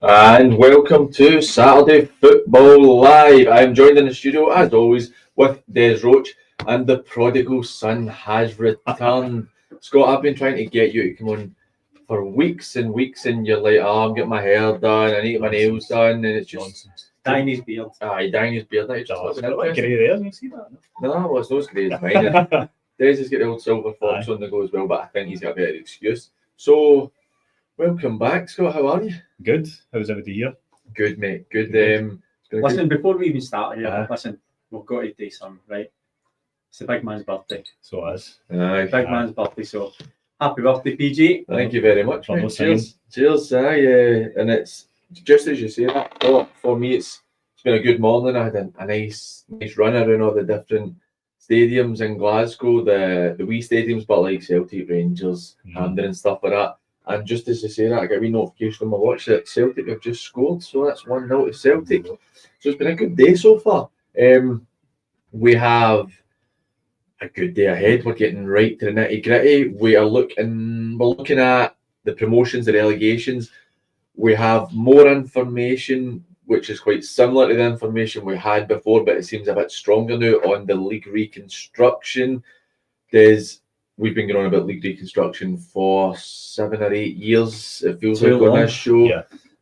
And welcome to Saturday Football Live. I am joined in the studio, as always, with Des Roach, and the prodigal son has returned. Scott, I've been trying to get you to come on for weeks and weeks, and you're like, I'm getting my hair done, I need to get my nails done, and it's just... Nonsense. Dyeing his beard. Dyeing his beard. It's grey there, you see that? No, well, it's no grey, it's mine. Des has got the old silver fox on the go as well, but I think he's got a better excuse. So... welcome back, Scott. How are you? Good. How's everybody here? Good, mate. Good. Listen, before we even start here, listen, we've got to do something, right? It's the big man's birthday. So it is. Big man's birthday, so happy birthday, PG. Thank you very much, mate. Cheers. Cheers. And it's just as you say that, for me, it's been a good morning. I had a nice run around all the different stadiums in Glasgow, the wee stadiums, but like Celtic, Rangers, Hampden and stuff like that. And just as I say that, I got a wee notification on my watch that Celtic have just scored, so that's 1-0 to Celtic. So it's been a good day so far. We have a good day ahead. We're getting right to the nitty gritty. We're looking at the promotions, the relegations. We have more information, which is quite similar to the information we had before, but it seems a bit stronger now on the league reconstruction. We've been going on about league reconstruction for 7 or 8 years, it feels like, on this show. Yeah.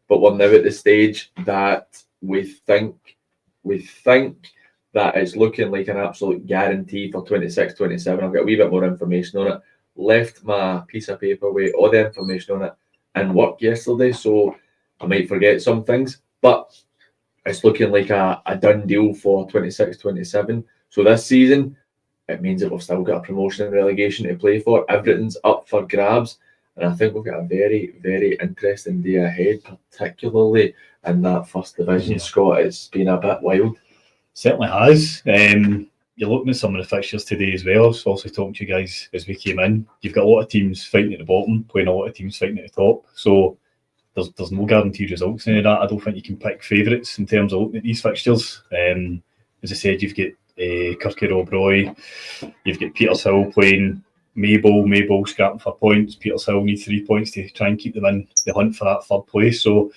But we're now at the stage that we think that it's looking like an absolute guarantee for 26-27. I've got a wee bit more information on it. Left my piece of paper with all the information on it and work yesterday, so I might forget some things. But it's looking like a done deal for 26-27. So this season, it means that we've still got a promotion and relegation to play for. Everything's up for grabs. And I think we've got a very, very interesting day ahead, particularly in that first division. Scott, it's been a bit wild. Certainly has. You're looking at some of the fixtures today as well. I was also talking to you guys as we came in. You've got a lot of teams fighting at the bottom, playing a lot of teams fighting at the top. So there's no guaranteed results in that. I don't think you can pick favourites in terms of looking at these fixtures. As I said, you've got Kirky Robroy, you've got Petershill playing Maybole scrapping for points. Petershill need 3 points to try and keep them in the hunt for that third place. So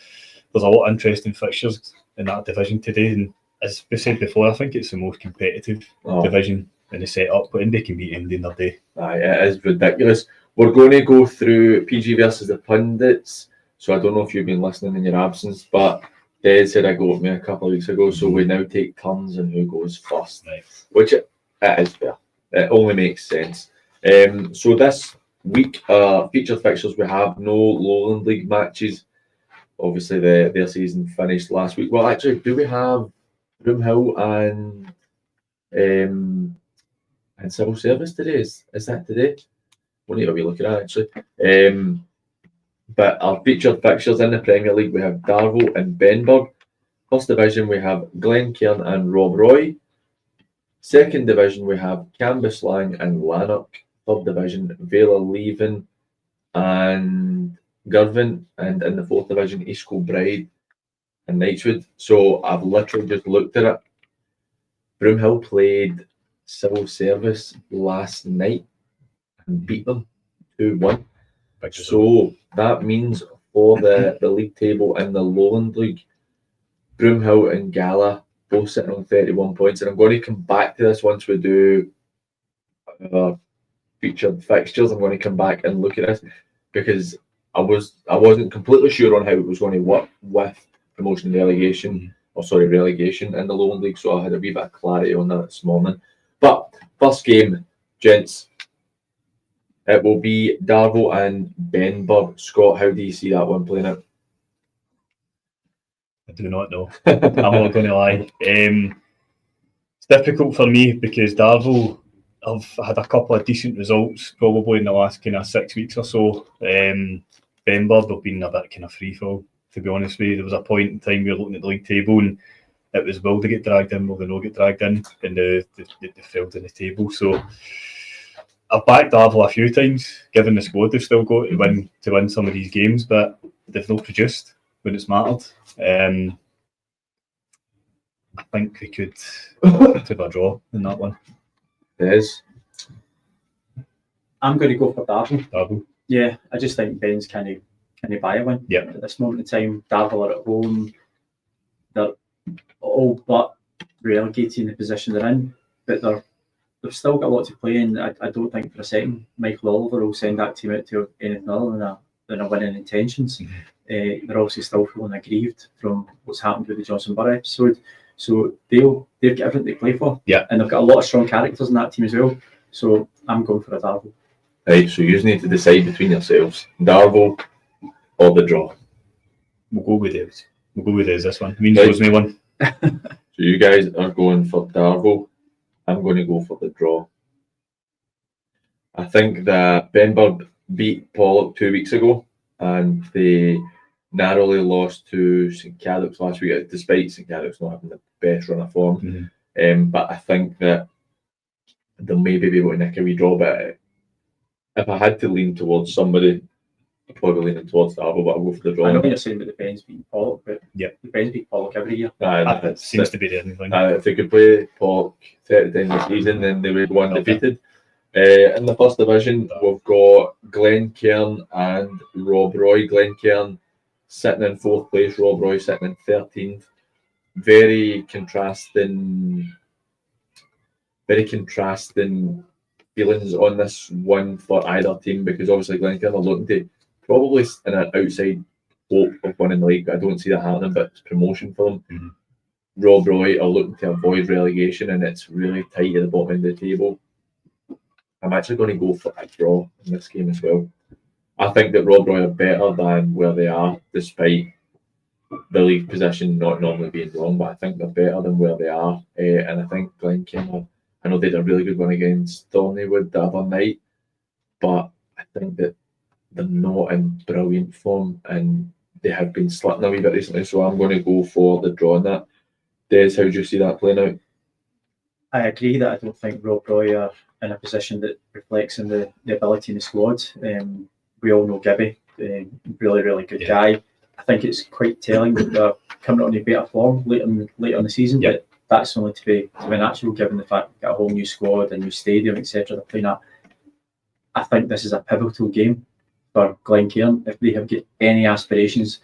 there's a lot of interesting fixtures in that division today, and as we said before, I think it's the most competitive division in the setup. But Indy can beat Indy in their day. It is ridiculous. We're going to go through PG versus the pundits, so I don't know if you've been listening in your absence, but Des said I go with me a couple of weeks ago, so we now take turns on who goes first, which it is fair. It only makes sense. So this week, featured fixtures, we have no Lowland League matches. Obviously, their season finished last week. Well, actually, do we have Broomhill and Civil Service today? Is that today? We'll need to be looking at actually. But our featured fixtures in the Premier League, we have Darvel and Benburg. First division, we have Glen Kern and Robroy. Second division, we have Camas Lang and Lanok. Third division, Vela Leven and Girvan. And in the fourth division, East Kilbride and Nightswood. So I've literally just looked at it. Broomhill played Civil Service last night and beat them 2-1. So that means for the league table in the Lowland League, Broomhill and Gala both sitting on 31 points. And I'm going to come back to this once we do featured fixtures. I'm going to come back and look at this because I wasn't completely sure on how it was going to work with promotion and relegation, relegation in the Lowland League. So I had a wee bit of clarity on that this morning. But first game, gents. It will be Darvel and Benburg. Scott, how do you see that one playing out? I do not know. I'm not going to lie. It's difficult for me because Darvel have had a couple of decent results probably in the last kind of 6 weeks or so. Benburg have been a bit kind of free fall, to be honest with you. There was a point in time we were looking at the league table and it was will they get dragged in, will they not get dragged in, and they failed in the table. So I've backed Darvel a few times, given the squad they've still got to win some of these games, but they've not produced when it's mattered. I think they could have a draw in that one. It is. I'm going to go for Darvel. Yeah, I just think Ben's can he buy a win at this moment in time. Darvel are at home. They're all but relegated in the position they're in, but they've still got a lot to play in. I don't think for a second Michael Oliver will send that team out to anything other than a winning intentions. They're obviously still feeling aggrieved from what's happened with the Johnson Borough episode, so they've got everything to play for. And they've got a lot of strong characters in that team as well. So I'm going for a Darvel. Right, so you need to decide between yourselves, Darvel or the draw. We'll go with those. This one. Shows me one. So you guys are going for Darvel. I'm going to go for the draw. I think that Benburb beat Pollock 2 weeks ago, and they narrowly lost to St Cadoc's last week, despite St Cadoc's not having the best run of form. But I think that they'll maybe be able to nick a wee draw. But if I had to lean towards somebody, I'm probably leaning towards Darvel, but I'll go for the draw. I know you're saying that the Bens beat Pollock, but the Bens beat Pollock every year. That seems to be the only thing. If they could play Pollock 30 times this season, then they would go undefeated. In the first division, we've got Glen Kern and Rob Roy. Glen Kern sitting in 4th place, Rob Roy sitting in 13th. Very contrasting feelings on this one for either team, because obviously Glen Kern are looking to probably in an outside hope of winning the league. I don't see that happening, but it's promotion for them. Rob Roy are looking to avoid relegation, and it's really tight at the bottom end of the table. I'm actually going to go for a draw in this game as well. I think that Rob Roy are better than where they are, despite the league position not normally being wrong, but I think they're better than where they are. And I think Glen Kern, I know they did a really good one against Thorneywood the other night, but I think that they're not in brilliant form, and they have been slipping a wee bit recently, so I'm going to go for the draw on that. Des, how do you see that playing out? I agree that I don't think Rob Roy are in a position that reflects in the ability in the squad. We all know Gibby, really, really good guy. I think it's quite telling that they're coming on a better form late on the season, but that's only to be natural given the fact we've got a whole new squad, a new stadium, etc. They're playing at. I think this is a pivotal game for Glen Kern. If they have got any aspirations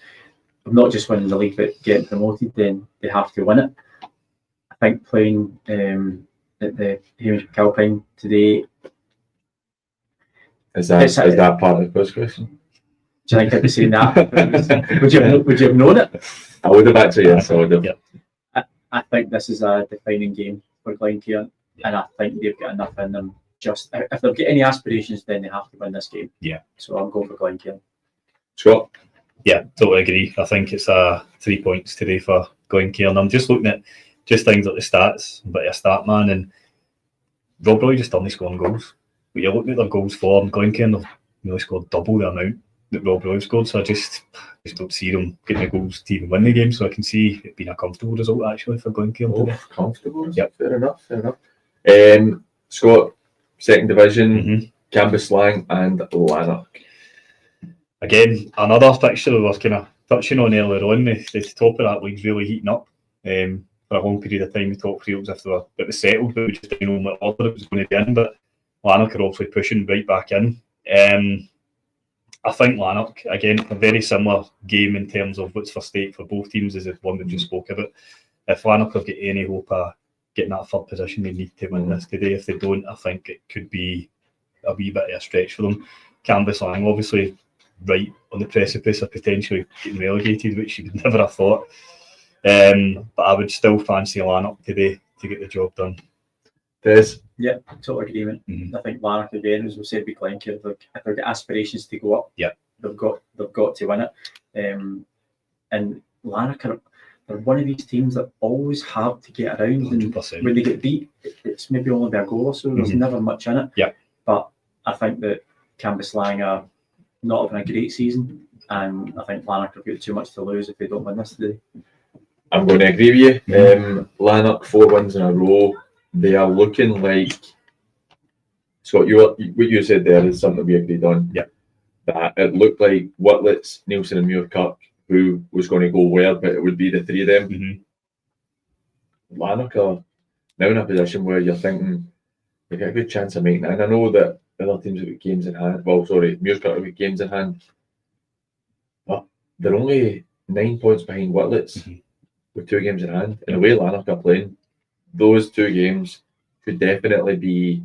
of not just winning the league but getting promoted, then they have to win it. I think playing at the Hamish McAlpine today. Is that part of the first question? Do you think I'd be saying that? would you have known it? I would have actually, yes, I would have. I think this is a defining game for Glen Kern, and I think they've got enough in them. Just if they've got any aspirations, then they have to win this game. So I'm going for Glen Kern. Scott? Yeah, totally agree. I think it's 3 points today for Glen Kern. I'm just looking at things like the stats, but a stat man, and Rob Roy just only scoring goals. But you're looking at their goals for Glen Kern, they've nearly scored double the amount that Rob Roy scored. So I just don't see them getting the goals to even win the game. So I can see it being a comfortable result actually for Glen Kern today. Comfortable? Yep. Fair enough. Scott, second division, Camas Lang and Lanok. Again, another fixture we were kind of touching on earlier on. The top of that league's really heating up. For a long period of time, the top three, as if they were a bit settled, but we just didn't know what order it was going to be in. But Lanok are obviously pushing right back in. I think Lanok, again, a very similar game in terms of what's for stake for both teams as the one we just spoke about. If Lanok have got any hope of getting that third position, they need to win this today. If they don't, I think it could be a wee bit of a stretch for them. Camas Lang, obviously, right on the precipice of potentially getting relegated, which you would never have thought. But I would still fancy Lanok today to get the job done. Des? Yeah, total agreement. I think Lanok again, as we said, with Glen Kern, if they've got aspirations to go up, they've got to win it. And Lanok they're one of these teams that always have to get around, 100%. And when they get beat, it's maybe only by a goal or so. There's never much in it. But I think that Camas Lang are not having a great season, and I think Lanok have got too much to lose if they don't win this today. I'm going to agree with you. Lanok 4 wins in a row. They are looking like, Scott, what you said there is something we agreed on. That it looked like Whitlets, Nielsen and Muirkirk, who was going to go where, but it would be the three of them. Lanok are now in a position where you're thinking they've got a good chance of making it. And I know that The other teams have got games in hand. Well, sorry, Muirskirk have got games in hand. But they're only 9 points behind Whitlets with 2 games in hand. And the way Lanok are playing, those 2 games could definitely be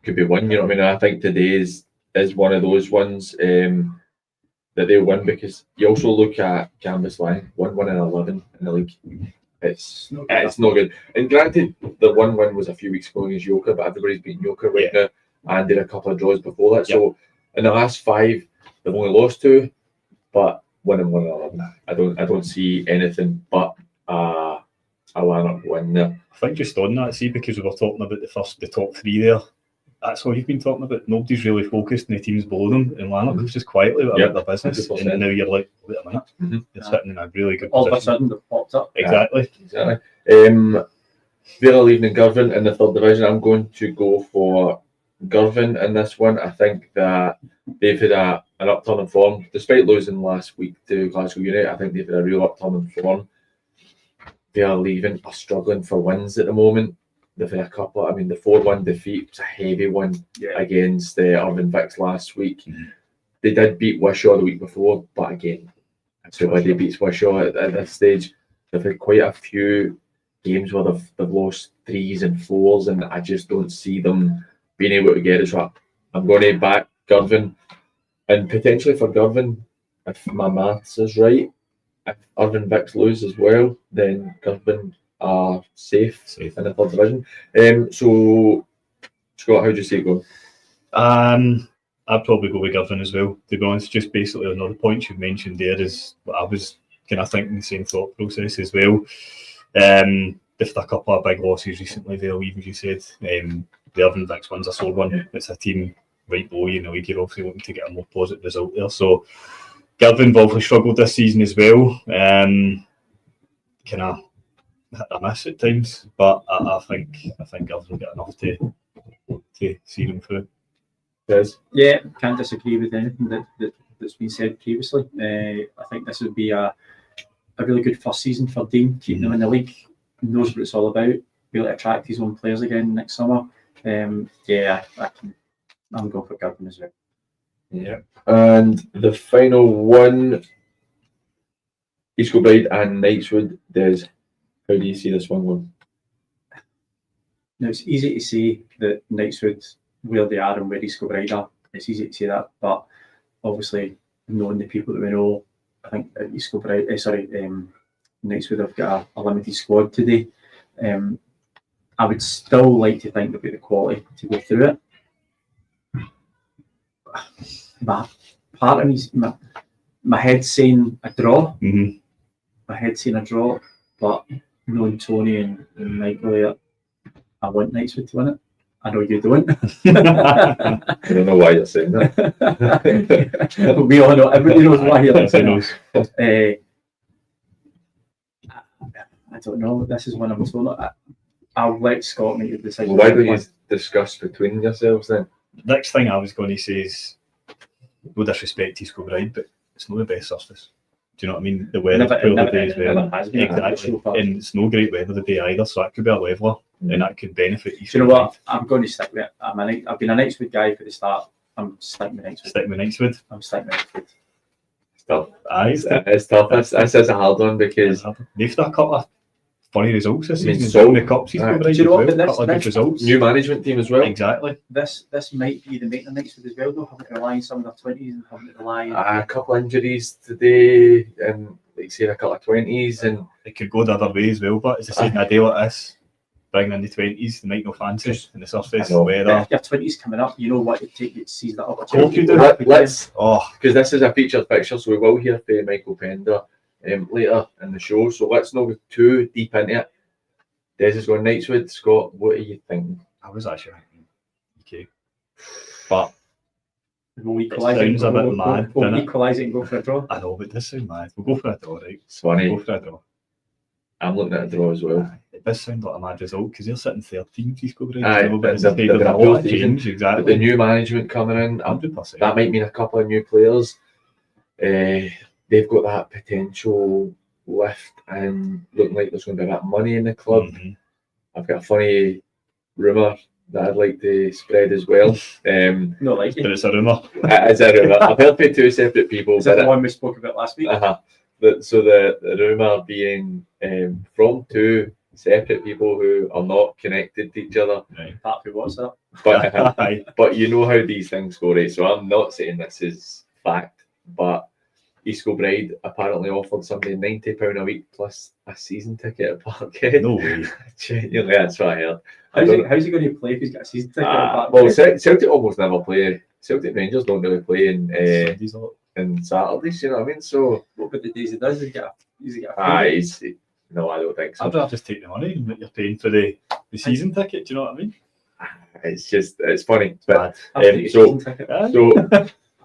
won. You know what I mean? I think today's is one of those ones that they'll win, because you also look at Camas Lang, 1-11 in the league. It's not good. And granted, the 1-1 was a few weeks ago against Yoker, but everybody's beaten Yoker right now, and did a couple of draws before that. So in the last 5, they've only lost 2, but 1-11. I don't see anything but a Lanok win there. I think just on that, see, because we were talking about the top 3 there, that's all you've been talking about. Nobody's really focused on the teams below them, and Lanok was just quietly about their business. 100%. And now you're like, wait a minute, you're sitting in a really good all position. of a sudden they've popped up. Exactly. They're leaving in Girvan in the 3rd division. I'm going to go for Girvan in this one. I think that they've had an upturn in form, despite losing last week to Glasgow United. I think they've had a real upturn in form. They are struggling for wins at the moment. They've had a couple. I mean, the 4-1 defeat was a heavy one against Irvine Vics last week. They did beat Wishaw the week before, but again, everybody beats Wishaw at this stage. They've had quite a few games where they've lost 3s and 4s, and I just don't see them being able to get it. So I'm going to back Girvan, and potentially for Girvan, if my maths is right, if Irvine Vics lose as well, then Girvan are safe in the 3rd division. So, Scott, how do you see it going? I'd probably go with Girvan as well, to be honest. Just basically another point you've mentioned there is what I was kind of thinking the same thought process as well. They've had a couple of big losses recently there, even as you said. The Irvine Vics one's a sore one. It's a team right below you in the league. You're obviously looking to get a more positive result there. So Girvan have obviously struggled this season as well. Kind of hit a miss at times, but I think Girvan will get enough to see them through. Yes. Yeah, can't disagree with anything that's been said previously. I think this would be a really good first season for Dean, keeping them in the league. He knows what it's all about. Be able to attract his own players again next summer. I'm going for Girvan as well. Yeah. And the final one, East Kilbride and Nightswood. How do you see this one going? Now, it's easy to say that Nightswood, where they are and where East Kilbride are, it's easy to say that, but obviously knowing the people that we know, I think East Kilbride, Nightswood have got a limited squad today. I would still like to think they've got the quality to go through it. But part of me, my head's saying a draw. Mm-hmm. My head's saying a draw, but knowing Tony and Michael here, I want Nightswood to win it. I know you don't. I don't know why you're saying that. We all know, everybody knows why you're saying that. I don't know. This is one I'm told. I'll let Scott make the decision. Why don't you discuss between yourselves then? Next thing I was going to say is, no disrespect to East Kilbride, but it's not the best surface. Do you know what I mean? The weather's poor today as well. Exactly. And it's no great weather today either, so that could be a leveller, and that could benefit East Kilbride. Do you know what? I'm going to stick with it. I've been a Nightswood guy for the start. I'm sticking with Nightswood. Stick with Nightswood. I'm sticking with Nightswood. It's tough. It's tough. This is a hard one because they've done a couple of funny results this season. So the cups, do you know what? a couple of good results. New management team as well. Exactly. This might be the making of Nightswood as well, though. Having to rely on some of their 20s and having to rely on a couple of injuries today, and like say a couple of 20s, and it could go the other way as well. But as I said, in a day like this, bringing in the 20s, they might not fancy in the surface, the weather. If your 20s coming up, you know what to take to seize that Hope opportunity. you do. Let's because this is a featured fixture, so we will hear from Michael Pender later in the show. So let's not go too deep into it. Des is going Nightswood. Scott, what are you thinking? I was actually thinking okay, but we'll equalise it. Sounds a bit mad. We'll equalise it and go for a draw. I know, but this sounds mad. We'll go for a draw, right? It's funny. We'll go for a draw. I'm looking at a draw as well. It does sound like a mad result because they're sitting 13th. East Kilbride. But There's a lot of change. Exactly. But the new management coming in, 100%. that might mean a couple of new players. They've got that potential lift and looking like there's going to be that money in the club. Mm-hmm. I've got a funny rumour that I'd like to spread as well. Not like But it. it's a rumour. It's a rumour. I've heard from two separate people. Is that the one we spoke about last week? So the rumour being from two separate people who are not connected to each other. Right. Apart from WhatsApp. But you know how these things go, right? So I'm not saying this is fact, but East Kilbride apparently offered somebody £90 a week plus a season ticket at Parkhead. No way. Genuinely, that's what I heard. How's he going to play if he's got a season ticket at Parkhead? Well, Celtic almost never play. Celtic Rangers don't really play in Saturdays, you know what I mean? So what about the days he does? No, I don't think so. I'd rather just take the money that you're paying for the season ticket. Do you know what I mean? It's funny. But so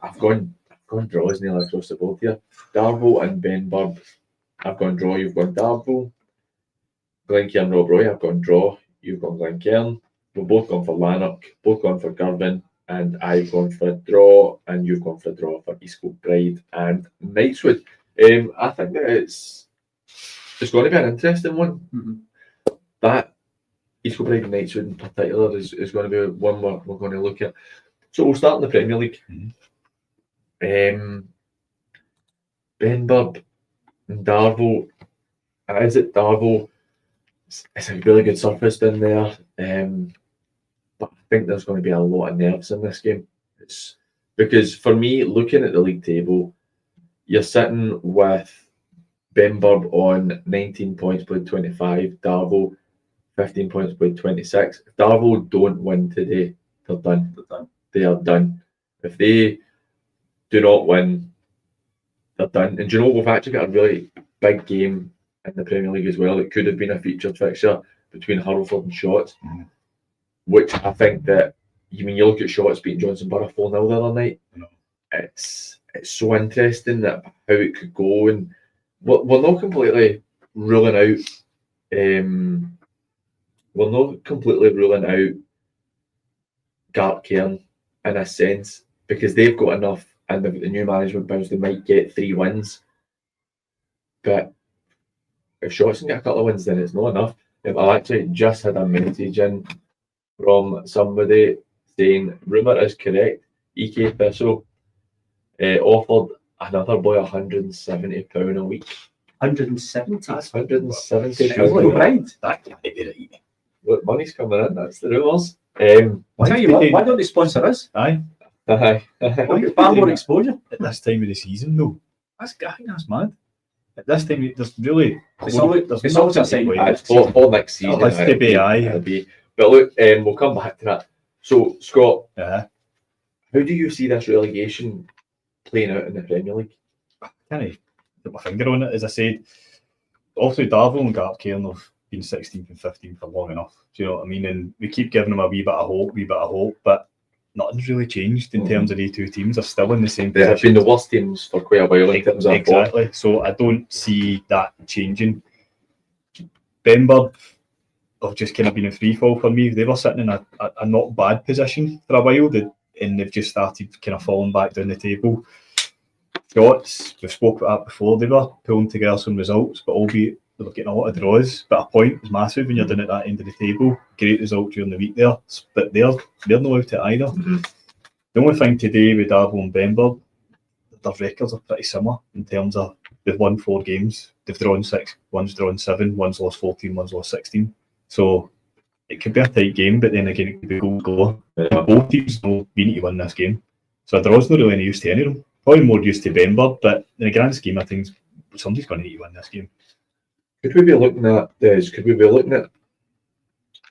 I've gone draws nearly across the board here. Darvel and Benburb, I've gone draw. You've gone Darvel. Glen Kern, Rob Roy, I've gone draw. You've gone Glen Kern. We've both gone for Lanok, both gone for Girvan, and I've gone for a draw, and you've gone for a draw for East Kilbride and Nightswood. I think that it's going to be an interesting one. Mm-hmm. That East Kilbride and Nightswood in particular is going to be one we're going to look at. So we'll start in the Premier League. Benburb and Darvel. Is it Darvel? It's a really good surface down there. But I think there's going to be a lot of nerves in this game. It's because for me, looking at the league table, you're sitting with Benburb on 19 points, played 25. Darvel, 15 points, played 26. If Darvel don't win today, they're done. They are done. If they do not win, they're done. And do you know, we've actually got a really big game in the Premier League as well. It could have been a featured fixture between Hurlford and Shotts, which I think that, you look at Shotts beating Johnson Borough 4-0 the other night. It's so interesting that how it could go, and we're not completely ruling out. We're not completely ruling out Garth Cairn in a sense, because they've got enough, and the new management bounce, they might get 3 wins. But if Shotts can get a couple of wins, then it's not enough. I actually just had a message in from somebody saying, rumour is correct, EK Thistle offered another boy £170 a week. 170? That's £170. That can't be right. Look, money's coming in, that's the rumours. Tell you what, why don't they sponsor us? Aye. We'll get far more exposure. At this time of the season, though. I think that's mad. At this time, there's really... It's always a sign. It's for next season. It's to be, aye. It'll be. But look, we'll come back to that. So, Scott, how do you see this relegation playing out in the Premier League? Can I put my finger on it? As I said, obviously Darvel and Garth Cairn have been 16th and 15th for long enough. Do you know what I mean? And we keep giving them a wee bit of hope, but nothing's really changed in terms of the 2 teams. They're still in the same position. They've been the worst teams for quite a while in terms of exactly. So I don't see that changing. Benburb have just kind of been a free fall for me. They were sitting in a not bad position for a while, and they've just started kind of falling back down the table. Shotts, we've spoke about that before, they were pulling together some results, but albeit they were getting a lot of draws. But a point is massive when you're down at that end of the table. Great result during the week there, but they're not out it either. The only thing today with Darvel and Benburb, their records are pretty similar in terms of they've won 4 games, they've drawn 6, one's drawn 7, one's lost 14, one's lost 16. So it could be a tight game, but then again it could be goal galore. Both teams know we need to win this game. So a draw's not really any use to any of them. Probably more use to Benburb, but in the grand scheme of things, somebody's going to need to win this game. Could we be looking at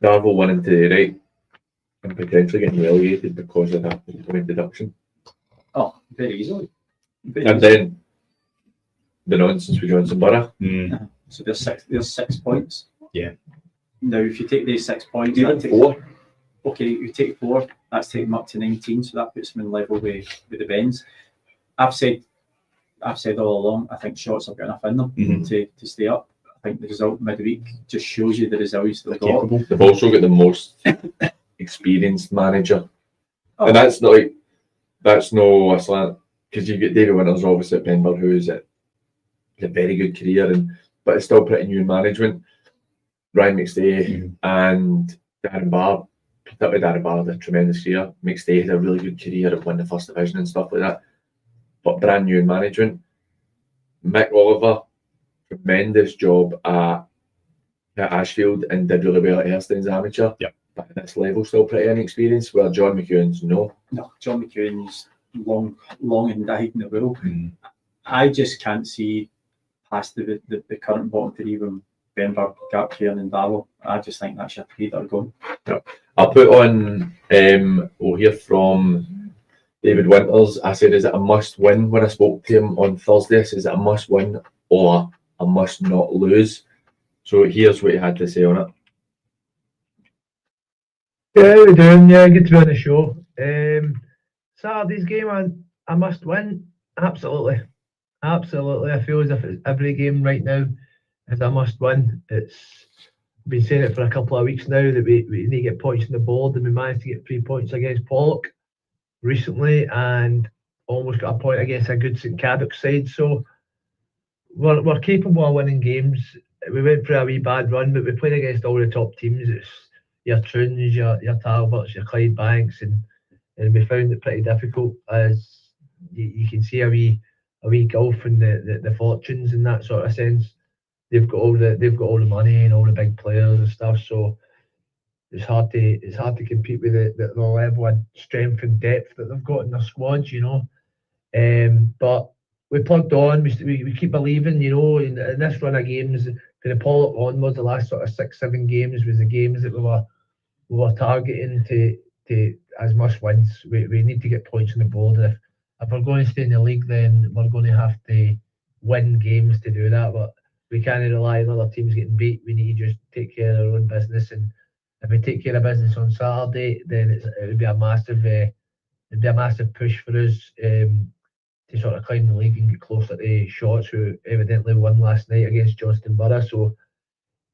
Darvel winning today, right, and potentially getting relegated because of that point deduction? Oh, very easily. Then the nonsense with Johnson Borough. So there's 6 points. Yeah. Now, if you take these 6 points, even 4. Okay, you take 4. That's taking them up to 19. So that puts them in level with the Bens. I've said all along, I think Shotts have got enough in them to stay up. I think the result midweek just shows you the results they've got. They've also got the most experienced manager, and that's no a slant, because you get David Winters obviously at Benburb, who's a very good career, but it's still pretty new management. Ryan McStay and Darren Barr particularly Darren had a tremendous career. Mick Stay had a really good career of winning the first division and stuff like that. But brand new in management. Mick Oliver, tremendous job at Ashfield and did really well at Ayrton as amateur. Yep. But at this level, still pretty inexperienced. Where John McEwen's No, John McEwen's long and died in the world. I just can't see past the current bottom three when Bamber, Glen Kern and Daryl. I just think that's your three that are going. Yep. I'll put on, we'll hear from David Winters. I said, is it a must win? When I spoke to him on Thursday, I said, is it a must win or a must not lose? So here's what he had to say on it. Yeah, how we doing? Yeah, good to be on the show. Saturday's game, I must win. Absolutely. I feel as if it's every game right now is a must win. It's been saying it for a couple of weeks now that we need to get points on the board, and we managed to get 3 points against Pollock recently and almost got a point against a good St Caddock side. So we're capable of winning games. We went through a wee bad run, but we played against all the top teams. It's your Troons, your Talbots, your Clydebanks, and we found it pretty difficult, as you can see a wee gulf in the fortunes in that sort of sense. They've got all the money and all the big players and stuff, so it's hard to compete with the level of strength and depth that they've got in their squads, you know. But we plugged on. We keep believing, you know. In this run of games, from the Pollock onwards, the last sort of 6-7 games was the games that we were targeting to as must wins. We need to get points on the board. If we're going to stay in the league, then we're going to have to win games to do that. But we can't rely on other teams getting beat. We need to just take care of our own business. And if we take care of business on Saturday, then it would be a massive push for us to sort of climb the league and get closer to Shorts, who evidently won last night against Johnston Borough. So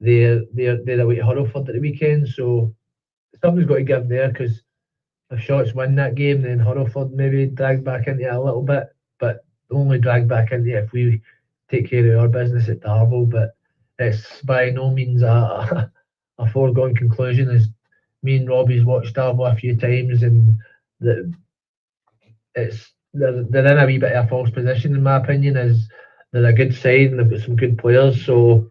they're away to Hurlford at the weekend. So something's got to give there, because if Shorts win that game, then Hurlford maybe drag back into it a little bit, but only drag back into it if we take care of our business at Darvel. But it's by no means a foregone conclusion, as me and Robbie's watched Darvel a few times, and they're in a wee bit of a false position, in my opinion, as they're a good side and they've got some good players, so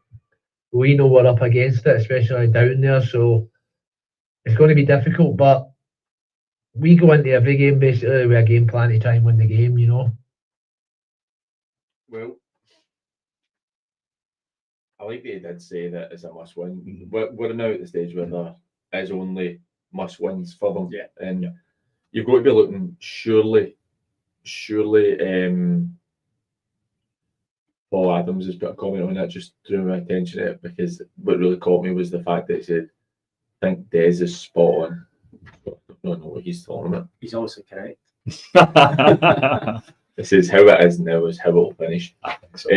we know we're up against it, especially down there. So it's going to be difficult, but we go into every game basically with a game plan to try and win the game, you know. Well, I like that he did say that it's a must win. We're now at the stage where there is only must wins for them. Yeah. And you've got to be looking, surely Paul Adams has put a comment on that, just drew my attention to it, because what really caught me was the fact that he said, I think Des is spot on. I don't know what he's talking about. He's also correct. This is how it is now, is how it will finish. I think so.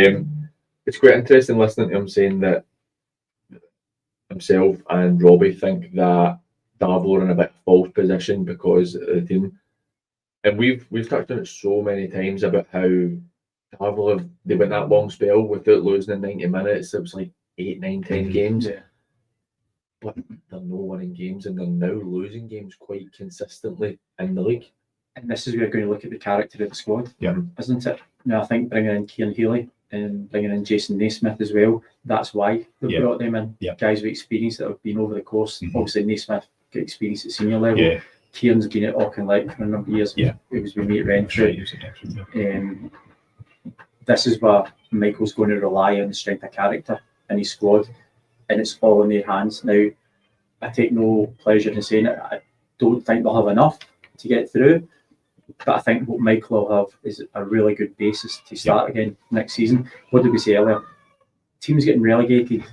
It's quite interesting listening to him saying that himself and Robbie think that Darvel are in a bit of false position because of the team. And we've touched on it so many times about how Darvel they went that long spell without losing in 90 minutes. It was like 8, 9, 10 games. Yeah. But they're no winning games, and they're now losing games quite consistently in the league. And this is where we're going to look at the character of the squad, isn't it? Now, I think bringing in Kieran Healy and bringing in Jason Naismith as well, that's why they've brought them in. Guys with experience that have been over the course. Obviously, Naismith got experience at senior level. Yeah. Kieran's been at Auchinleck for a number of years. Yeah. It was with me at Renfrew. This is where Michael's going to rely on the strength of character in his squad, and it's all in their hands. Now, I take no pleasure in saying it. I don't think they'll have enough to get through, but I think what Michael will have is a really good basis to start again next season. What did we say earlier? Teams getting relegated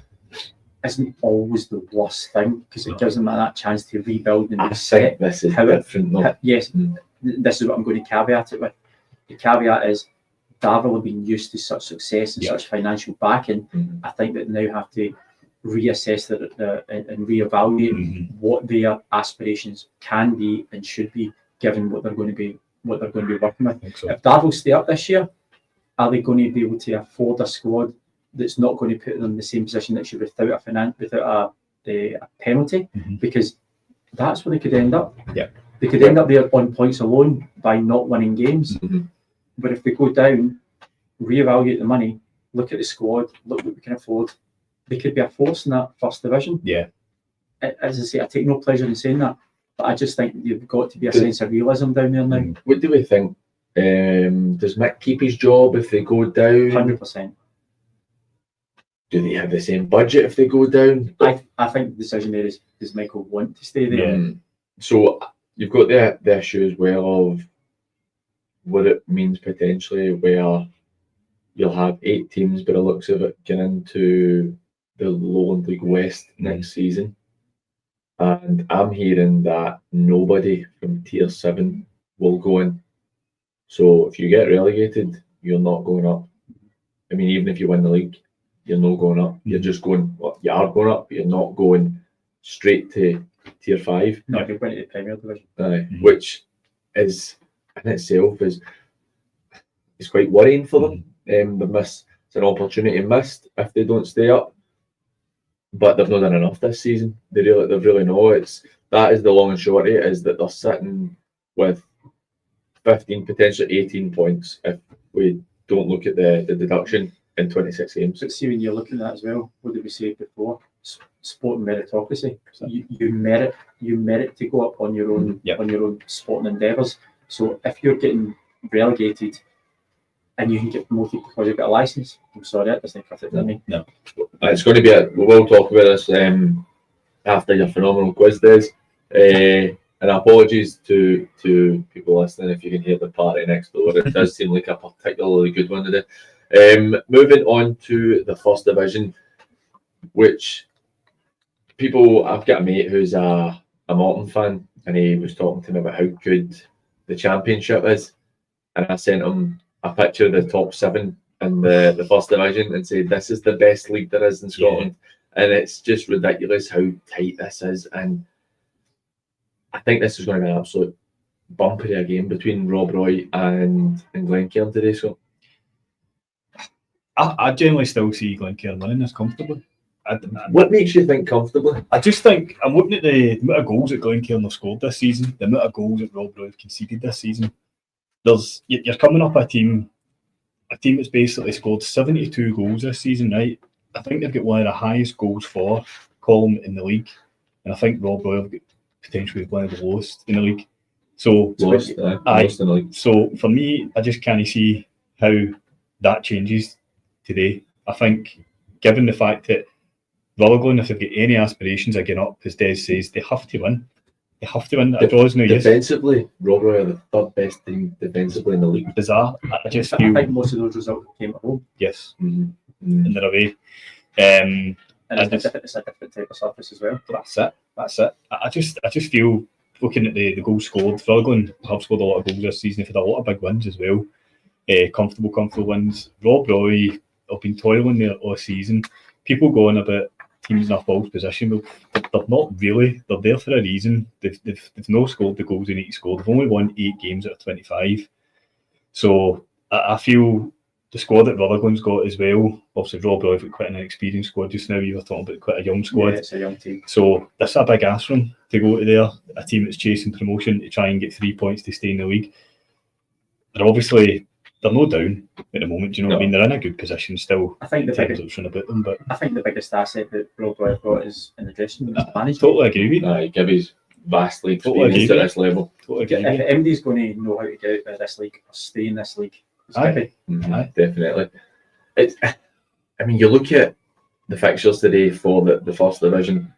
isn't always the worst thing, because it gives them that chance to rebuild and reset. This is different. Yes, this is what I'm going to caveat it with. The caveat is Darvel have been used to such success and such financial backing. I think that they now have to reassess and reevaluate what their aspirations can be and should be, given what they're going to be working with. So. If Darvel stay up this year, are they going to be able to afford a squad that's not going to put them in the same position that should without a penalty? Because that's where they could end up. Yeah. They could end up there on points alone by not winning games. Mm-hmm. But if they go down, reevaluate the money, look at the squad, look what we can afford, they could be a force in that first division. Yeah. As I say, I take no pleasure in saying that, but I just think you've got to be a sense of realism down there now. What do we think? Does Mick keep his job if they go down? 100%. Do they have the same budget if they go down? I think the decision there is, does Michael want to stay there? Yeah. So you've got the issue as well of what it means potentially, where you'll have 8 teams by the looks of it getting into the Lowland League West next season. And I'm hearing that nobody from Tier 7 will go in. So if you get relegated, you're not going up. I mean, even if you win the league, you're not going up. You're just going, well, you are going up, but you're not going straight to Tier 5. No, you're going to the Premier Division. Which is, in itself, is quite worrying for them. It's an opportunity missed if they don't stay up. But they've not done enough this season. They've really not. That is the long and short of it, is that they're sitting with 15, potentially 18 points if we don't look at the deduction in 26 games. But see, when you're looking at that as well, what did we say before? Sport and meritocracy. You merit to go up on your own sporting endeavours. So if you're getting relegated and you can get promoted because you've got a licence, I'm sorry, that doesn't cut it to me. No. It's going to be we will talk about this after your phenomenal quiz days. And apologies to people listening if you can hear the party next door. It does seem like a particularly good one today. Moving on to the first division, which I've got a mate who's a Morton fan, and he was talking to me about how good the championship is, and I sent him a picture of the top 7 in the first division and said, this is the best league there is in Scotland. And it's just ridiculous how tight this is, and I think this is going to be an absolute bumper of a game between Rob Roy and Glen Kern today. So I generally still see Glen Kern winning this comfortably. What makes you think comfortably? I just think, I'm looking at the amount of goals that Glen Kern have scored this season, the amount of goals that Rob Roy have conceded this season. You're coming up a team that's basically scored 72 goals this season, right? I think they've got one of the highest goals for column in the league, and I think Rob Roy have got potentially one of the lowest in the league. So lowest in the league. So for me, I just can't see how that changes today. I think, given the fact that Rutherglen, if they've got any aspirations of getting up, as Des says, they have to win. They have to win. Defensively, Rob Roy are the third best team defensively in the league. Bizarre. I think most of those results came at home. Yes. And they're away. And it's a different type of surface as well. That's it. I just feel, looking at the goals scored, Rutherglen have scored a lot of goals this season. They've had a lot of big wins as well. Comfortable wins. Rob Roy have been toiling there all season. People going about teams in a false position, but they're not really. They're there for a reason. They've not scored the goals they need to score. They've only won 8 games out of 25. So I feel the squad that Rutherglen's got as well, obviously Rob Roy have got quite an inexperienced squad just now. You were talking about quite a young squad. Yeah, it's a young team. So that's a big ask for them to go to there, a team that's chasing promotion to try and get 3 points to stay in the league. They're no down at the moment, do you know what I mean? They're in a good position still. I think the biggest asset that Rob Roy have got is in the dressing room. Totally agree with you. Gibby's vastly experienced at this level. If MD's going to know how to get out of this league or stay in this league, it's Gibby. Definitely. You look at the fixtures today for the first division.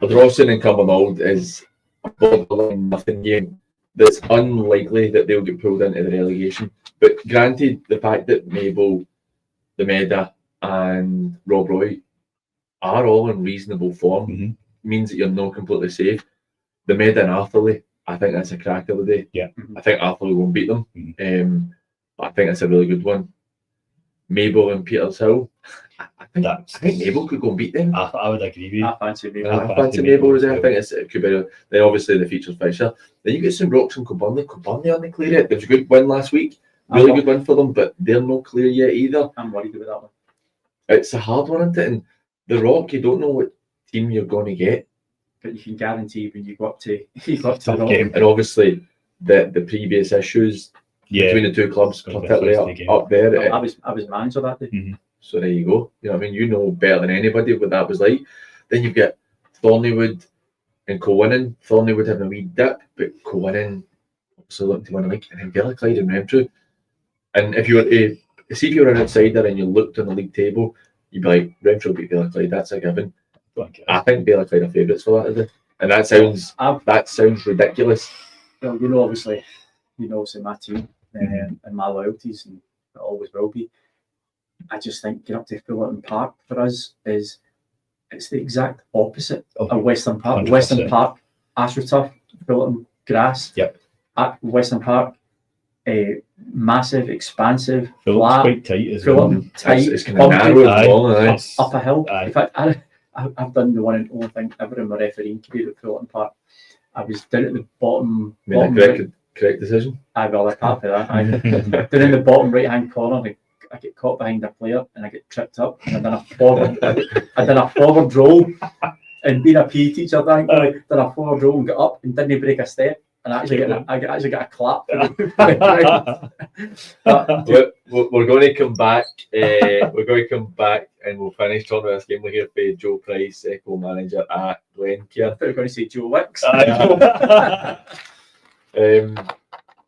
Ardrossan and Cumbernauld is a borderline nothing game. That's unlikely that they'll get pulled into the relegation. But granted, the fact that Mabel, the Meda, and Rob Roy are all in reasonable form means that you're not completely safe. The Meda and Arthurlie, I think that's a cracker of the day. Yeah. I think Arthurlie won't beat them. I think that's a really good one. Mabel and Peters Hill, I think Mabel could go and beat them. I would agree with you. I fancy Mabel. I fancy Mabel as well. I think it could be. Then obviously the features fixture. Then you get St Rocks and Kilburnley. Kilburnley aren't clear yet. There was a good win last week. Really good win for them, but they're not clear yet either. I'm worried about that one. It's a hard one, isn't it? And the Rock, you don't know what team you're going to get. but you can guarantee when you go up to the Tough game. And obviously the previous issues between the two clubs, particularly up there. I was manager that day. So there you go. You know what I mean? You know better than anybody what that was like. Then you've got Thornleywood and Co-winning. Thornleywood having a wee dip, but Co-winning also looking to win a league. And then Gilliclyde and Remtru. And if you were to see if you were an outsider and you looked on the league table, you'd be like, Remtru beat Gilliclyde, that's a given. I think Gilliclyde are favourites for that today. And that sounds ridiculous. Well, obviously my team and my loyalties, and it always will be. I just think getting up to Fullerton Park for us it's the exact opposite of Western Park. 100%. Western Park, AstroTurf, Fullerton grass. Yep. At Western Park, massive, expansive, flat, quite tight as well. Tight, it's kind of narrow as well, up a hill. Aye. In fact, I've done the one and only thing ever in my refereeing career at Fullerton Park. I was down at the bottom. Correct decision. I got a part for that. Down in the bottom right hand corner, I get caught behind a player and I get tripped up, and I done a forward roll, and being a PE teacher, I done a forward roll and got up and didn't break a step, and I actually got a clap. We're going to come back. We're going to come back and we'll finish talking about this game. We're here for Joe Price, Echo manager at Glen Kern. I thought we were going to say Joe Wicks.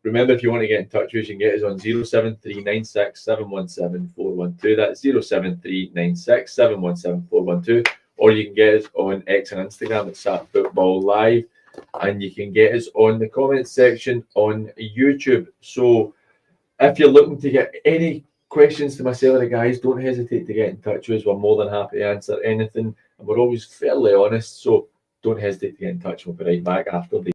Remember, if you want to get in touch with us, you can get us on 07396 717 412. That's 07396 717 412. Or you can get us on X and Instagram at Football Live. And you can get us on the comments section on YouTube. So if you're looking to get any questions to myself or the guys, don't hesitate to get in touch with us. We're more than happy to answer anything. And we're always fairly honest. So don't hesitate to get in touch. We'll be right back after the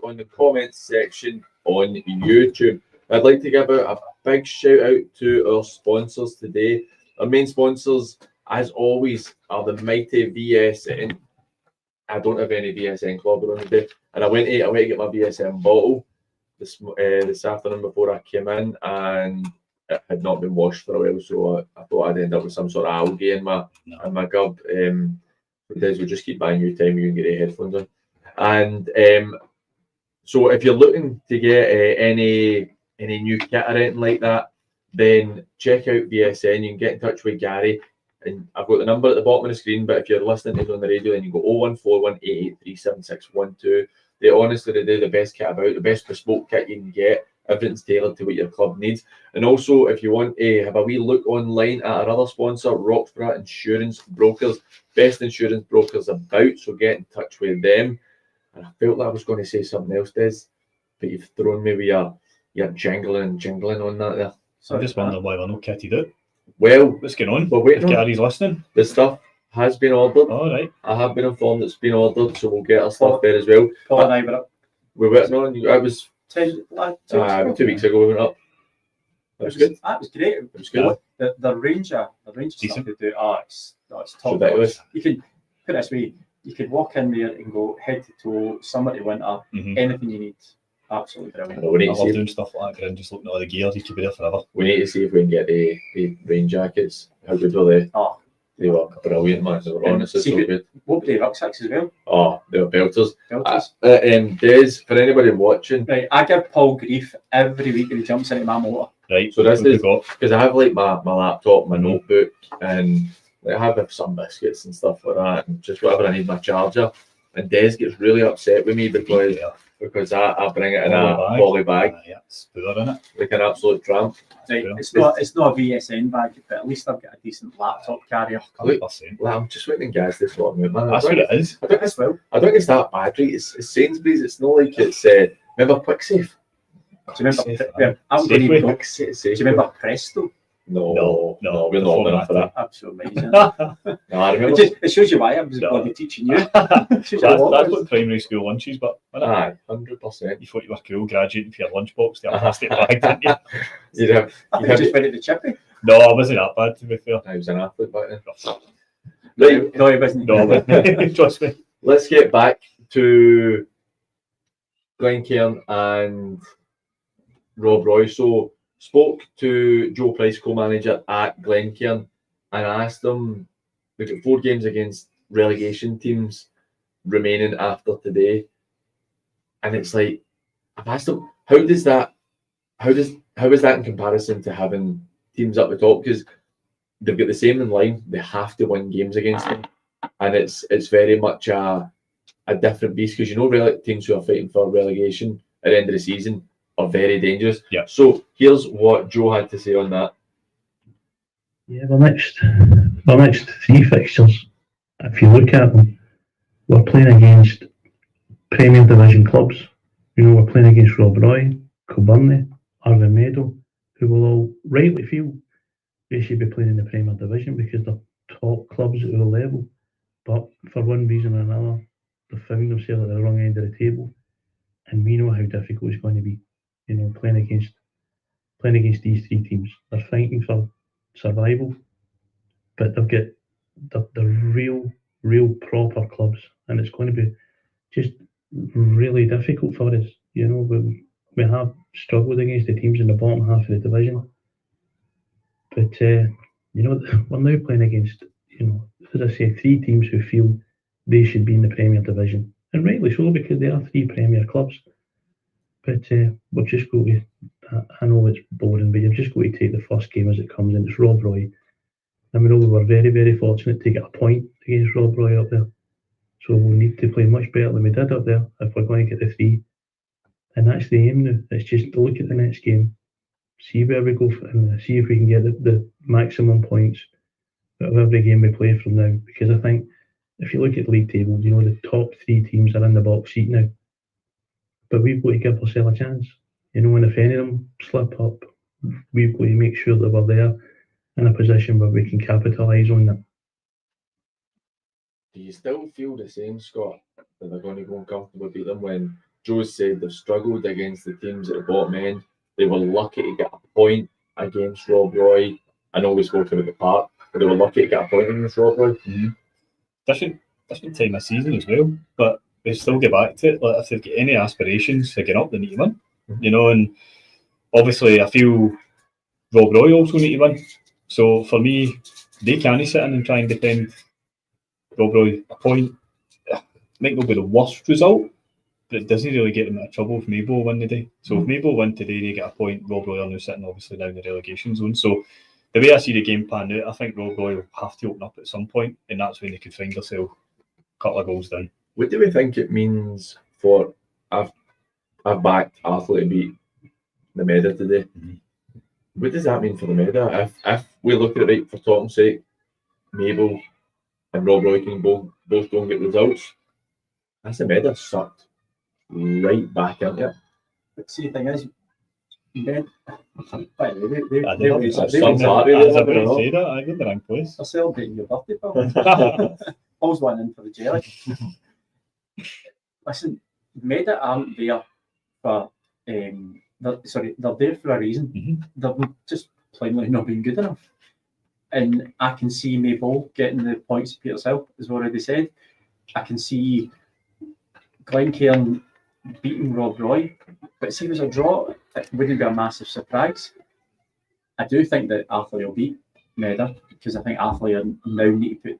on the comments section on YouTube. I'd like to give out a big shout out to our sponsors today. Our main sponsors, as always, are the mighty VSN. I don't have any VSN clobber on today, and I went to get my VSN bottle this afternoon before I came in, and it had not been washed for a while, so I thought I'd end up with some sort of algae in my gob. We'll just keep buying you time you can get the headphones on. And so if you're looking to get any new kit or anything like that, then check out VSN. You can get in touch with Gary, and I've got the number at the bottom of the screen, but if you're listening to it on the radio, then you go 01418837612. They honestly do the best kit about, the best bespoke kit you can get. Everything's tailored to what your club needs. And also, if you want to have a wee look online at our other sponsor, Roxburgh Insurance Brokers, best insurance brokers about, so get in touch with them. And I felt like I was going to say something else, Des, but you've thrown me with your jingling on that there. So I'm just wondering why we're not kitted out. Well, what's going on? We're waiting if Gary's listening. The stuff has been ordered. All right. I have been informed it's been ordered, so we'll get our stuff there as well. Paul and I were up. We're waiting on. It was 2 weeks ago we went up. That was good. That was great. It was good. The Ranger stuff Decent. they do. It's top Ridiculous. notch. You can put it this way. You could walk in there and go head to toe, summer to winter, anything you need. Absolutely brilliant. We need I to love see. doing stuff like that, and just looking at all the gear. You could be there forever. We need to see if we can get the rain jackets. How good were they? Oh, They were brilliant, man. They were honestly so good. what were the rucksacks as well? Oh, they were belters. Belters. Des, for anybody watching, Right, I give Paul grief every week when he jumps into my motor. Right. So this what is we got. because I have like my laptop, my notebook, and like, I have some biscuits and stuff like that, and just whatever I need, my charger. And Des gets really upset with me because I bring it in a poly bag, Yeah, it's poor in it. like an absolute tramp. Right, Yeah. it's not a VSN bag, but at least I've got a decent laptop carrier. 100%. Well, I'm just waiting guys to sort me out, man. That's what it is. I don't As well. think it's that bad, right? It's Sainsbury's. It's not like it's remember QuickSafe. Do you remember? Safe, Yeah, I wouldn't even go. QuickSafe. Do you remember Presto? No, we're not old enough for that. Absolutely amazing. No, I remember. It shows you why I was No. bloody teaching you. That's Shows you what what it was. primary school lunches, but Aye, 100%. you thought you were cool graduating for your lunchbox to a plastic bag, didn't you? You'd have. I think I just went into Chippy. No, I wasn't that bad, to be fair. I was an athlete back then. Right. No, he wasn't. No, but trust me. Let's get back to Glen Kern and Rob Roy. So, spoke to Joe Price, co-manager at Glen Kern, and asked him, we've got 4 games against relegation teams remaining after today. And it's like, I've asked him, how is that in comparison to having teams up the top? Because they've got the same in line, they have to win games against them. And it's very much a different beast, because teams who are fighting for relegation at the end of the season are very dangerous. Yeah. So here's what Joe had to say on that. Yeah, the next 3 fixtures, if you look at them, we're playing against Premier Division clubs. We're playing against Rob Roy, Kilburnie, Mark Meadow, who will all rightly feel they should be playing in the Premier Division because they're top clubs at our level. But for one reason or another, they found themselves at the wrong end of the table, and we know how difficult it's going to be. Playing against these 3 teams. They're fighting for survival, but they've got the real proper clubs, and it's going to be just really difficult for us. We have struggled against the teams in the bottom half of the division, but we're now playing against, as I say, 3 teams who feel they should be in the Premier Division, and rightly so, because they are 3 Premier clubs. But we've just got to, I know it's boring, but you've just got to take the first game as it comes, and it's Rob Roy. And we know we were very, very fortunate to get a point against Rob Roy up there. So we'll need to play much better than we did up there if we're going to get the 3. And that's the aim now. It's just to look at the next game, see where we go, and see if we can get the maximum points out of every game we play from now. Because I think if you look at the league table, the top 3 teams are in the box seat now. But we've got to give ourselves a chance. And if any of them slip up, we've got to make sure that we're there in a position where we can capitalise on that. Do you still feel the same, Scott, that they're going to go and comfortably beat them, when Joe said they've struggled against the teams at the bottom end? They were lucky to get a point against Rob Roy. I know we spoke about the Park, but they were lucky to get a point against Rob Roy. Mm-hmm. Different time of season as well, but they still get back to it. Like, if they've got any aspirations to get up, they need to win. And obviously I feel Rob Roy also need to win. So for me, they can't sit in and try and defend Rob Roy a point. Might not be the worst result, but it doesn't really get them into trouble if Maybole win today. So if Maybole win today, they get a point. Rob Roy are now sitting obviously down in the relegation zone. So the way I see the game pan out, I think Rob Roy will have to open up at some point, and that's when they could find themselves a couple of goals down. What do we think it means for... I've backed Arthur to beat the Meda today. Mm-hmm. What does that mean for the Meda? If we look at it right, for Tottenham's sake, Mabel and Rob Roy can both don't get results, that's the Meda sucked right back into it. But see, the thing is, they're celebrating your birthday, Paul. Paul's one in for the jelly. Listen, Meda aren't there for they're there for a reason. Mhm. They're just plainly not being good enough. And I can see Maple getting the points at Petershill, as already said. I can see Glen Kern beating Rob Roy, but see, if it was a draw, it wouldn't be a massive surprise. I do think that Athley will beat Meadow, because I think Athley now need to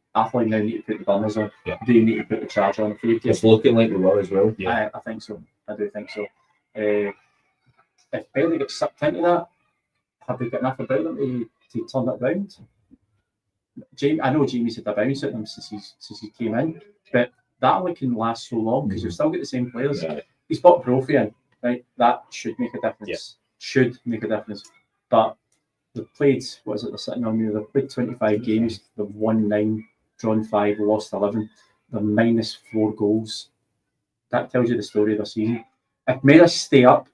put the banners on. Yeah. They need to put the charger on. It's looking like we will as well. Yeah. I think so. I do think so. If Bailey gets sucked into that, have they got enough about them to turn it round? I know Jamie's had a bounce at them since he came in, but that only can last so long because you've still got the same players. Yeah. He's bought Brophy in, right? That should make a difference. Yeah. Should make a difference. But they've played, what is it, they're sitting on here, they've played 25 games, they've won 9, drawn 5, lost 11. They're minus 4 goals. That tells you the story of the season. If Meadow stay up,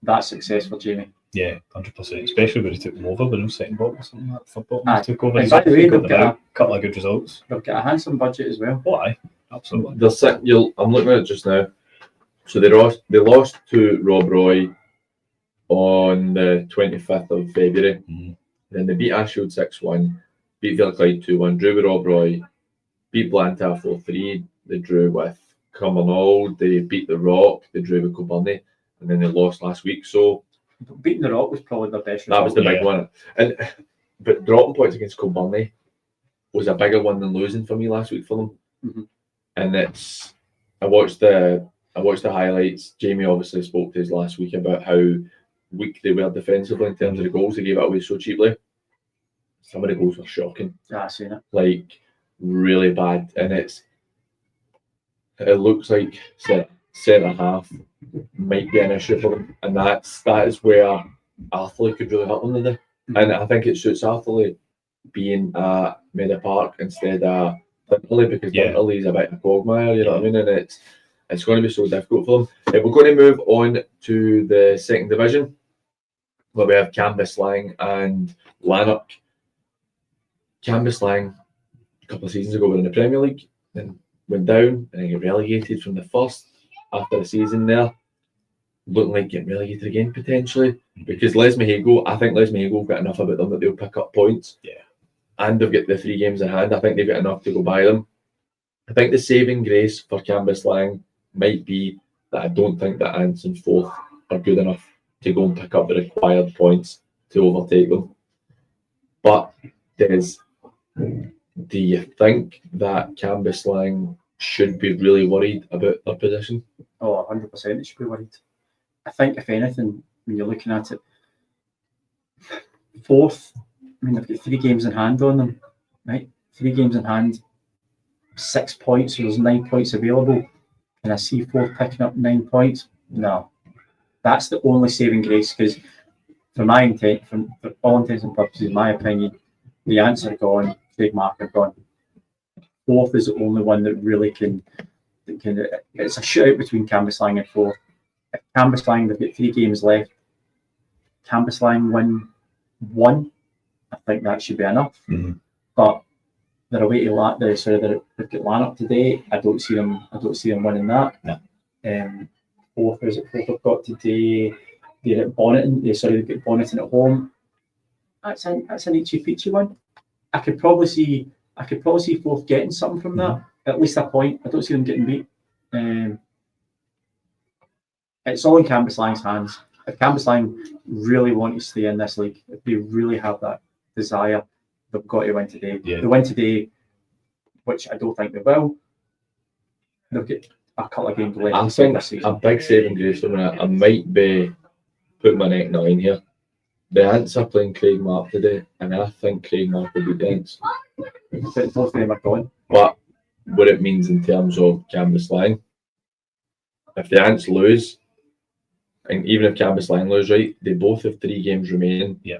that's success for Jamie. Yeah, 100%. Especially when he took them over, when he was second bottom or something like that. Third bottom, Aye. he took over. And by the way, got they've them got out, couple of good results. They've got a handsome budget as well. Oh, aye, absolutely. I'm looking at it just now. So they lost to Rob Roy on the 25th of February. Mhm. Then they beat Ashfield 6-1, beat Clyde 2-1, drew with Rob Roy, beat Blantyre 4-3, they drew with Cumbernauld, they beat the Rock, they drew with Kilbirnie, and then they lost last week. So Beating the Rock was probably their best that was the result. big one. But dropping points against Kilbirnie was a bigger one than losing for me last week for them. Mhm. And I watched the highlights. Jamie obviously spoke to us last week about how weak they were defensively in terms of the goals. They gave it away so cheaply. Some of the goals were shocking, Yeah, I seen it. like really bad. And it looks like centre half might be an issue for them, and that is where Athley could really hurt them today. And I think it suits Athley being at Meadow Park instead of Pinterley, because Pinterley is a bit of a quagmire, you know what I mean? And it's going to be so difficult for them. We're going to move on to the second division, where we have Camas Lang and Lanok. Camas Lang, a couple of seasons ago, were in the Premier League, then went down and then got relegated from the first after the season there. Looking like getting relegated again potentially, because I think Les Mahigo have got enough about them that they'll pick up points. Yeah. And they've got the 3 games in hand. I think they've got enough to go by them. I think the saving grace for Camas Lang might be that I don't think that Ants and Forth are good enough to go and pick up the required points to overtake them. But do you think that Camas Lang should be really worried about their position? Oh, 100% they should be worried. I think, if anything, when you're looking at it, Forth, I mean, they've got 3 games in hand on them, right? 3 games in hand, 6 points, so there's 9 points available. Can I see Forth picking up 9 points? No. That's the only saving grace, because for all intents and purposes, in my opinion, the Ants are gone, Craig Mark are gone. Forth is the only one that really can. It's a shootout between Camas Lang and Forth. If Camas Lang, they've got 3 games left. Camas Lang win 1, I think that should be enough. Mm-hmm. But they're away to they've got Lanok today. I don't see them winning that. No. Forth have got today. They're at Bonneton. They've got Bonneton at home. That's an itchy one. I could probably see Forth getting something from that. At least a point. I don't see them getting beat. It's all in Camas Lang's hands. If Camas Lang really want to stay in this league, if they really have that desire, they've got to win today. Yeah. They win today, which I don't think they will. They'll get a couple of games left. I think a big saving grace for me, I might be putting my neck in the line here. The Ants are playing Craig Mark today, and I think Craig Mark will beat the Ants. Both of them are gone. But what it means in terms of Camas Lang, if the Ants lose, and even if Camas Lang lose, right, they both have 3 games remaining. Yeah.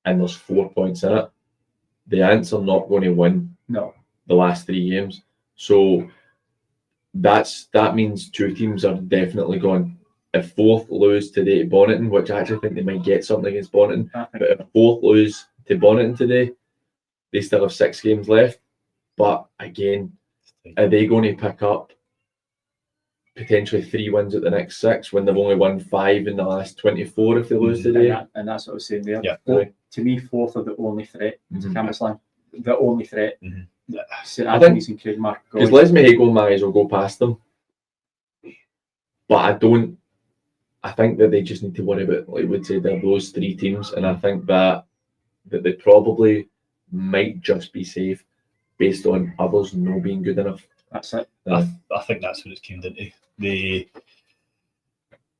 And there's 4 points in it. The Ants are not going to win No. the last 3 games. So that means 2 teams are definitely gone. If Forth lose today to Bonneton, which I actually think they might get something against Bonneton, but if Forth lose to Bonneton today, they still have 6 games left. But again, are they going to pick up potentially 3 wins at the next 6 when they've only won 5 in the last 24 if they lose today. And that's what I was saying there. Yeah. To me, Forth are the only threat to Camas Lang. The only threat. St I Anthony's and Craigmark. Because Les Mehigo might as well go past them. But I think that they just need to worry about, like we'd say, those 3 teams, and I think that they probably might just be safe based on others not being good enough. That's it. I think that's what it's came into.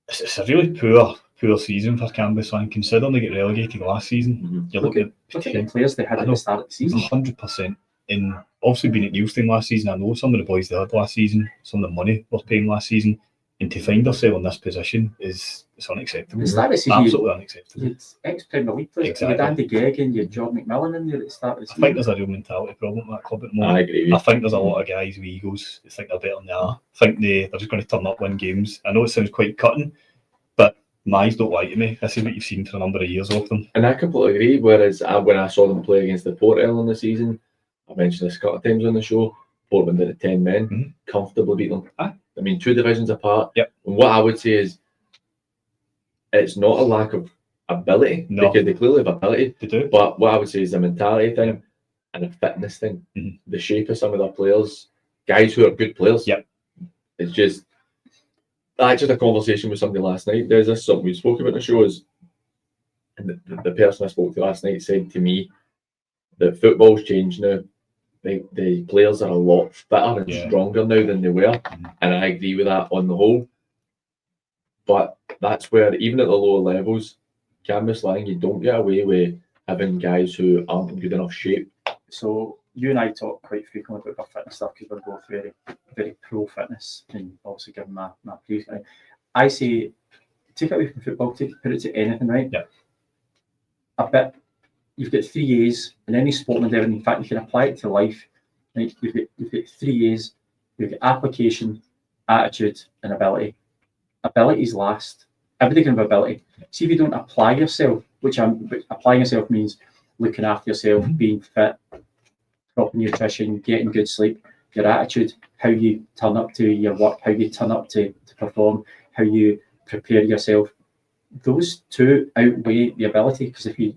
It's a really poor season for Camas Lang, considering they get relegated last season. You look at the players they had at the start of the season. 100%. And obviously being at Neilstein last season, I know some of the boys they had last season, some of the money was paying last season, and to find yourself in this position it's unacceptable. Absolutely unacceptable. It's ex-Premier League players. Exactly. You had Andy Gegg and you had John McMillan in there at the start of the season. I think there's a real mentality problem at that club at the moment. I agree with you. I think there's a lot of guys with egos that think they're better than they are. I think they're just going to turn up, win games. I know it sounds quite cutting, but my eyes don't lie to me. This is what you've seen for a number of years of them. And I completely agree. Whereas when I saw them play against the Port early in the season, I mentioned this a couple of times on the show, Portland did it 10 men, comfortably beat them. I mean, 2 divisions apart. Yep. And what I would say is, it's not a lack of ability, because they clearly have ability. They do. But what I would say is a mentality thing and a fitness thing. The shape of some of their players, guys who are good players. Yep. It's just, I just had a conversation with somebody last night. There's this something we spoke about in the show is, and the person I spoke to last night said to me that football's changed now. The players are a lot fitter and stronger now than they were, and I agree with that on the whole. But that's where, even at the lower levels, Camas Lang, you don't get away with having guys who aren't in good enough shape. So you and I talk quite frequently about our fitness stuff because we're both very, very pro fitness, and obviously given my previous. I say, take it away from football, put it to anything, right? Yeah. A bit. You've got 3 A's in any sport endeavour. In fact, you can apply it to life. Right? You've got 3 A's. You've got application, attitude, and ability. Ability is last. Everybody can have ability. See if you don't apply yourself, applying yourself means looking after yourself, being fit, proper nutrition, getting good sleep. Your attitude, how you turn up to your work, how you turn up to perform, how you prepare yourself. Those 2 outweigh the ability, because if you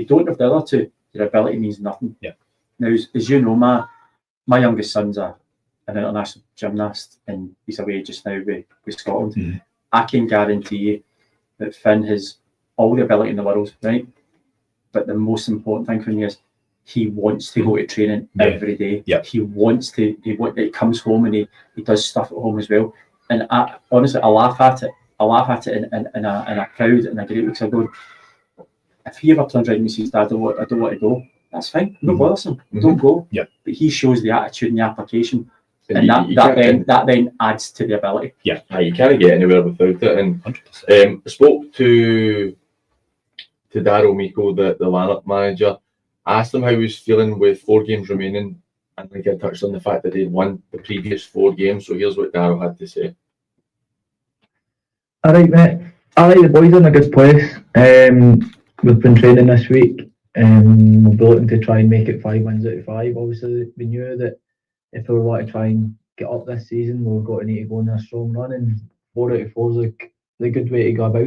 don't have the other 2, your ability means nothing. Yeah. Now, as you know, my youngest son's an international gymnast, and he's away just now with Scotland. I can guarantee you that Finn has all the ability in the world, right? But the most important thing for me is he wants to go to training every day. Yeah. He wants to. He comes home and he does stuff at home as well. And honestly, I laugh at it. in a crowd in a great week. I go, if he ever turns around and says, Dad, I don't want to go, that's fine. No bothersome. Don't go. Yeah. But he shows the attitude and the application. And that then adds to the ability. Yeah, you can't get anywhere without it. And 100%. I spoke to Daryl Miko, the Lanok manager. Asked him how he was feeling with 4 games remaining, and I think I touched on the fact that they'd won the previous 4 games. So here's what Daryl had to say. All right, mate. I think the boys are in a good place. We've been training this week, and we'll be looking to try and make it 5 wins out of 5. Obviously, we knew that if we want to try and get up this season, we've got to need to go on a strong run, and 4 out of 4 is a good way to go about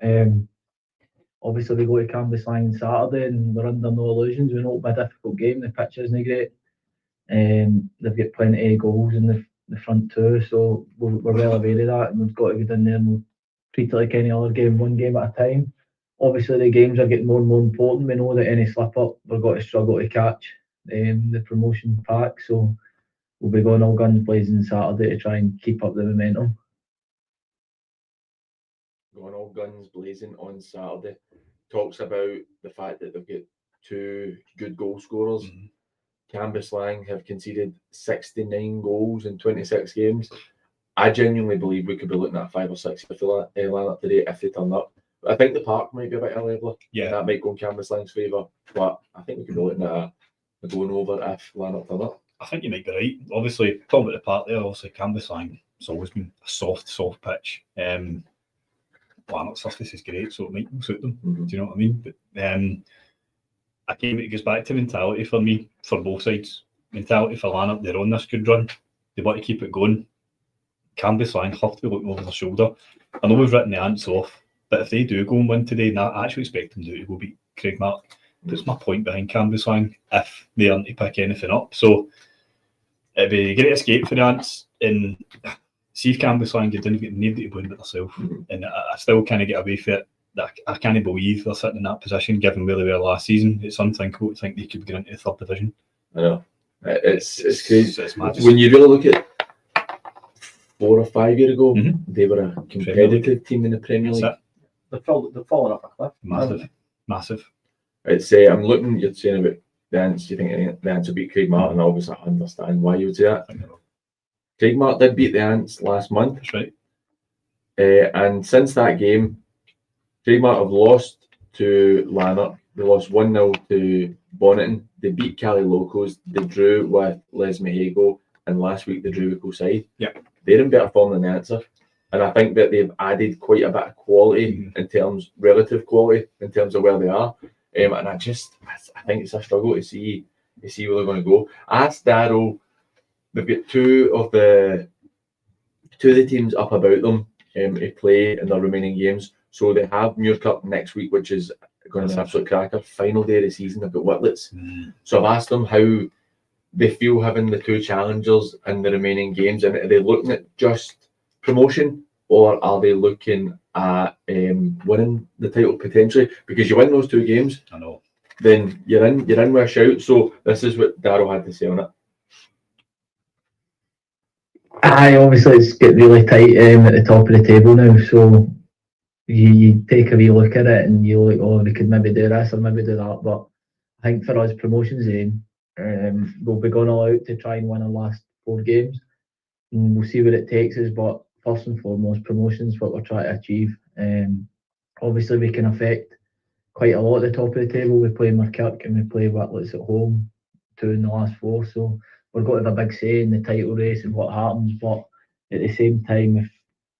it. Obviously, we go to Camas Lang Saturday, and we're under no illusions. We know it'll be a difficult game. The pitch isn't great. They've got plenty of goals in the front too, so we're well aware of that, and we've got to get in there and we'll treat it like any other game, 1 game at a time. Obviously, the games are getting more and more important. We know that any slip up, we're going to struggle to catch the promotion pack, so we'll be going all guns blazing Saturday to try and keep up the momentum. Going all guns blazing on Saturday. Talks about the fact that they've got 2 good goal scorers. Camas Lang have conceded 69 goals in 26 games. I genuinely believe we could be looking at 5 or 6 for Lanok today if they turn up. But I think the park might be a bit of a leveler. Yeah. That might go in Camas Lang's favour. But I think we could be looking at a going over if Lanok turn up. I think you might be right. Obviously, talking about the park there, obviously Camas Lang, it's always been a soft pitch. Lanok's surface is great, so it might suit them. Do you know what I mean? But again, it goes back to mentality for me, for both sides. Mentality for Lanok, they're on this good run. They want to keep it going. Camas Lang have to be looking over their shoulder. I know we've written the Ants off, but if they do go and win today, and I actually expect them to go beat Craigmark, puts my point behind Camas Lang if they aren't to pick anything up. So it'd be a great escape for the Ants. And see if Camas Lang didn't get nobody to blame but themselves. And I still kind of get away from it. That I can't believe they're sitting in that position given where they were last season. It's unthinkable to think they could get into the third division. I know. It's crazy. It's mad. When you really look at 4 or 5 years ago, they were a competitive team in the Premier League. They've fallen off a cliff. Massive. It's I'm looking. You're saying about the Ants. You think the Ants will beat Craigmark, and obviously I understand why you would say that. Craigmark did beat the Ants last month. That's right. And since that game, Craigmark have lost to Lanok. They lost 1-0 to Bonneton. They beat Cali Locos. They drew with Les Mehigo, and last week they drew with Coolside. Yeah, they're in better form than the Ants are. And I think that they've added quite a bit of quality relative quality in terms of where they are. And I think it's a struggle to see where they're going to go. Ask Daryl. They've got two of the teams up about them to play in their remaining games. So they have Muir Cup next week, which is going to be an absolute cracker. Final day of the season, they've got Whitlets. So I've asked them how they feel having the two challengers in the remaining games, and are they looking at just promotion, or are they looking at winning the title potentially? Because you win those two games, I know, then you're in with a shout. So this is what Daryl had to say on it. Obviously it's getting really tight at the top of the table now, so you take a wee look at it and you look, oh, we could maybe do this or maybe do that. But I think for us, promotion's aim. We'll be going all out to try and win our last 4 games, and we'll see what it takes us. But first and foremost, promotion's what we're trying to achieve. Obviously, we can affect quite a lot at the top of the table. We play Markirk and we play Whitlets at home, 2 in the last 4. So we're going to have a big say in the title race and what happens. But at the same time, if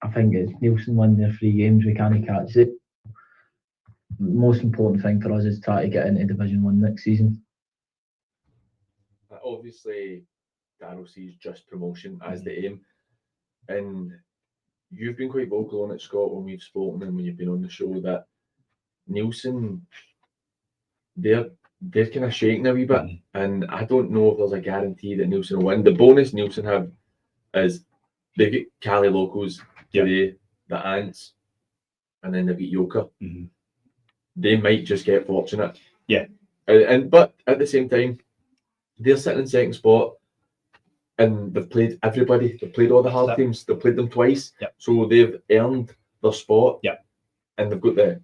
I think it's Nielsen win their 3 games, we can't catch it. The most important thing for us is try to get into Division 1 next season. Obviously, Daryl sees just promotion as the aim. And you've been quite vocal on it, Scott, when we've spoken and when you've been on the show, that Nielsen, they're kind of shaking a wee bit. And I don't know if there's a guarantee that Nielsen will win. The bonus Nielsen have is they get Cali Locos today, the Ants, and then they beat Yoker. They might just get fortunate. Yeah. But at the same time, they're sitting in second spot, and they've played everybody. They've played all the hard teams. They've played them twice. So they've earned their spot. And they've got the,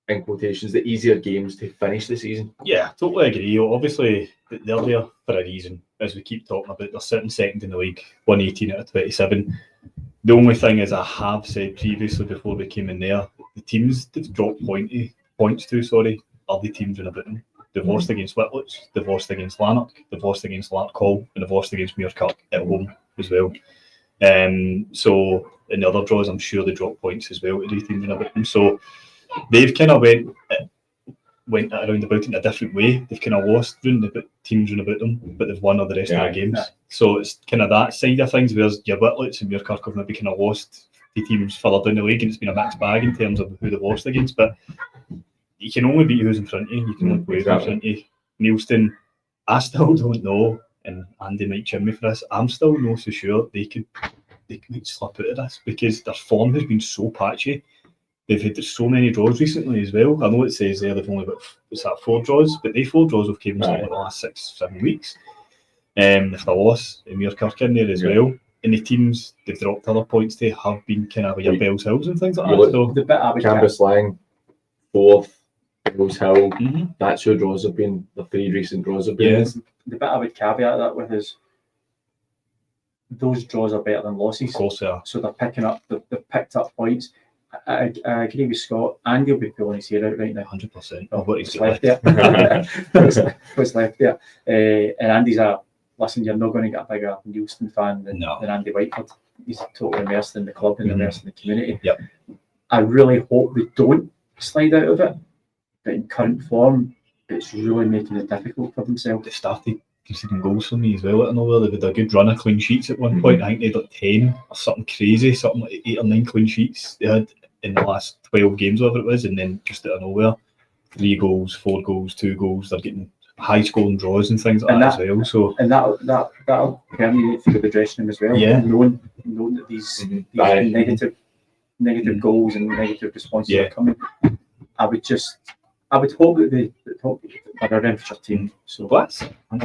in quotations, the easier games to finish the season. Yeah, totally agree. Obviously, they're there for a reason, as we keep talking about. They're sitting second in the league, 118 out of 27. The only thing is, I have said previously before we came in there, the teams they've dropped points to, are the teams in about them. They've lost against Whitlets, they've lost against Lanok, they've lost against Lanok Hall, and they've lost against Muir Cup at home as well. So in the other draws, I'm sure they dropped points as well to the teams in about them. So they've kind of went around about in a different way. They've kind of lost teams round about them, but they've won all the rest of their games. So it's kind of that side of things, whereas your Whitlets and Muir Cup have maybe kind of lost the teams further down the league, and it's been a mixed bag in terms of who they've lost against. But you can only beat who's in front of you. You can only play who's in front of you. Nielsen, I still don't know, and Andy might chim me for this, I'm still not so sure they might slip out of this, because their form has been so patchy. They've had so many draws recently as well. I know it says there they've only got 4 draws, but they 4 draws have came in the last 6-7 weeks. If they lost Muir Kirk in there as well. And the teams they've dropped other points to have been kind of your Bells Hills and things like that. So the bit I would Camas Lang, 4th, Bells Hill. That's who draws have been. The 3 recent draws have been. The bit I would caveat that with is those draws are better than losses. Of course they are. So they're picking up. They've picked up points. I agree with Scott. Andy will be pulling his hair out right now. 100%. Of what he's left there. What's left there. And Andy's listen, you're not going to get a bigger Nielsen fan than Andy Whiteford. He's totally immersed in the club and immersed in the community. I really hope they don't slide out of it. But in current form, it's really making it difficult for themselves. They started conceding goals for me as well. I know they've had a good run of clean sheets at one point. I think they had like 10 or something crazy, something like 8 or 9 clean sheets they had in the last 12 games, whatever it was, and then just out of nowhere, 3 goals, 4 goals, 2 goals. They're getting high scoring draws and things like that as well. So that'll permeate through the dressing room as well. Yeah. Knowing that these negative goals and negative responses are coming. I would hope that they're a infantry team. So that's I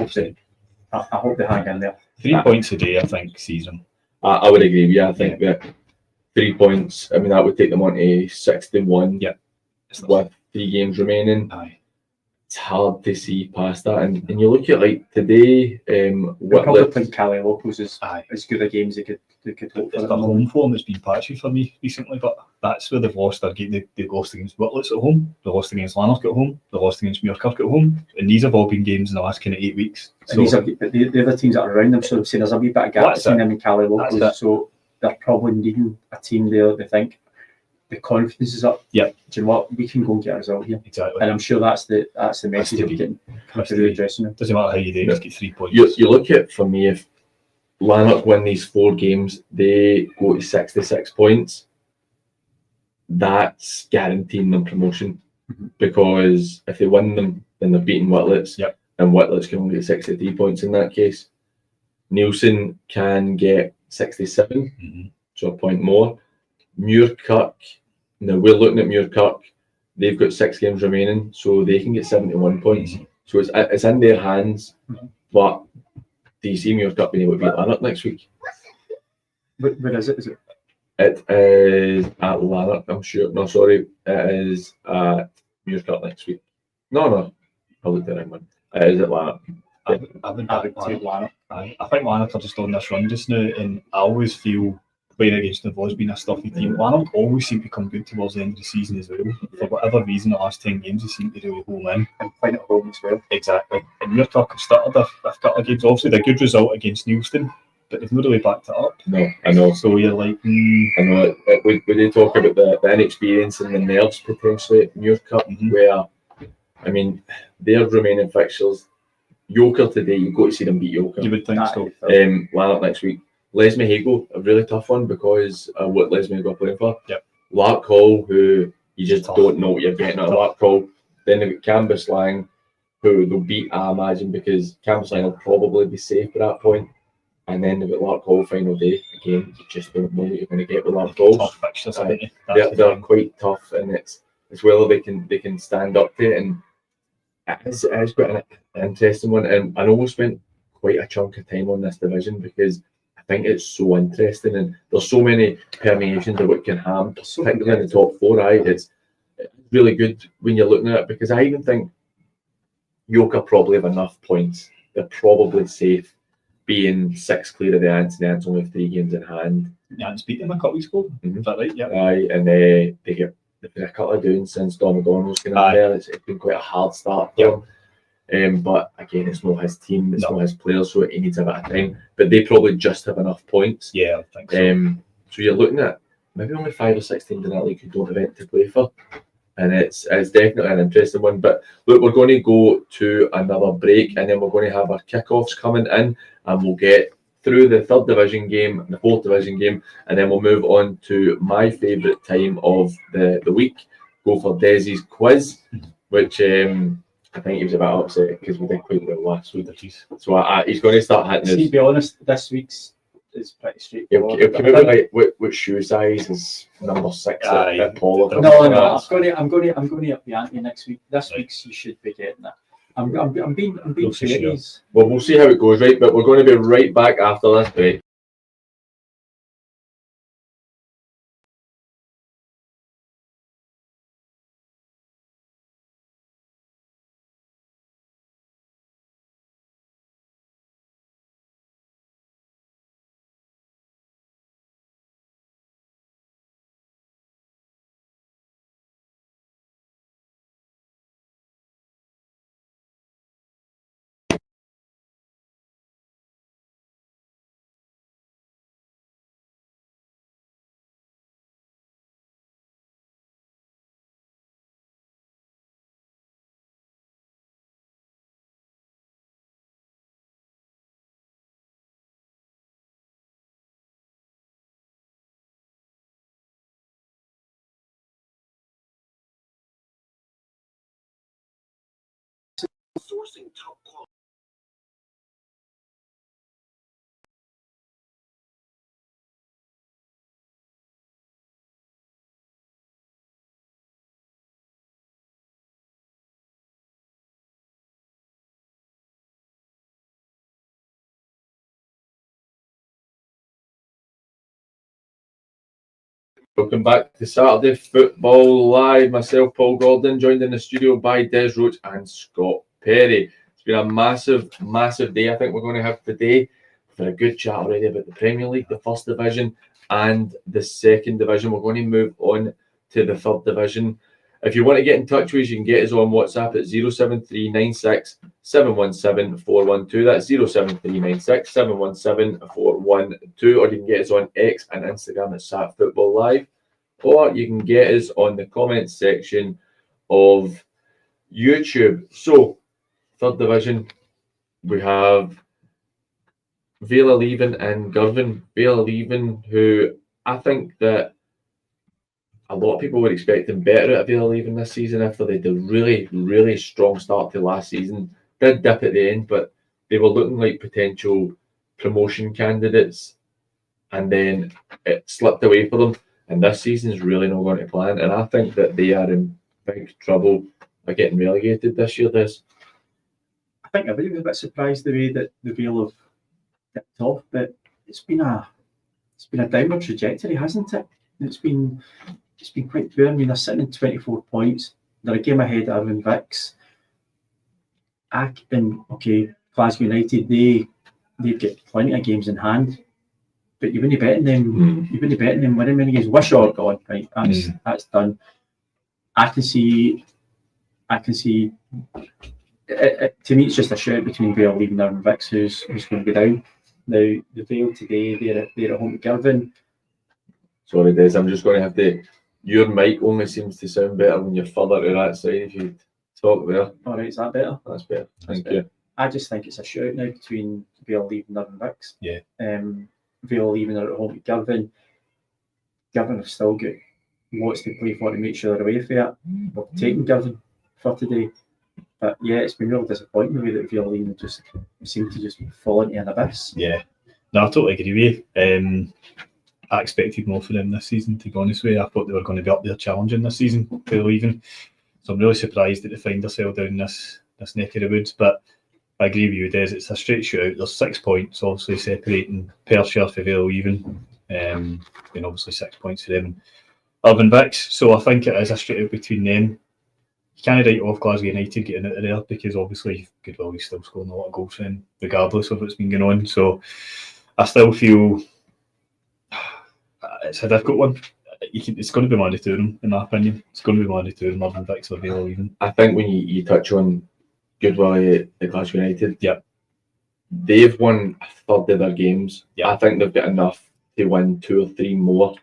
hope they hang in there. 3 points a day, I think, season. I would agree with you. I think that 3 points, I mean, that would take them on to 61 with 3 games remaining. Aye. It's hard to see past that. And you look at like today, We'll probably think Cali Locals as good a game as they could hope for. It's their home form that's been patchy for me recently, but that's where they've lost their game. They've lost against Whitlets at home, they lost against Lanok at home, they lost against Muirkirk at home, and these have all been games in the last kind of 8 weeks. So, and the other teams that are around them, so there's a wee bit of gap between them and Cali Locals, so they're probably needing a team there. They think the confidence is up. Yeah. Do you know what? We can go and get a result here. Exactly. And I'm sure that's the message of getting through the dressing room. Doesn't matter how you do, just get 3 points. You look at, for me, if Lanok win these 4 games, they go to 66 points. That's guaranteeing them promotion, because if they win them, then they're beating Whitlets, and Whitlets can only get 63 points in that case. Nielsen can get 67, so a point more. Muirkirk, now we're looking at Muirkirk, they've got 6 games remaining, so they can get 71 points. So it's in their hands, but do you see Muirkirk being able to beat Lanok next week? Where is it? It is at Lanok, I'm sure. No, sorry, it is at Muirkirk next week. No, I looked at the wrong one. It is at Lanok. I would take Lanok. I think Lanok are just on this run just now, and I always feel playing against them has been a stuffy team. Lanok always seem to come good towards the end of the season as well. For whatever reason, the last 10 games they seem to really home in. And playing at home as well. Exactly. And Muirkirk have started a couple of games. Obviously, a good result against Neilston, but they've not really backed it up. No, I know. So you're like, I know. We did talk about the inexperience and the nerves potentially at Muirkirk, where, I mean, their remaining fixtures, Yoker today, you've got to see them beat Yoker. You would think so. Lanok next week. Lesme Hago, a really tough one because of what Lesme Hago are playing for. Yep. Lark Hall, who you just don't know what you're getting at Lark Hall. Then they've got Camas Lang, who they'll beat, I imagine, because Camas Lang will probably be safe at that point. And then they've got Lark Hall final day. Again, you just don't know what you're going to get with Lark Hall. Tough fixtures, aren't they? They're quite tough, and it's whether they can stand up to it. And it's quite an interesting one. And I know we spent quite a chunk of time on this division because I think it's so interesting, and there's so many permeations of what can happen, particularly in the top 4. It's really good when you're looking at it, because I even think Yoker probably have enough points. They're probably safe being 6 clear of the Ants, and the Ants only have 3 games in hand. The Ants beat them a couple weeks ago. Is that right? Yeah. And they've been a couple of doing since Don O'Donnell's been in there. It's been quite a hard start for them. But again, it's not his team, it's not his players, so he needs a bit of time. But they probably just have enough points. Yeah, I think so. So you're looking at maybe only 5 or 6 teams in that league who don't have anything to play for. And it's definitely an interesting one. But look, we're going to go to another break, and then we're going to have our kickoffs coming in, and we'll get through the 3rd division game, the 4th division game, and then we'll move on to my favourite time of the week. Go for Desi's quiz, which I think he was a bit upset because we did quite well last week. So he's going to start hitting us. To be honest, this week's is pretty straightforward. He'll come out like what shoe size is number 6 at Paul. No, I'm going to up the ante next week. This week's you should be getting that. I'm being fair. Well, we'll see how it goes, right? But we're going to be right back after this break. Welcome back to Saturday Football Live. Myself, Paul Gordon, joined in the studio by Des Roach and Scott Perry. It's been a massive day I think we're going to have today. We've had a good chat already about the Premier League, the First Division and the Second Division. We're going to move on to the Third Division. If you want to get in touch with us, you can get us on WhatsApp at 07396 717 412. That's 07396 717 412. Or you can get us on X and Instagram at Sat Football Live. Or you can get us on the comments section of YouTube. So, Third Division, we have Vale of Leven and Girvan. Vale of Leven, who I think that a lot of people were expecting better at Vale of Leven this season after they did a really strong start to last season. Did dip at the end, but they were looking like potential promotion candidates, and then it slipped away for them. And this season is really not going to plan. And I think that they are in big trouble by getting relegated this year. This, I think everybody was a bit surprised the way that the Vale have dipped off, but it's been a downward trajectory, hasn't it? It's been quite poor. I mean, they're sitting in 24 points. They're a game ahead of Invictus. Glasgow United, they've got plenty of games in hand, but you wouldn't bet on them. You wouldn't bet on them winning many games. Wishaw are gone, right? That's done. I can see. To me, it's just a shout between Vale of Leven and Invictus who's going to go down. Now the Vale today, they're at home to Girvan. Sorry, Des, I'm just going to have to. Your mic only seems to sound better when you're further to that side. If you talk there. All right, is that better? That's better. Thank you. I just think it's a shout now between Vale of Leven and Invictus. Yeah. Vale of Leven are at home to Girvan. Girvan have still got lots to play for to make sure they're away for it. We're taking Girvan for today. But yeah, it's been really disappointing the way that Vale of Leven just seem to just fall into an abyss. Yeah. No, I totally agree with you. I expected more from them this season, to be honest with you. I thought they were going to be up there challenging this season, Vale of Leven. So I'm really surprised that they find themselves down this neck of the woods. But I agree with you, Des, it's a straight shootout. There's 6 points, obviously, separating Perthshire for Vale of Leven. And obviously 6 points for them and Urban Vics. So I think it is a straight out between them. You can't write off Glasgow United getting out of there because obviously Goodwill is still scoring a lot of goals for them, regardless of what's been going on. So I still feel it's a difficult one. It's going to be one of the two of them, in my opinion. It's going to be one of the two of them, Urban Vics or Vale of Leven. I think when you touch on Goodwill at Glasgow United, yeah, they've won a third of their games. Yeah. I think they've got enough to win 2 or 3 more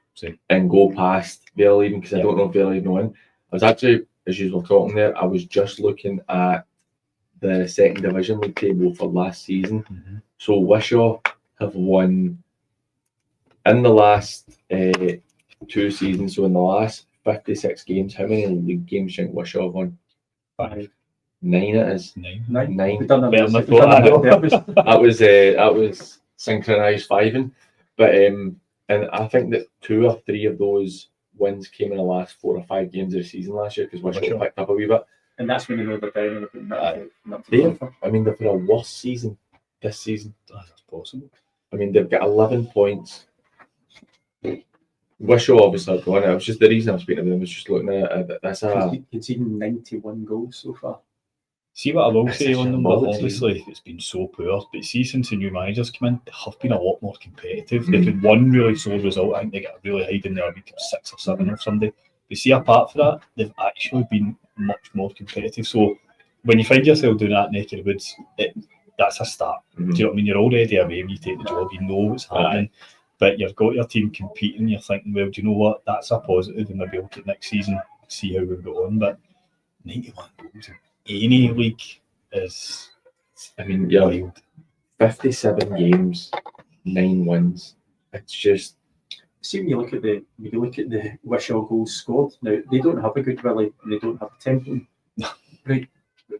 and go past Vale of Leven, because I don't know if Vale of Leven win. I was actually, as you were talking there, I was just looking at the Second Division League table for last season. Mm-hmm. So Wishaw have won in the last 2 seasons, so in the last 56 games, how many league games do you think Wishaw have won? 5. 9 it is. 9. We've done that. Better than I thought. That was synchronised fiving. But and I think that 2 or 3 of those wins came in the last 4 or 5 games of the season last year, because Wishaw picked up a wee bit. And that's when they know they're down and they're putting they've had a worse season this season. That's possible. I mean, they've got 11 points. Wishaw obviously have gone. It was just the reason I'm speaking to them was just looking at it. That's conceding 91 goals so far. See what I will say on them, but shambolic obviously it's been so poor. But see, since the new managers come in, they have been a lot more competitive. They've had one really solid result. I think they got really high in there, a week of 6 or 7 or something. But see, apart from that, they've actually been much more competitive. So when you find yourself doing that neck of the woods, that's a start. Mm-hmm. Do you know what I mean? You're already away when you take the job. You know what's happening. But you've got your team competing. You're thinking, well, do you know what? That's a positive, and maybe look at next season, see how we go on. But 91 goals in any league is, wild. 57 games, 9 wins. It's just. See, when you look at the Wishaw goals scored, now they don't have a good rally, they don't have a tempo. Right,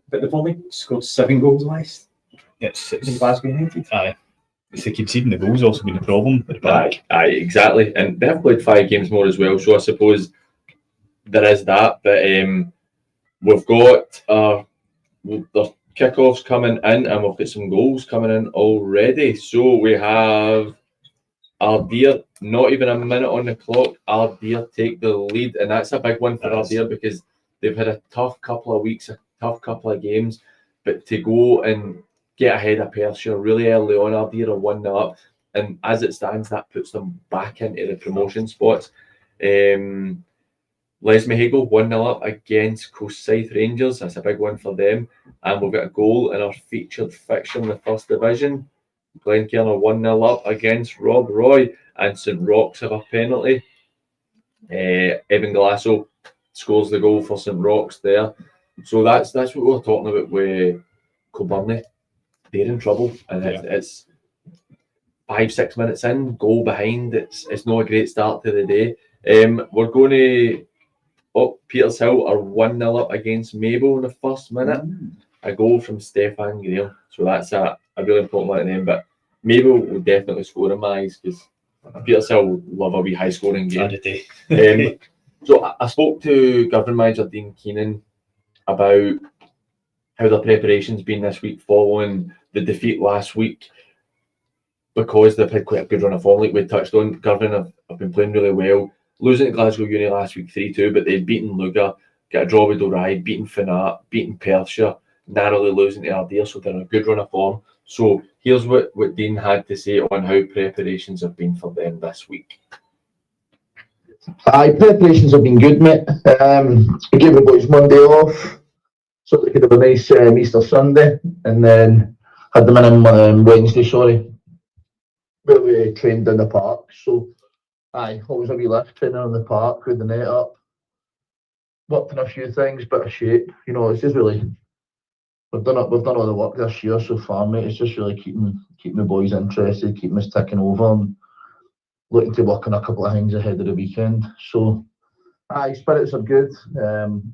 but they've only scored 7 goals less It's than Glasgow United. aye. It's the conceding the goals also been the problem at the back. Aye, exactly. And they've played 5 games more as well, so I suppose there is that. But we've got the kickoffs coming in, and we've got some goals coming in already. So we have Ardeer, not even a minute on the clock. Ardeer take the lead, and that's a big one for Ardeer because they've had a tough couple of weeks, a tough couple of games. But to go and get ahead of Perthshire really early on, Ardeer are 1-0 up, and as it stands, that puts them back into the promotion spots. Lesmahago 1-0 up against Coastside Rangers. That's a big one for them. And we've got a goal in our featured fixture in the first division. Glen Kern are 1-0 up against Rob Roy, and St Roch's have a penalty. Evan Galasso scores the goal for St Roch's there. So that's what we're talking about with Kilbirnie. They're in trouble, and it's 5-6 minutes in, goal behind. It's not a great start to the day. We're going to Petershill are 1-0 up against Mabel in the first minute. A goal from Stefan Graham. So that's a really important one to name. But Mabel will definitely score in my eyes because Petershill love a wee high scoring game. So I spoke to Governing Manager Dean Keenan about how the preparation's been this week following the defeat last week, because they've had quite a good run of form, like we touched on. Governing have been playing really well. Losing to Glasgow Uni last week 3-2, but they'd beaten Lugar, got a draw with Doride, beaten Fanat, beaten Perthshire, narrowly losing to Ardeer, so they're in a good run of form. So here's what Dean had to say on how preparations have been for them this week. Preparations have been good, mate. I gave the boys Monday off so they could have a nice Easter Sunday, and then had them in on Wednesday, where we trained in the park. So always a wee lift training in the park with the net up. Worked on a few things, bit of shape. It's just really we've done all the work this year so far, mate. It's just really keeping the boys interested, keeping us ticking over, and looking to work on a couple of things ahead of the weekend. So spirits are good.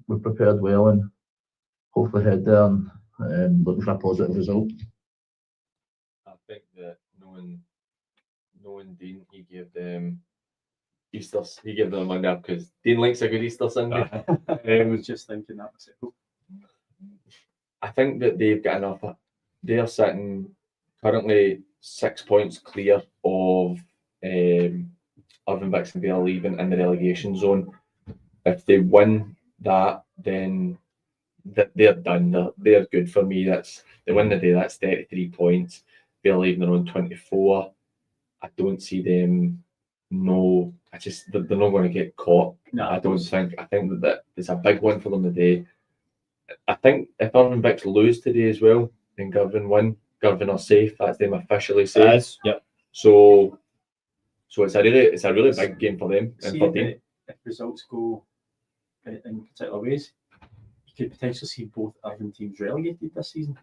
We've prepared well and hopefully head there and looking for a positive result. I think that knowing Dean, he gave them Easter. He gave them a Monday up because Dean likes a good Easter Sunday. I was just thinking that myself. I think that they've got enough. They're sitting currently 6 points clear of Irvine Bix and Vale leaving in the relegation zone. If they win that, then they're done. They're good for me. They win the day. That's 33 points. They're leaving their own 24. I don't see them. No, they're not going to get caught. No, I don't think. I think that it's a big one for them today. I think if Irvine Bix lose today as well, then Govan win. Govan are safe. That's them officially safe. Yep. So it's a really big game for them. And for Dean. If results go in particular ways, you could potentially see both Irvine teams relegated this season.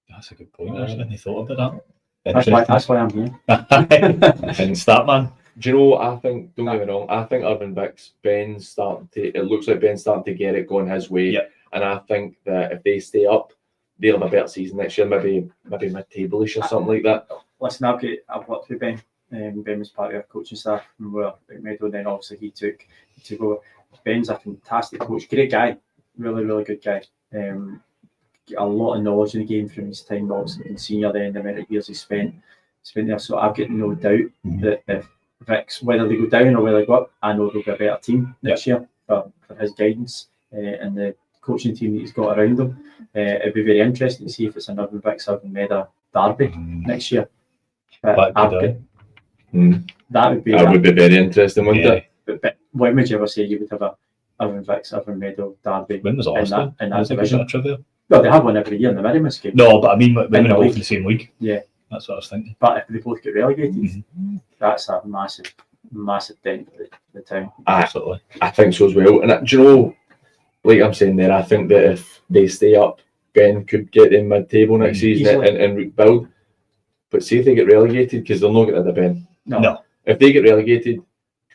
That's a good point. I hadn't thought about that. That's why I'm here. And start, man. Do you know, I think, don't get me wrong, I think Irvine Bix, it looks like Ben's starting to get it going his way. Yep. And I think that if they stay up, they'll have a better season next year, maybe mid-table-ish or something like that. Listen, I've worked with Ben. Ben was part of our coaching staff when we were at Mick Meadow, and then obviously he took over. Ben's a fantastic coach, great guy, really, really good guy. A lot of knowledge in the game from his time obviously in senior, then the amount of years he spent there. So I've got no doubt that if Vix, whether they go down or whether they go up, I know they'll be a better team next year for his guidance and the coaching team that he's got around him. It'd be very interesting to see if it's an Irvine Bix, Irvine Meadow derby next year. That would be very interesting, wouldn't it? But when would you ever say you would have a Irvine Bix, Irvine Meadow derby? When was Arsenal? In that division? Trivia? Well, they have one every year in the Mirimus game. No, but I mean when they're both in the same league. Yeah. That's what I was thinking. But if they both get relegated, that's a massive dent to the town. Absolutely. I think so as well. And do you know, like I'm saying there, I think that if they stay up, Ben could get in mid-table next season and rebuild. But see if they get relegated, because they'll not get rid of Ben. No. If they get relegated,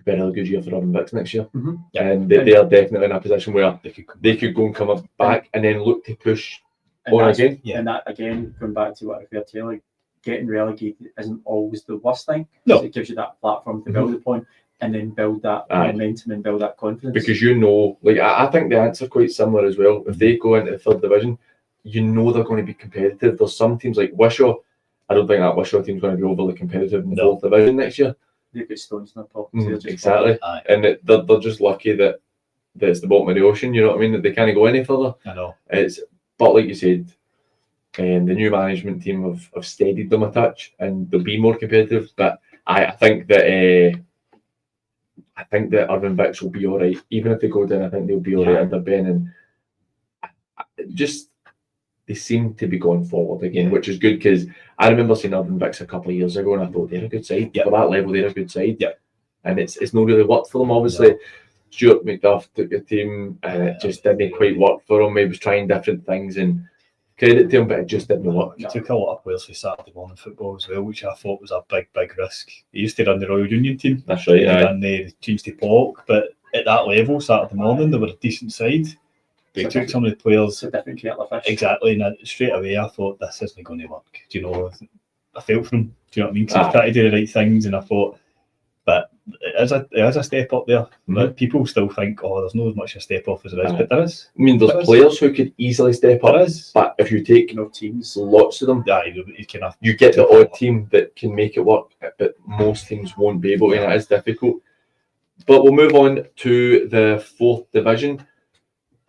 could be a really good year for Urban Vics next year. Yeah. And they are definitely in a position where they could go and come up back and then look to push on again. And that again, going back to what I referred to, like getting relegated isn't always the worst thing. No. It gives you that platform to build upon and then build that momentum and build that confidence. Because I think the answer quite similar as well. If they go into the third division, they're going to be competitive. There's some teams like Wishaw. I don't think that Wishaw team's going to be overly competitive in the fourth division next year. They've got stones in their pockets. Exactly. And they're just lucky that it's the bottom of the ocean, you know what I mean, that they can't go any further. I know. But like you said, the new management team have steadied them a touch and they'll be more competitive. But I think that Urban Vics will be all right. Even if they go down, I think they'll be all right under Ben. And they seem to be going forward again, which is good because I remember seeing Urban Vics a couple of years ago and I thought they're a good side. For that level, they're a good side. And it's not really worked for them, obviously. Stuart McDuff took the team and it just didn't quite work for him. He was trying different things and credit to him, but it just didn't work. He took a lot of players for Saturday morning football as well, which I thought was a big risk. He used to run the Royal Union team. That's right, and they changed to Pollock, but at that level, Saturday morning, they were a decent side. They took some of the players. It's a different kettle of fish. Exactly, and straight away I thought this isn't going to work. Do you know? I felt for him. Do you know what I mean? Because he's trying to do the right things, and I thought, but it is a step up there. But people still think, there's not as much a step off as there is, but there is. I mean, there's players who could easily step up, but if you take teams, lots of them, you get the odd team that can make it work, but most teams won't be able to, and it is difficult. But we'll move on to the fourth division.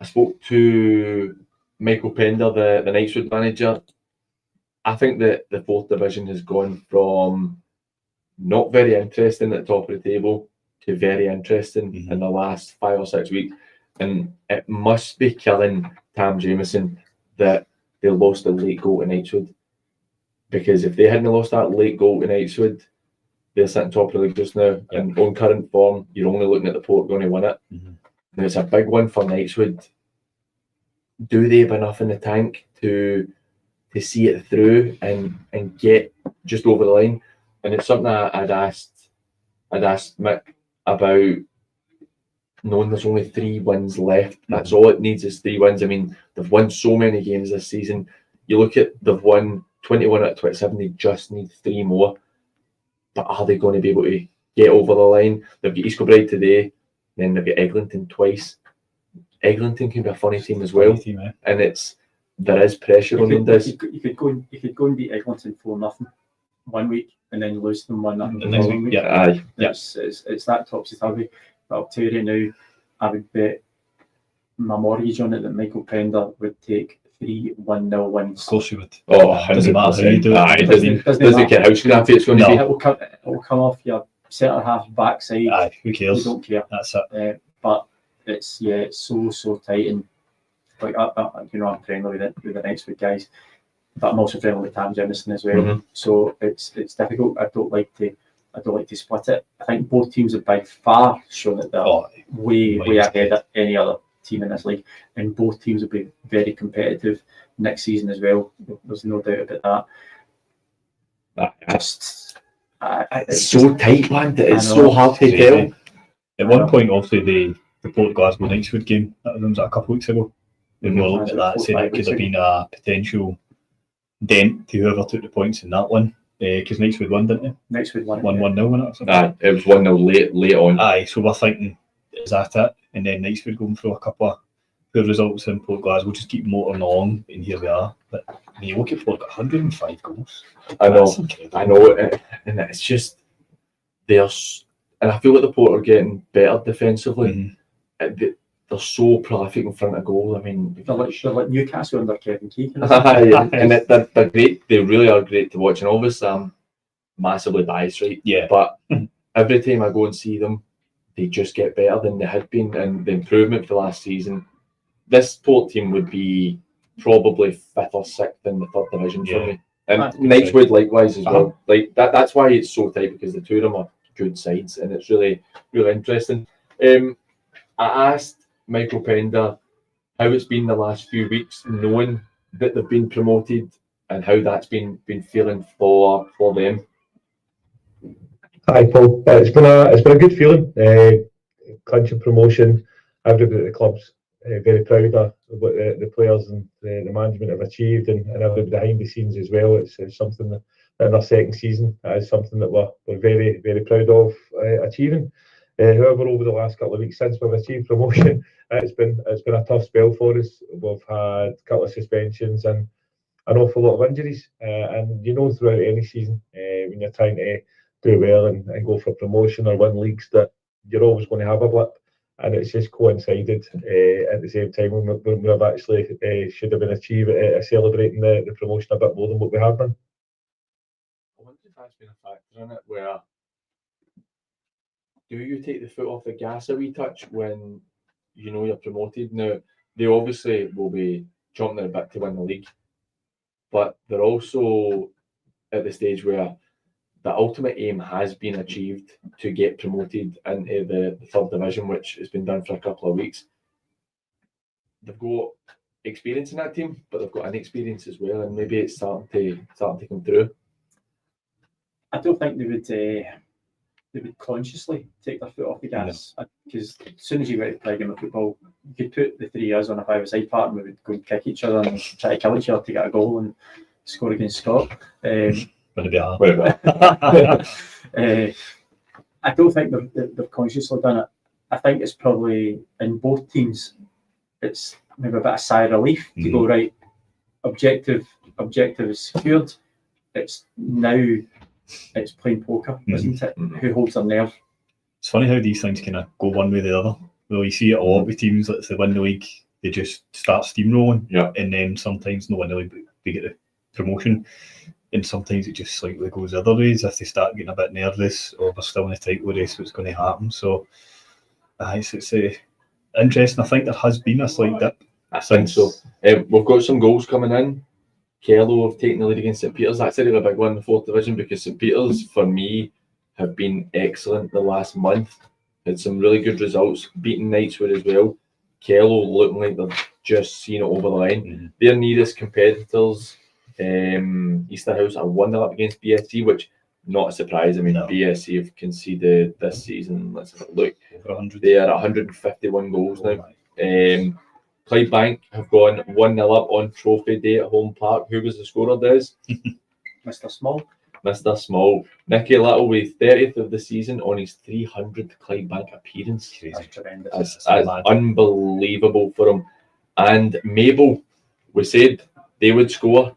I spoke to Michael Pender, the Nightswood manager. I think that the fourth division has gone from not very interesting at the top of the table to very interesting in the last 5 or 6 weeks. And it must be killing Tam Jameson that they lost the late goal to Nightswood. Because if they hadn't lost that late goal to Nightswood, they're sitting top of the league just now. And on current form, you're only looking at the Port going to win it. And it's a big one for Nightswood. Do they have enough in the tank to see it through and get just over the line? And it's something I'd asked Mick about, knowing there's only 3 wins left. That's all it needs is 3 wins. I mean, they've won so many games this season. You look at, they've won 21 out of 27. They just need 3 more. But are they going to be able to get over the line? They've got East Kilbride today, then they've got Eglinton twice. Eglinton can be a funny team as well, and there is pressure on them. You could go and beat Eglinton 4-0 one week, and then lose them 1-0 the next following week. It's that topsy turvy. But I'll tell you right now, I would bet my mortgage on it that Michael Pender would take 3 1-0 wins. Of course you would. Doesn't matter how you do it. Doesn't care how scrappy it's going to be. It will come off your centre half backside. Who cares? You don't care. That's it. But it's so tight, and like I'm friendly with the Nightswood guys, but I'm also friendly with Tam Jameson as well. So it's difficult. I don't like to split it. I think both teams have by far shown that they're way ahead of any other team in this league, and both teams will be very competitive next season as well. There's no doubt about that. It's so tight, man. It's so hard to tell. At one point, obviously, the Port Glasgow Nightswood game, that was a couple of weeks ago. And we looked at that, saying it could have been a potential dent to whoever took the points in that one. Because Nightswood won, didn't they? Nightswood won. 1-0, wasn't it? It was 1-0 late on. So we're thinking, is that it? And then Nightswood going through a couple of good results in Port Glasgow, just keep motoring along, and here we are. But when you look at Port, got 105 goals. I know, and it's just and I feel like the Port are getting better defensively. They're so prolific in front of goal. I mean, they're like Newcastle under Kevin Keegan. And they're great. They really are great to watch. And obviously, I'm massively biased, right? Yeah. But every time I go and see them, they just get better than they had been. And the improvement for last season, this Port team would be probably 5th or 6th in the 3rd division for me. And Nightswood likewise as well. Like that's why it's so tight, because the two of them are good sides, and it's really interesting. I asked Michael Pender how it's been the last few weeks, knowing that they've been promoted, and how that's been feeling for them. Hi, Paul. It's been a good feeling. Clinching promotion. Everybody at the club's very proud of what the players and the management have achieved, and everybody behind the scenes as well. It's something that in our second season is something that we're very, very proud of achieving. However, over the last couple of weeks since we've achieved promotion, it's been a tough spell for us. We've had a couple of suspensions and an awful lot of injuries, and throughout any season, when you're trying to do well and go for promotion or win leagues, that you're always going to have a blip, and it's just coincided at the same time when we've actually should have been achieving celebrating the promotion a bit more than what we have done. I wonder if that's been a factor in it, where do you take the foot off the gas a wee touch when you're promoted? Now, they obviously will be chomping at the bit to win the league, but they're also at the stage where the ultimate aim has been achieved to get promoted into the third division, which has been done for a couple of weeks. They've got experience in that team, but they've got inexperience as well, and maybe it's starting to come through. I don't think they would consciously take their foot off the gas, because as soon as you get to play a game of football, you could put the three of us on a five-a-side part and we would go and kick each other and try to kill each other to get a goal and score against Scott. Would it be hard? I don't think they've consciously done it. I think it's probably in both teams, it's maybe a bit of sigh of relief to go, right, objective is secured. It's playing poker, isn't it? Who holds their nerve? It's funny how these things kind of go one way or the other. Well, you see it a lot with teams, let's say win the league, they just start steamrolling, and then sometimes no win the league, they get the promotion, and sometimes it just slightly goes the other ways if they start getting a bit nervous or we're still in a title race, what's going to happen. So it's interesting. I think there has been a slight dip. I think so. We've got some goals coming in. Kello have taken the lead against St Peters. That's a really big one in the fourth division, because St Peters, for me, have been excellent the last month. Had some really good results, beating Nightswood as well. Kello looking like they're just seeing it over the line. Their nearest competitors, Easterhouse, are 1-0 up against BSC, which not a surprise. I mean, BSC have conceded this season. Let's have a look. They are 151 goals now. Clydebank have gone 1-0 up on Trophy Day at home park. Who was the scorer, Des? Mr. Small. Mr. Small. Nicky Little with 30th of the season on his 300th Clydebank appearance. That's tremendous. That's unbelievable for him. And Mabel, we said they would score.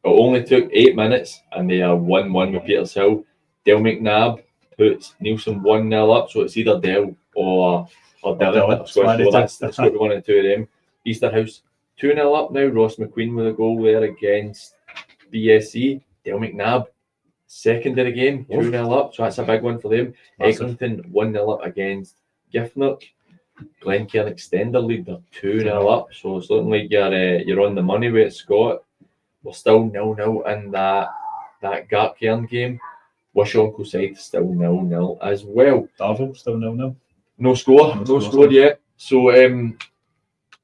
It only took 8 minutes and they are 1-1 with Petershill. Del McNabb puts Nielsen 1-0 up, so it's either Del or Darren. That's got to be one of the two of them. Easterhouse 2-0 up now. Ross McQueen with a goal there against BSC. Del McNabb second of the game, 2-0 up, so that's a big one for them. Eglinton 1-0 up against Giffnock. Glen Kern extend their lead, they're 2-0 up, so it's looking like you're on the money with Scott. We're still 0-0 in that Gart Kern game. Wishaw side still 0-0 as well. Darvel still 0-0. No score yet. So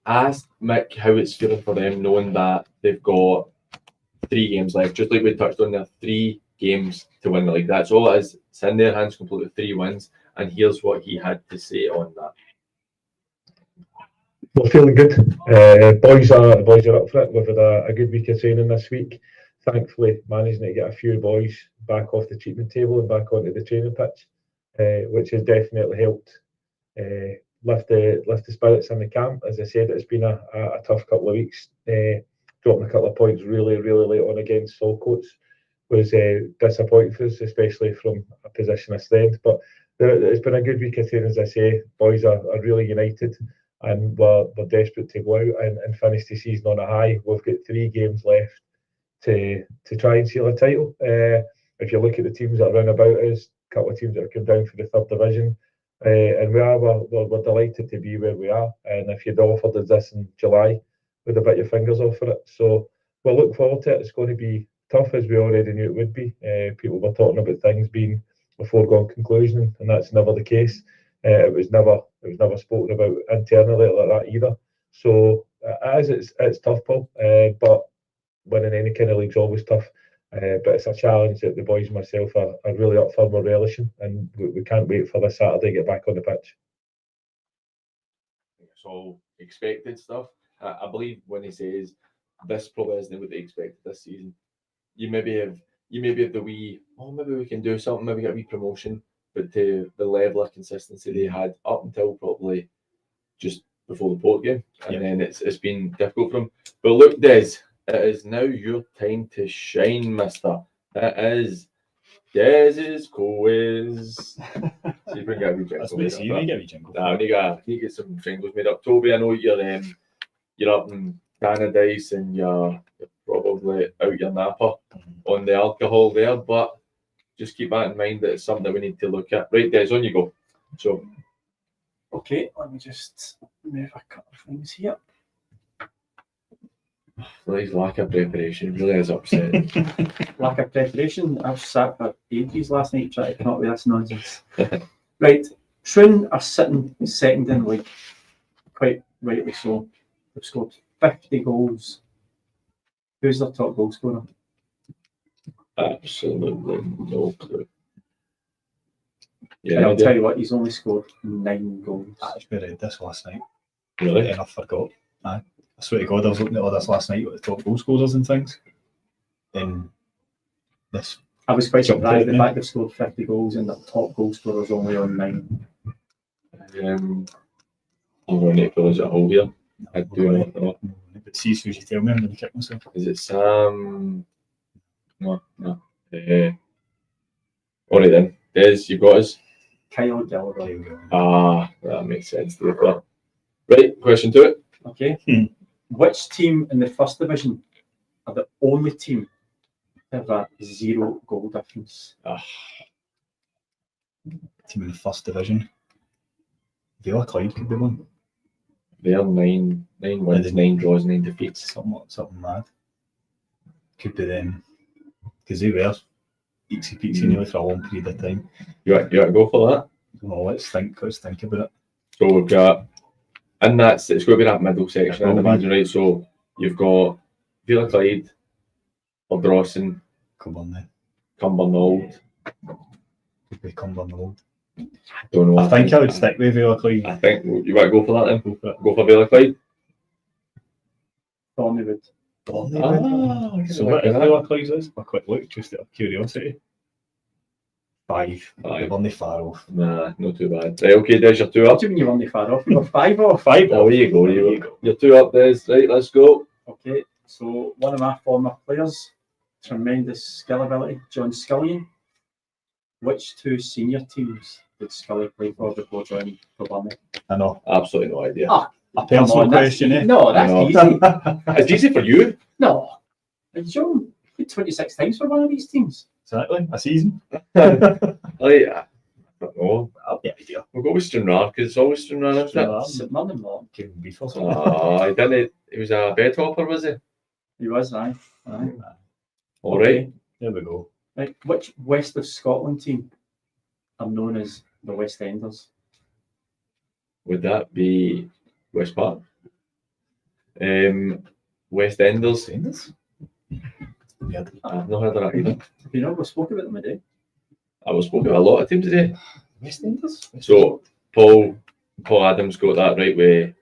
ask Mick how it's feeling for them, knowing that they've got 3 games left. Just like we touched on, there 3 games to win the league. That's all it is. It's in their hands completely, 3 wins. And here's what he had to say on that. We're feeling good. Boys are up for it. We've had a good week of training this week. Thankfully, managing to get a few boys back off the treatment table and back onto the training pitch, which has definitely helped lift the spirits in the camp. As I said, it's been a tough couple of weeks. Dropping a couple of points really late on against Saltcoats was disappointing for us, especially from a position of strength. But it's been a good week of training, as I say. Boys are really united, and we're desperate to go out and finish the season on a high. We've got 3 games left to try and seal a title. If you look at the teams that are round about us, a couple of teams that have come down for the third division, and we're delighted to be where we are. And if you'd offered us this in July, we'd have bit your fingers off for it. So we'll look forward to it. It's going to be tough, as we already knew it would be. People were talking about things being a foregone conclusion, and that's never the case. It was never spoken about internally like that either. So it's tough, Paul. But winning any kind of league's always tough. But it's a challenge that the boys and myself are really up for, we're relishing, and we can't wait for this Saturday to get back on the pitch. It's all expected stuff. I believe when he says this probably isn't what they expected this season. You maybe have the wee, maybe we can do something, maybe get a wee promotion, but to the level of consistency they had up until probably just before the Port game, and then it's been difficult for them. But look, Des, it is now your time to shine, mister. It is Des's quiz. See if we can get a wee jingle. That's what I see. You need to get a wee jingle. Nah, we need to get some jingles made up. Toby, I know you're up in Paradise and you're probably out your napper on the alcohol there, but just keep that in mind that it's something that we need to look at. Right, Des, on you go. So, Okay, let me just move a couple of things here. his lack of preparation really is upsetting. Lack of preparation. I was sat for ages last night trying to come up with this nonsense. Right, Troon are sitting second in the league, quite rightly so. They've scored 50 goals. Who's their top goal scorer? Absolutely no clue. And I'll tell you what, he's only scored 9 goals. I actually read this last night. Really? And I forgot. I swear to God, I was looking at all this last night with the top goal scorers and things. And this. I was quite Jumped surprised out, the yeah. fact they've scored 50 goals and the top goal scorer is only on 9. I'm going to fill us a hole here. I do not know. But see as soon as you tell me, I'm going to kick myself. Is it Sam? No. All right then. Des, you've got us. Kyle Gallagher. That makes sense. Right, question 2. Okay. Which team in the first division are the only team to have a 0 goal difference? Team in the first division. Villa Clyde could be one. They're 9 wins, 9 draws, 9 defeats. Something mad. Could be them. Because they were eatsy peatsy nearly for a long period of time. You want to go for that? No, let's think about it. So we've got, and it's going to be that middle section, I'd imagine, right? So you've got Villa Clyde, Ardrossan, Cumbernauld. Could be Cumbernauld. Don't know. I think I would stick with Villa Clyde. I think you want to go for that then? Go for Villa Clyde. Thornywood. So what is Villa Clyde's is? A quick look, just out of curiosity. 5. They're only far off. Nah, not too bad. Right, okay, Des, you're 2 up. What do you mean you're only far off? You're 5 off. 5 Oh, there you go. You're 2 up, Des. Right, let's go. Okay, so one of my former players, tremendous skill ability, John Scullion. Which 2 senior teams did Scully play for before joining Footballl? I know. Absolutely no idea. A personal question, eh? No, that's easy. It's easy for you. No. John played 26 times for one of these teams. Exactly. A season. I don't know. Yeah, idea. We'll go with Stranraer because it's always Stranraer, isn't it? St Mirren Moore. Kevin Beef or something. He didn't. He was a bed hopper, was he? He was, aye. All right. There we go. Right. Which West of Scotland team are known as the West Enders? Would that be West Park? West Enders. Enders? Yeah. I've not heard of that either. You know, we spoke about them today. I was spoken about a lot of teams today. West Enders? So Paul Adams got that right with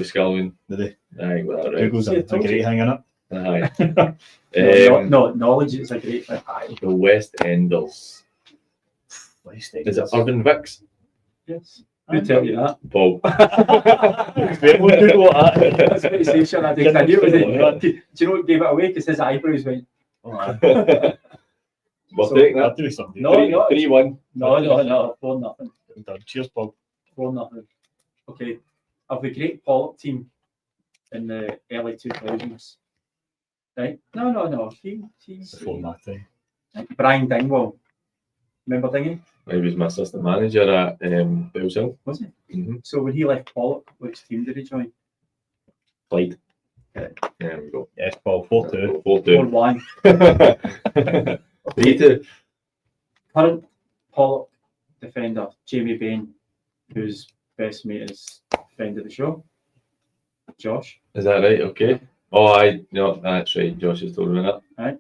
Scullion. Did they? I got that right. Google's a great hanging up. Aye. No, knowledge is a great thing. The West Enders. West Is it Urban Vics? Yes. Who tell you that? Paul. That's what he said, Sean. I knew it was it. Do you know what gave it away? Because his eyebrows went. We'll take that. Do something. No, 3-1. No. 4-0. Cheers, Paul. 4-0. Okay. Of the great Pollock team in the early 2000s. Right? No. He's Before my time. Brian Dingwall. Remember Dingy? He was my assistant manager at Bells Hill. Was he? Mm-hmm. So when he left Pollock, which team did he join? Clyde. Yeah. There we go. Yes, Paul. 4-2. 4-2. 4-1. 3-2. Current Pollock defender, Jamie Bain, whose best mate is friend of the show, Josh. Is that right? Okay. No, that's right. Josh has told me that. Right.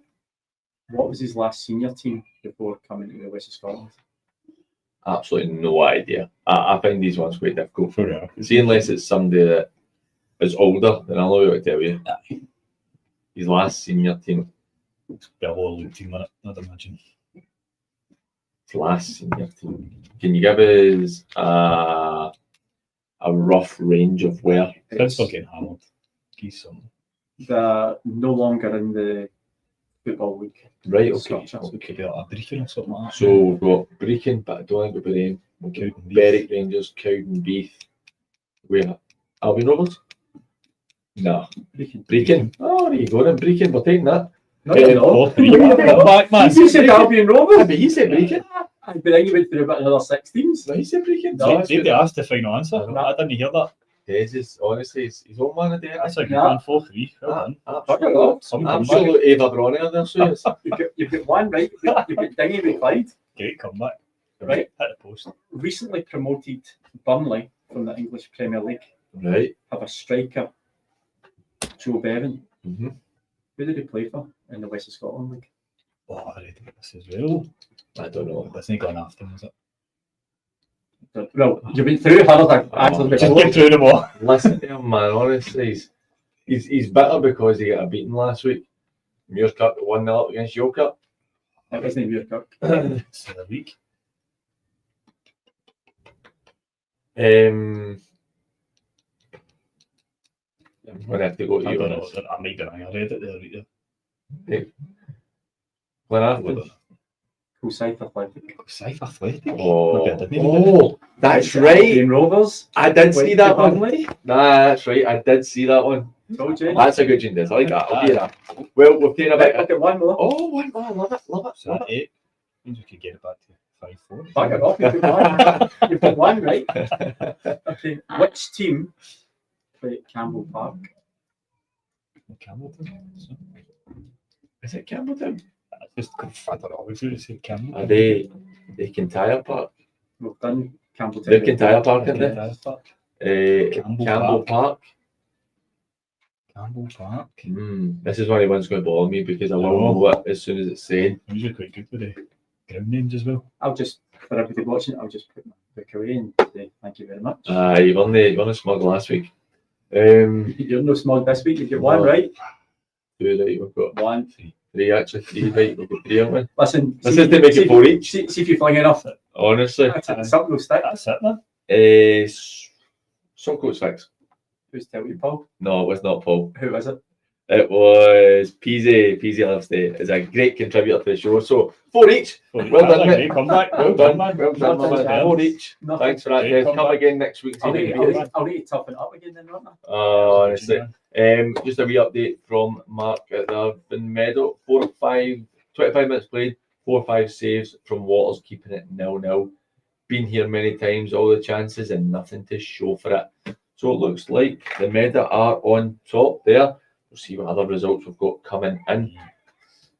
What was his last senior team before coming to the West of Scotland? Absolutely no idea. I find these ones quite difficult. For real. See, unless it's somebody that is older, then I'll know what to tell you. His last senior team. It's a whole league team, innit? I'd imagine. His last senior team. Can you give us a rough range of where? It's not getting hammered. He's some. They're no longer in the Football League. Right, okay. structure. Could be like a Brecon or something like that. So we've got Brecon, but I don't think we've got them. Cowdenbeath. Berwick Rangers, Cowdenbeath. Where? Albion Rovers? No. Brecon. Oh, there you go then. Brecon, we're taking that. No, you know. Come back, man. You said Albion Rovers. But he said Brecon. I've been went through about another 6 teams. No, he said Brecon. No, that's They good. asked the final answer. I know. I didn't hear that. Des is honestly, he's old man of the That's a good Yeah. one, 4-3. Well done. Absolute Eva Bronner there, so it's You've got one right. You've got Dingy with Clyde. Great comeback. Right. Hit the post. Recently promoted Burnley from the English Premier League right. have a striker, Joe Bevan. Mm-hmm. Who did he play for in the West of Scotland League? Oh, I read this as well. I don't know. That's not going after him, is it? Well, you've been through harder answers Just before. get through them all. Listen to him, man. Honestly, he's bitter because he got a beating last week. Muir's Cup 1-0 up against York. It wasn't your cup. It's the week. I'm gonna have to go to I you don't on know. this. I might be wrong. I read it there. Right Glenafton. Forsyth Athletic. Scythe Athletic. Maybe I Oh, didn't even know. oh, that's right. Albion Rovers. I did see Went that to one. Burnley. Nah, that's right. I did see that one. Told you. That's a good gin. I like that. I'll give you that. Well, we've taken a Right, bit. look at one more. Oh, one more. Love it. Love it. So Love that 8 means we could get it back to 5-4. Back it off. You've got one. You've got one right. Okay. Which team play at Campbell Park? Campbellton. Is it Campbelltown? Just I don't know. We should have said Campbell. Are they Kintyre Park? We've done Campbelltown. They're Kintyre Park, aren't they? Campbell Campbell Park. Campbell Park. This is one of the ones going to bother me because I will know it as soon as it's saying. Usually quite good with the ground names as well. I'll just, for everybody watching, I'll just put my book away and say thank you very much. You won the smug last week. You're no smug this week. You've got one No. right. 2 right. We've got One. 3 actually. 3 right. We've got 3 haven't we? Listen. This is to make it 4 each. See if you fling enough. Honestly. Something will stick. That's it, man. Suncoat's fix. Who's tell you, Paul? No, it was not Paul. Who was it? It was Peasy. Peasy Livesday is a great contributor to the show. So 4 each. Well done, mate. Great comeback. Well done, man. Well done, Nothing man. to 4 each. Nothing. Thanks for that, Great guys. Come comeback. again next week. I'll See need, you I'll, next need, week. I'll need to toughen up again then, won't I? Honestly. Just a wee update from Mark. There have been Meadow, 25 minutes played, 4 or 5 saves from Waters, keeping it 0-0. Been here many times, all the chances and nothing to show for it. So it looks like the Meadow are on top there. We'll see what other results we've got coming in.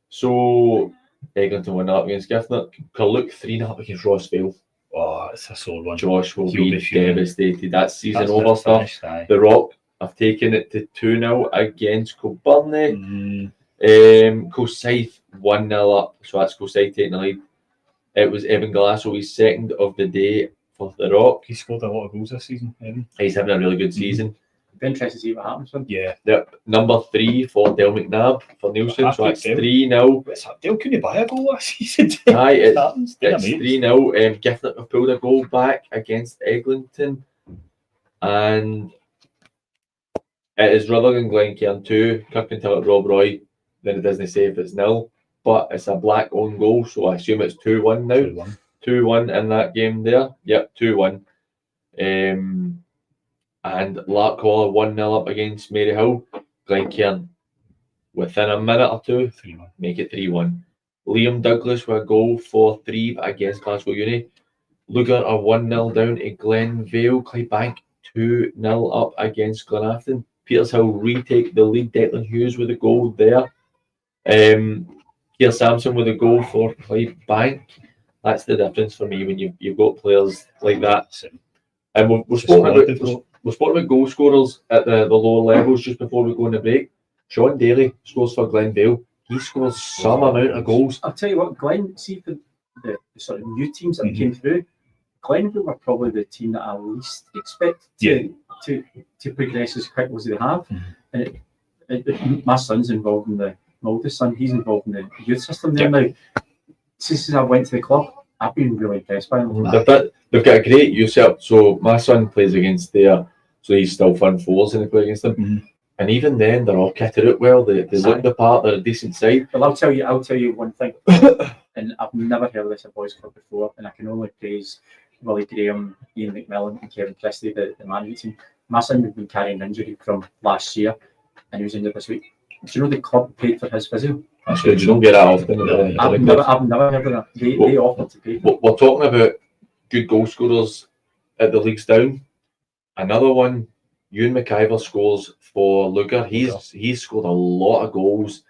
So Eglinton 1-0 against Giffnock. Carluke 3-0 against Rossvale. Oh, it's a sore one. Josh will He'll be be fuming. devastated. That's season That's over it, stuff. finished, aye. The Rock have taken it to 2-0 against Kilburnie. Cosythe 1-0 up, so that's Cosythe taking the lead. It was Evan Galasso, his second of the day for the Rock. He scored a lot of goals this season, Evan. He's having a really good season. Be interested to see what happens with him. Yeah. Yep, number 3 for Del McNabb for Nielsen, so that's Dale. 3-0. What's that? Dale couldn't buy a goal last season. Aye, it's happens. 3-0. Giffnock have pulled a goal back against Eglinton, and it is Rutherglen Glen Kern 2, Kirkconnell Rob Roy. Then it doesn't say if it's 0, but it's a black own goal, so I assume it's 2-1 now. 2-1 in that game there. Yep, 2-1. And Larkhall 1-0 up against Maryhill. Glencairn within a minute or two, 3-1. make it 3-1. Liam Douglas with a goal for 3 against Glasgow Uni. Lugar are 1-0 down to Glenvale. Clydebank 2-0 up against Glenafton. Petershill retake the lead. Declan Hughes with a goal there. Keir Sampson with a goal for Clydebank. That's the difference for me when you've got players like that. And we're spoken about goal scorers at the lower levels just before we go on the break. Sean Daly scores for Glenvale. he scores some amount of goals. I'll tell you what, Glen, see for the sort of new teams that came through, Glenville were probably the team that I least expect to progress as quickly as they have. And my son's involved in my oldest son, he's involved in the youth system there now. Since I went to the club, I've been really impressed by them. They've got a great youth setup. So my son plays against so he's still fun fours and they play against them. And even then, they're all kitted out well. They look the part. They're a decent side. Well, I'll tell you one thing, and I've never heard of this at Boys Club before, and I can only praise Willie Graham, Ian McMillan, and Kevin Christie, the management team. My son had been carrying an injury from last year, and he was injured this week. Do you know the club paid for his physio? That's good. You don't get that often. I've never heard of that. They offered to pay. We're talking about good goal scorers at the leagues down. Another one, Ewan McIver scores for Lugar. He's scored a lot of goals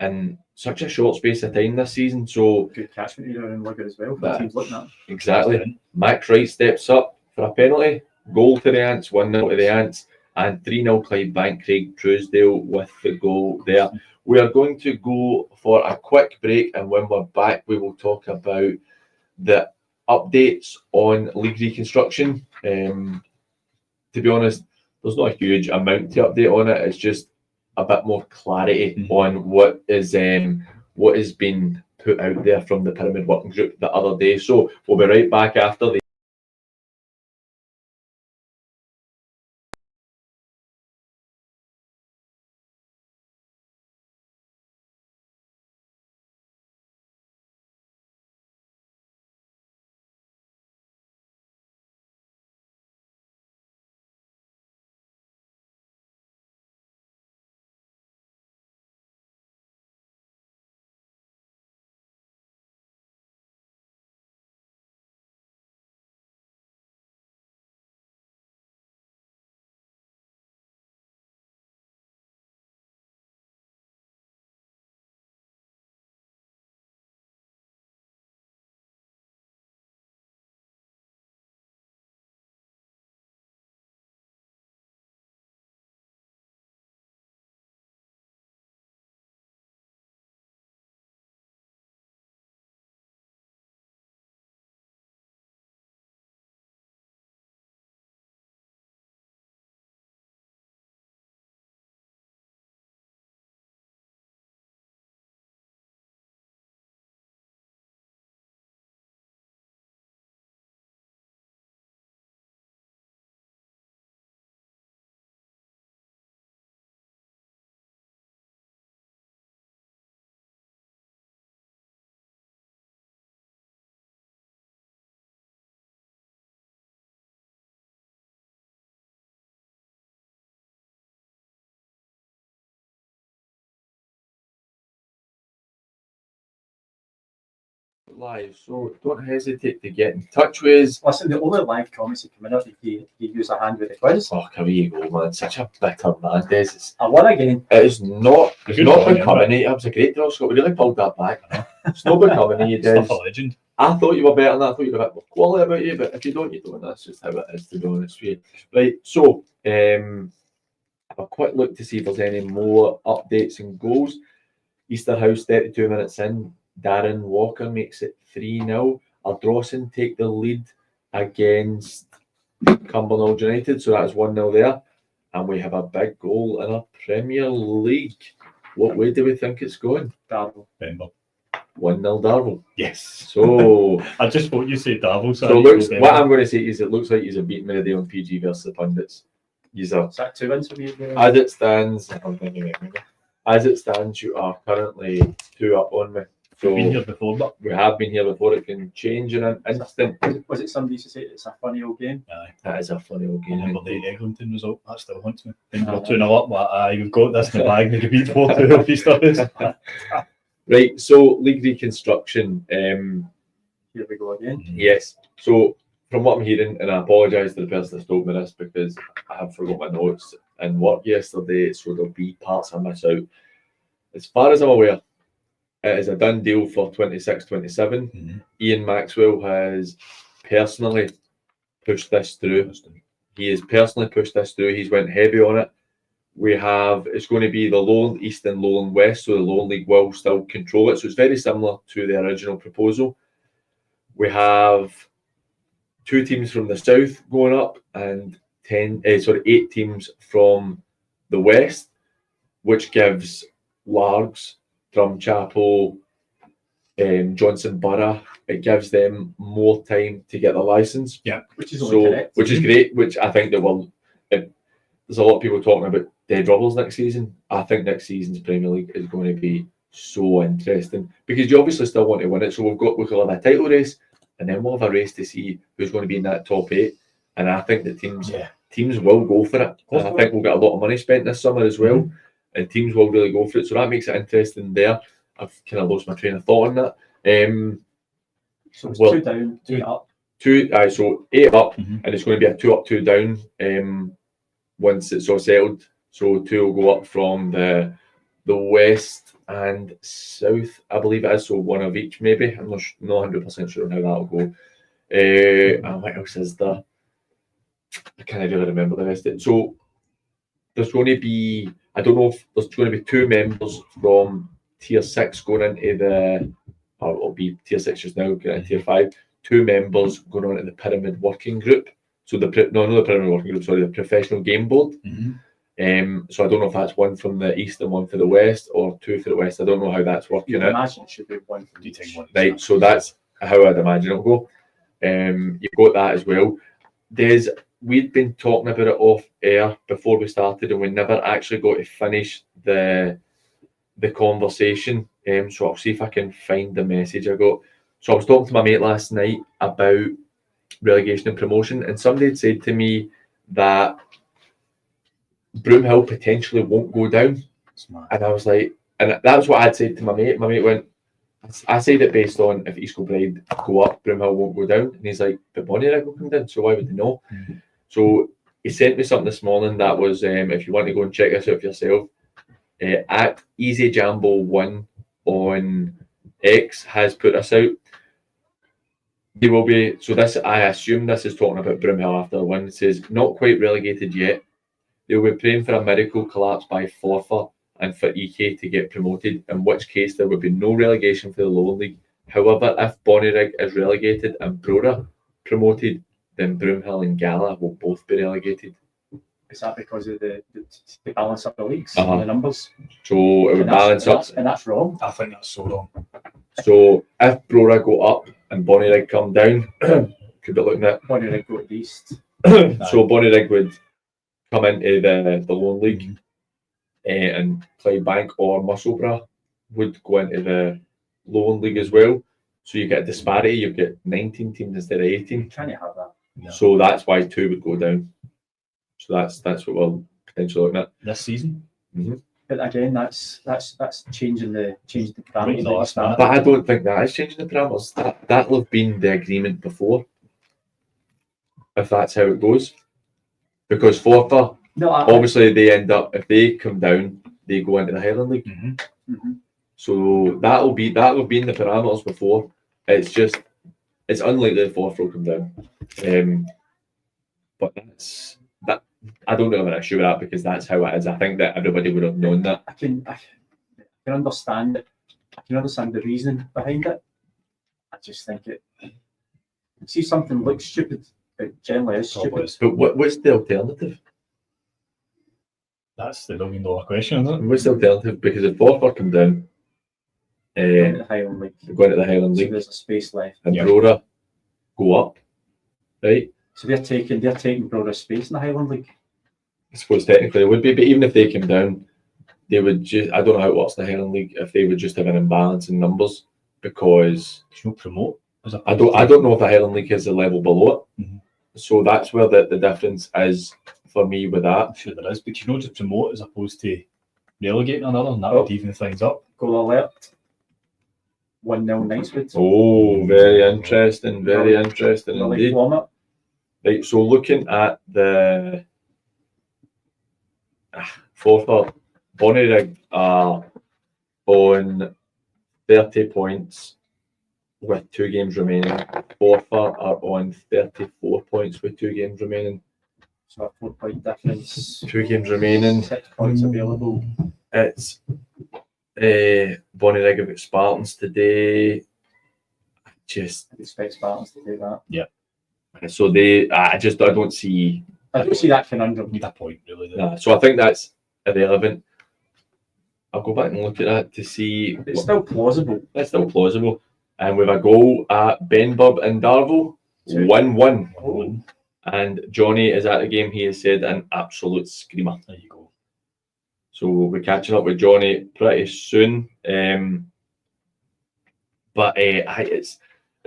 in such a short space of time this season. So good catchment area in Lugar as well. For teams looking at exactly. Max Wright steps up for a penalty. Goal to the Ants, 1-0 to the Ants, and 3-0 Clydebank. Craig Truesdale with the goal there. We are going to go for a quick break, and when we're back, we will talk about the updates on league reconstruction. To be honest, there's not a huge amount to update on it. It's just a bit more clarity on what has been put out there from the Pyramid Working Group the other day. So we'll be right back after the live, so don't hesitate to get in touch with us. Listen, the only live comments that come in if you use a hand with the quiz. Oh, here you go, man. Such a bitter man, Des. I won again. It is not becoming it. It was a great draw, Scott. We really pulled that back. It's not becoming you, Des. Stuff a legend. I thought you were better than that. I thought you were a bit more quality about you, but if you don't, you don't. That's just how it is, to be honest with you. Right, so have a quick look to see if there's any more updates and goals. Easterhouse 32 minutes in. Darren Walker makes it 3-0. Ardrossan take the lead against Cumbernauld United, so that's 1-0 there. And we have a big goal in our Premier League. What way do we think it's going? Darvel. 1-0 Darvel. Yes. So I just thought you said Darvel. So what I'm going to say is it looks like he's a beating me today on PG versus the pundits. Is that 2 wins for me? As it stands, you are currently 2 up on me. So we've been here before, but we have been here before. It can change in an instant. Was it somebody used to say it's a funny old game? Aye. That is a funny old game. Remember the Eglinton result? That still haunts me. Think we're 2-0 up, but aye, we've got this in the bag. We could beat 4-2 if he starts. Right, so league reconstruction. Here we go again. Yes. So from what I'm hearing, and I apologise to the person that's told me this because I have forgot my notes and work yesterday, so there'll be parts I miss out. As far as I'm aware, it is a done deal for 26-27. Ian Maxwell has personally pushed this through. He has personally pushed this through. He's went heavy on it. it's going to be the Lowland East and Lowland West, so the Lowland League will still control it. So it's very similar to the original proposal. We have 2 teams from the south going up and 8 teams from the west, which gives Largs, Drumchapel, Johnson Borough, it gives them more time to get the license. Yeah, which is only correct. Which is great. Which I think that there's a lot of people talking about dead rubbers next season. I think next season's Premier League is going to be so interesting because you obviously still want to win it. So we'll have a title race, and then we'll have a race to see who's going to be in that top 8. And I think the teams will go for it. And I think we'll get a lot of money spent this summer as well, and teams will really go for it. So that makes it interesting there. I've kind of lost my train of thought on that. So it's 2 down, 2 up. So 8 up, and it's going to be a 2 up, 2 down once it's all settled. So 2 will go up from the west and south, I believe it is. So 1 of each, maybe. I'm not 100% sure on how that'll go. And what else is there? I can't really remember the rest of it. So there's going to be, I don't know if there's going to be 2 members from Tier 6 going into it'll be Tier 6 just now, going into Tier 5. 2 members going on to the Pyramid Working Group. So not the Pyramid Working Group, sorry, the Professional Game Board. So I don't know if that's 1 from the east and 1 for the west, or 2 for the west. I don't know how that's working out. Imagine it should be 1 from each. Right, so that's how I'd imagine it'll go. You've got that as well. We'd been talking about it off air before we started, and we never actually got to finish the conversation. So I'll see if I can find the message I got. So I was talking to my mate last night about relegation and promotion, and somebody had said to me that Broomhill potentially won't go down. And I was like, and that was what I'd said to my mate. My mate went, I said it based on if East Kilbride go up, Broomhill won't go down. And he's like, but Bonnyrigg will come down, so why would they know? So he sent me something this morning that was, if you want to go and check this out for yourself, at Easy Jambo 1 on X has put this out. They will be, so this, I assume this is talking about Broomhill after the win. It says, not quite relegated yet. They will be praying for a miracle collapse by Forfar and for EK to get promoted, in which case there would be no relegation for the Lower League. However, if Bonnyrigg is relegated and Brora promoted, then Broomhill and Gala will both be relegated. Is that because of the balance up the leagues and the numbers? So it would balance up. And that's wrong. I think that's so wrong. So if Brora go up and Bonnyrigg come down, could be looking at Bonnyrigg go east. So Bonnyrigg would come into the Lower League, and Clydebank or Musselburgh would go into the Lower League as well. So you get a disparity. You get 19 teams instead of 18. Can you have that? No. So that's why 2 would go down. So that's what we're potentially looking at This season. But again, that's changing the parameters. No, that's not. But I don't think that is changing the parameters. That'll have been the agreement before, if that's how it goes. Because Forfar, obviously they end up, if they come down, they go into the Highland League. So that'll be in the parameters before. It's unlikely the Forfar will come down. But that I don't really have an issue with that because that's how it is. I think that everybody would have known that. I can understand it. I can understand the reasoning behind it. I just think see something looks stupid, it generally is stupid. But what's the alternative? That's the $1 million question, isn't it? What's the alternative? Because if Forfar come down, Going to the Highland League. going to the Highland So League, there's a space left. and Brora go up, right? So they're taking Brora's space in the Highland League. I suppose technically it would be, but even if they came down, they would just, I don't know how it works in the Highland League, if they would just have an imbalance in numbers, because There's no promote. I don't know if the Highland League is the level below it. So that's where the difference is for me with that. I'm sure there is, but you know, just promote as opposed to relegating another, and that would even things up. Goal alert. 1-0 Nightswood. Oh, very interesting, very interesting indeed. Plummet. Right, so looking at the Forfar, Bonnyrigg are on 30 points with 2 games remaining. Forfar are on 34 points with 2 games remaining. So a 4-point difference. 2 games remaining. 6 points available. It's Bonnie Rigg Spartans today. Just I expect Spartans to do that. so I don't see. I don't see that conundrum. Need a point, really. Nah, so I think that's irrelevant. I'll go back and look at that to see. It's still plausible. It's still plausible. And with a goal at Benburb and Darvel, 1-1. Oh. And Johnny is at the game. He has said an absolute screamer. There you go. So we'll be catching up with Johnny pretty soon. But it's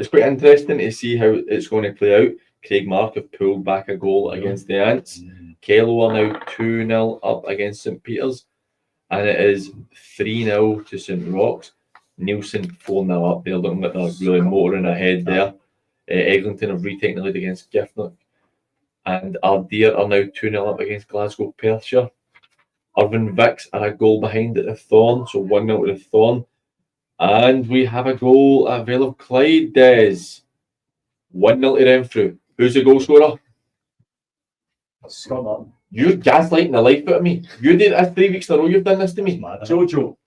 quite interesting to see how it's going to play out. Craig Mark have pulled back a goal against the Ants. Kello are now 2-0 up against St Peters. And it is 3-0 to St Roch's. Nielsen 4-0 up. They're looking like they're really motoring ahead there. Eglinton have retaken the lead against Giffnock. And Ardeer are now 2-0 up against Glasgow Perthshire. Irvine Vicks are a goal behind at the Thorn, so 1-0 to the Thorn. And we have a goal at Vale of Clyde, Des. 1-0 to Renfrew. Who's the goal scorer? Scott Martin. You're gaslighting the life out of me. You did this 3 weeks in a row, you've done this to me. Jojo.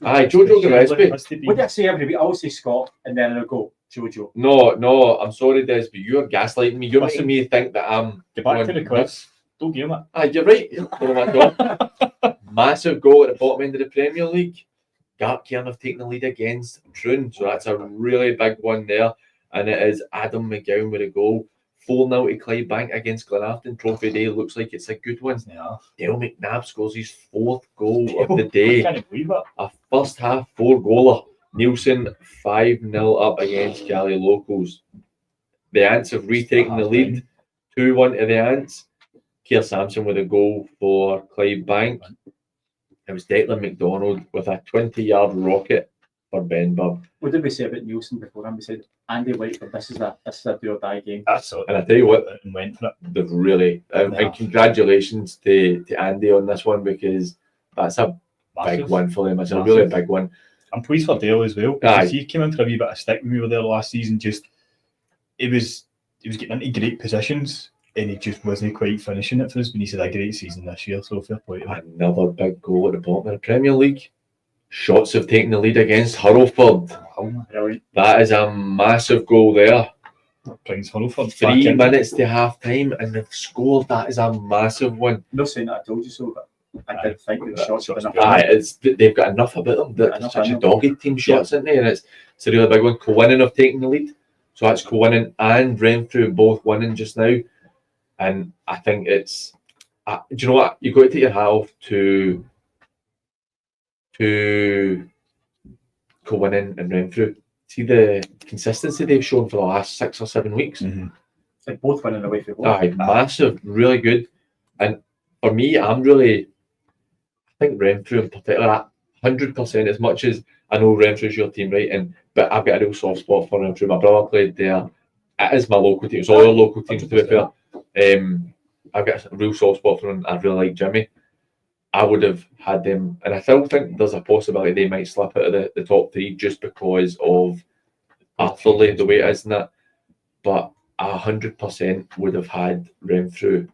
Aye, Jojo Gillespie. What did I say every week? I always say Scott and then I'll go Jojo. No, I'm sorry, Des, but you're gaslighting me. You're making me think that I'm. Get back to the quiz. Don't give it. Aye, you're right. Massive goal at the bottom end of the Premier League. Gartcairn have taken the lead against Troon, so that's a really big one there. And it is Adam McGowan with a goal. 4-0 to Clydebank against Glenafton. Trophy Day looks like it's a good one. Yeah. Dale McNabb scores his 4th goal of the day. I can't believe it. A first half 4-goaler. Nielsen 5-0 up against Cali Locals. The Ants have retaken the lead. 2-1 to the Ants. Keir Sampson with a goal for Clydebank. It was Declan McDonald with a 20-yard rocket for Benburb. What did we say about Nielsen before? We said Andy Whiteford, this is a do or die game. That's it. And I tell you what, And went for it. they've really and congratulations to Andy on this one, because that's a big one for them. It's a really big one. I'm pleased for Dale as well, Aye. because he came in for a wee bit of stick when we were there last season. Just he was getting into great positions and he just wasn't quite finishing it for us. But he's had a great season this year, so fair play to him. Another big goal at the bottom of the Premier League. Shots have taken the lead against Hurlford. Brilliant. That is a massive goal there. Prince Hurlford. 3 minutes to half time and they've scored. That is a massive one. I'm not saying that I told you so, but I did think that the shots were enough. Aye, they've got enough about them. They're such a dogged team shots, isn't they? And it's a really big one. Coinnan have taken the lead. So that's Coinnan and Renfrew both winning just now. And I think it's, do you know what? You've got to take your hat off to Coinnan and Renfrew. See the consistency they've shown for the last 6 or 7 weeks. Mm-hmm. Like both winning away from home. Aye, massive, really good. And for me, I think Renfrew in particular, 100%, as much as I know Renfrew's your team, right? But I've got a real soft spot for Renfrew. My brother played there. It is my local team. It's all the local teams, to be fair. I've got a real soft spot for them. I really like Jimmy. I would have had them, and I still think there's a possibility they might slip out of the top 3 just because of Atherley, the way it is in that. But 100% would have had Renfrew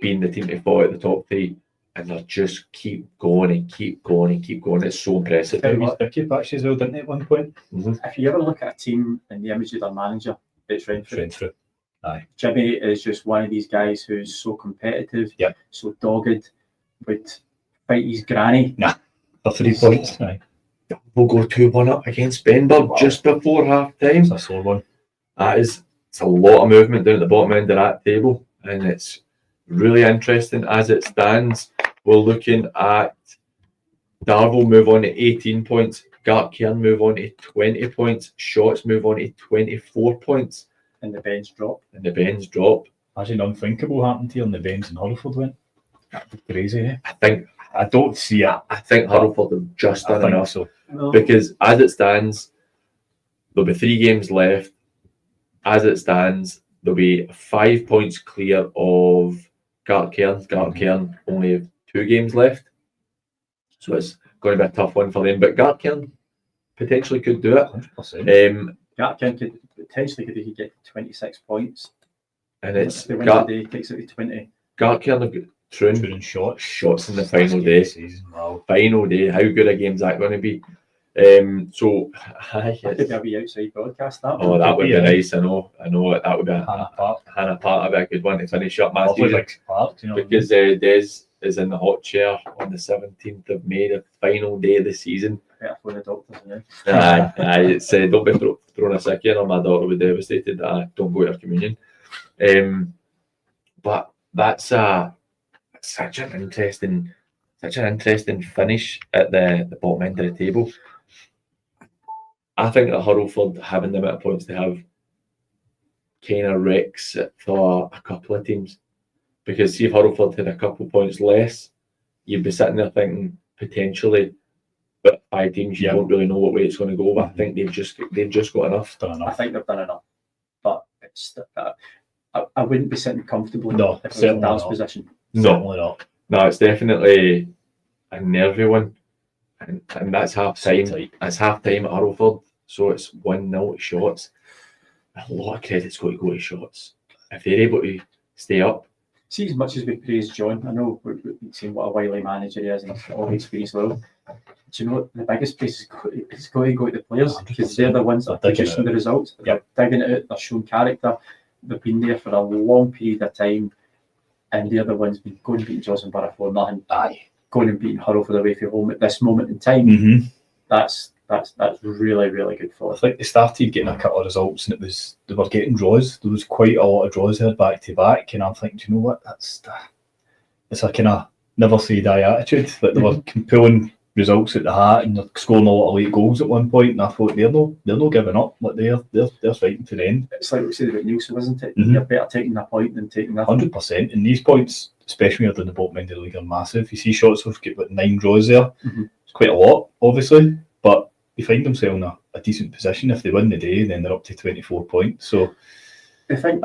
being the team to fall at the top 3, and they'll just keep going and keep going and keep going. It's so impressive. He was tricky patch as well, didn't he, at one point? Mm-hmm. If you ever look at a team and the image of their manager, it's Renfrew. Aye. Jimmy is just one of these guys who's so competitive, so dogged, would fight his granny. For 3 points. Aye. We'll go 2-1 up against Benburb just before half time. It's a sore one. It's a lot of movement down at the bottom end of that table, and it's really interesting as it stands. We're looking at Darvel move on to 18 points, Gartcairn move on to 20 points, Shotts move on to 24 points. And the bench drop. Imagine unthinkable happened here and the Bens and Hurlford went. That'd be crazy, eh? I don't see it. I think Hurlford have just done enough. So. Because as it stands, there'll be 3 games left. As it stands, there'll be 5 points clear of Gartcairn. Gartcairn only have 2 games left. So it's going to be a tough one for them. But Gartcairn potentially could do it. 100%. Gartcairn could get 26 points. And it's the win today takes it to 20. Gartcairn have got Troon Shooting shots. shots in the final day. Season. Wow. Final day. How good a game's that going to be? So, That could be a wee outside broadcast. That oh, that would be Yeah. nice. I know. That would be Hannah Park. Hannah Part of a good one to finish up my Lovely season. big park, you know. Because Des is in the hot chair on the 17th of May, the final day of the season. better for the doctors now. Aye, it's don't be throwing a sick in, or my daughter would be devastated that I don't go to her communion. But that's such an interesting finish at the bottom end of the table. I think that Hurlford having the amount of points they have kind of wrecks it for a couple of teams, because see if Hurlford had a couple points less, you'd be sitting there thinking potentially, but 5 teams you don't really know what way it's going to go. But I think they've just got enough. I think they've done enough, but it's I wouldn't be sitting comfortably No, if I was in certainly Darren's not. position. Certainly not. No, it's definitely a nervy one, and that's half time. So tight. It's half time at Hurlford, so it's 1-0 shots. A lot of credit's got to go to shots if they're able to stay up. See, as much as we praise John, I know we've seen what a wily manager he is and he's all the experience well. Do you know what the biggest place is got to go to the players, because they're the ones that are producing the results. They're digging it out, they're showing character, they've been there for a long period of time, and they're the ones been going and beating Johnson Borough for nothing. Going and beating Hurlford away from home at this moment in time. Mm-hmm. That's really, really good for I us. think they started getting a couple of results, and they were getting draws. There was quite a lot of draws there back to back, and I'm thinking, do you know what? It's a kind of never say die attitude. That they were pulling results at the hat and they're scoring a lot of late goals at one point, and I thought they're not giving up. Like they're fighting to the end. It's like we said about Nielsen, wasn't it? Mm-hmm. You're better taking a point than taking nothing. 100%. And these points, especially when you're in the bottom end of the league, are massive. You see shots we've got 9 draws there. Mm-hmm. It's quite a lot, obviously, but they find themselves in a decent position. If they win the day, then they're up to 24 points. So, I think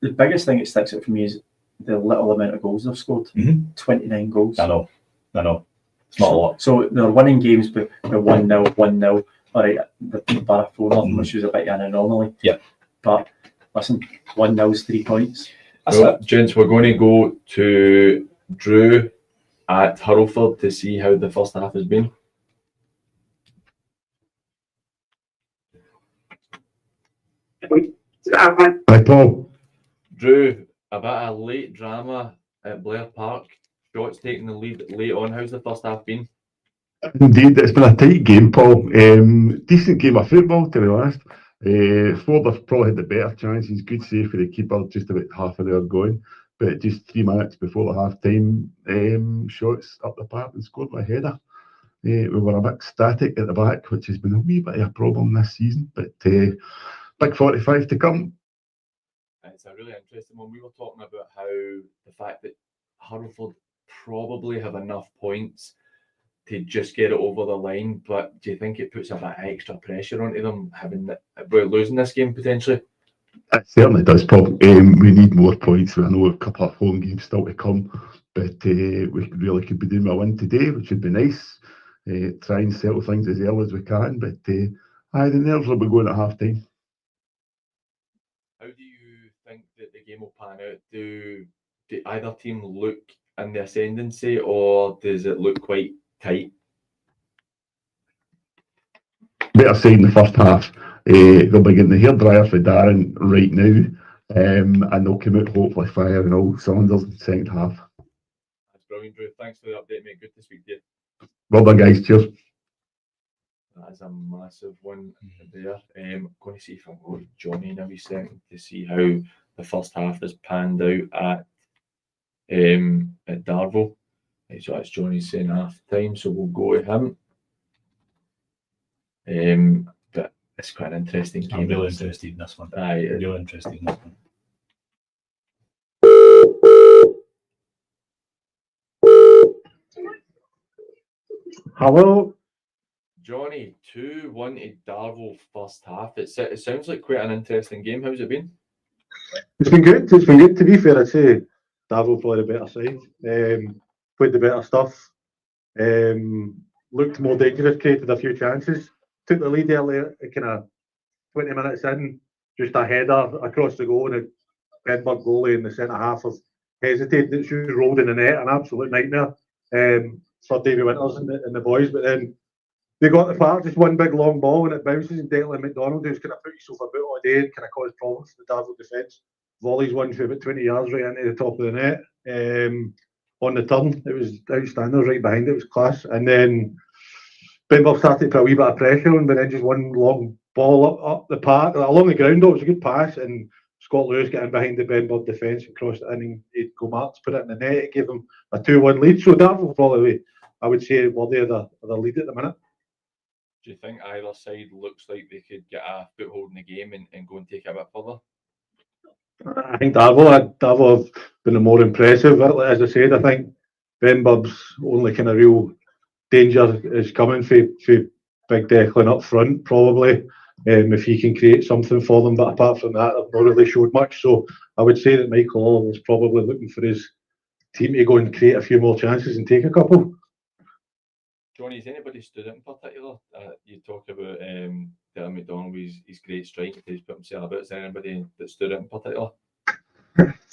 the biggest thing that sticks out for me is the little amount of goals they've scored. 29 goals. I know. It's not a lot. So they're winning games with 1-0, 1-0. All right, the Borough 4-0, which was a bit of an anomaly. Yeah. But listen, 1-0 is 3 points. So, gents, we're going to go to Drew at Hurlford to see how the first half has been. Hi, Paul. Drew, a bit of late drama at Blair Park. Shots taking the lead late on. How's the first half been? Indeed, it's been a tight game, Paul. Decent game of football, to be honest. Ford have probably had the better chances. Good save for the keeper, just about half an hour going. But just 3 minutes before the half-time, shots up the park and scored with a header. We were a bit static at the back, which has been a wee bit of a problem this season. But big 45 to come. It's a really interesting one. We were talking about how the fact that Hurlford probably have enough points to just get it over the line, but do you think it puts a bit of extra pressure onto them about losing this game potentially? It certainly does, Paul. We need more points. I know we have a couple of home games still to come, but we really could be doing a win today, which would be nice. Try and settle things as early as we can, but the nerves will be going at half time. How do you think that the game will pan out? Do either team look in the ascendancy, or does it look quite tight? Better side in the first half. They'll be getting the hairdryer for Darren right now, and they'll come out hopefully firing all cylinders in the second half. That's brilliant, Drew. Thanks for the update, mate. Good to speak to you. Well done, guys. Cheers. That is a massive one there. I'm going to see if I can go to Johnny in a wee second to see how the first half has panned out at Darvel. So that's Johnny saying half time, so we'll go to him. But it's quite an interesting game. I'm really interested in this one. Really interested in this one. Hello. Johnny, 2-1 to Darvel first half. It sounds like quite an interesting game. How's it been? It's been good. It's been good. To be fair, I'd say Darvel played a better side. Played the better stuff. Looked more dangerous, created a few chances. Took the lead earlier, kind of 20 minutes in. Just a header across the goal and a Edinburgh goalie in the centre half of hesitated. It's just rolled in the net, an absolute nightmare for Davy Winters and the boys. But then they got the park, just one big long ball, and it bounces, and Declan McDonald, who's kind of put himself about all day and kind of caused problems for the Darvel defence, volleys one for about 20 yards right into the top of the net. On the turn, it was outstanding, right behind it, it was class. And then Benbow started to put a wee bit of pressure on, but then just one long ball up the park, along the ground, though, it was a good pass, and Scott Lewis got in behind the Benbow defence and crossed it in, and he'd go Marks, put it in the net, it gave him a 2-1 lead. So Darvel probably, I would say, well, they're the lead at the minute. Do you think either side looks like they could get a foothold in the game and go and take it a bit further? I think Darvel have been the more impressive. As I said, I think Benbub's only kind of real danger is coming for Big Declan up front, probably, if he can create something for them. But apart from that, they've not really showed much. So I would say that Michael Oliver was probably looking for his team to go and create a few more chances and take a couple. Johnny, has anybody stood out in particular? You talk about Daryl McDonald, his great strike, he's put himself about. Is there anybody that stood out in particular?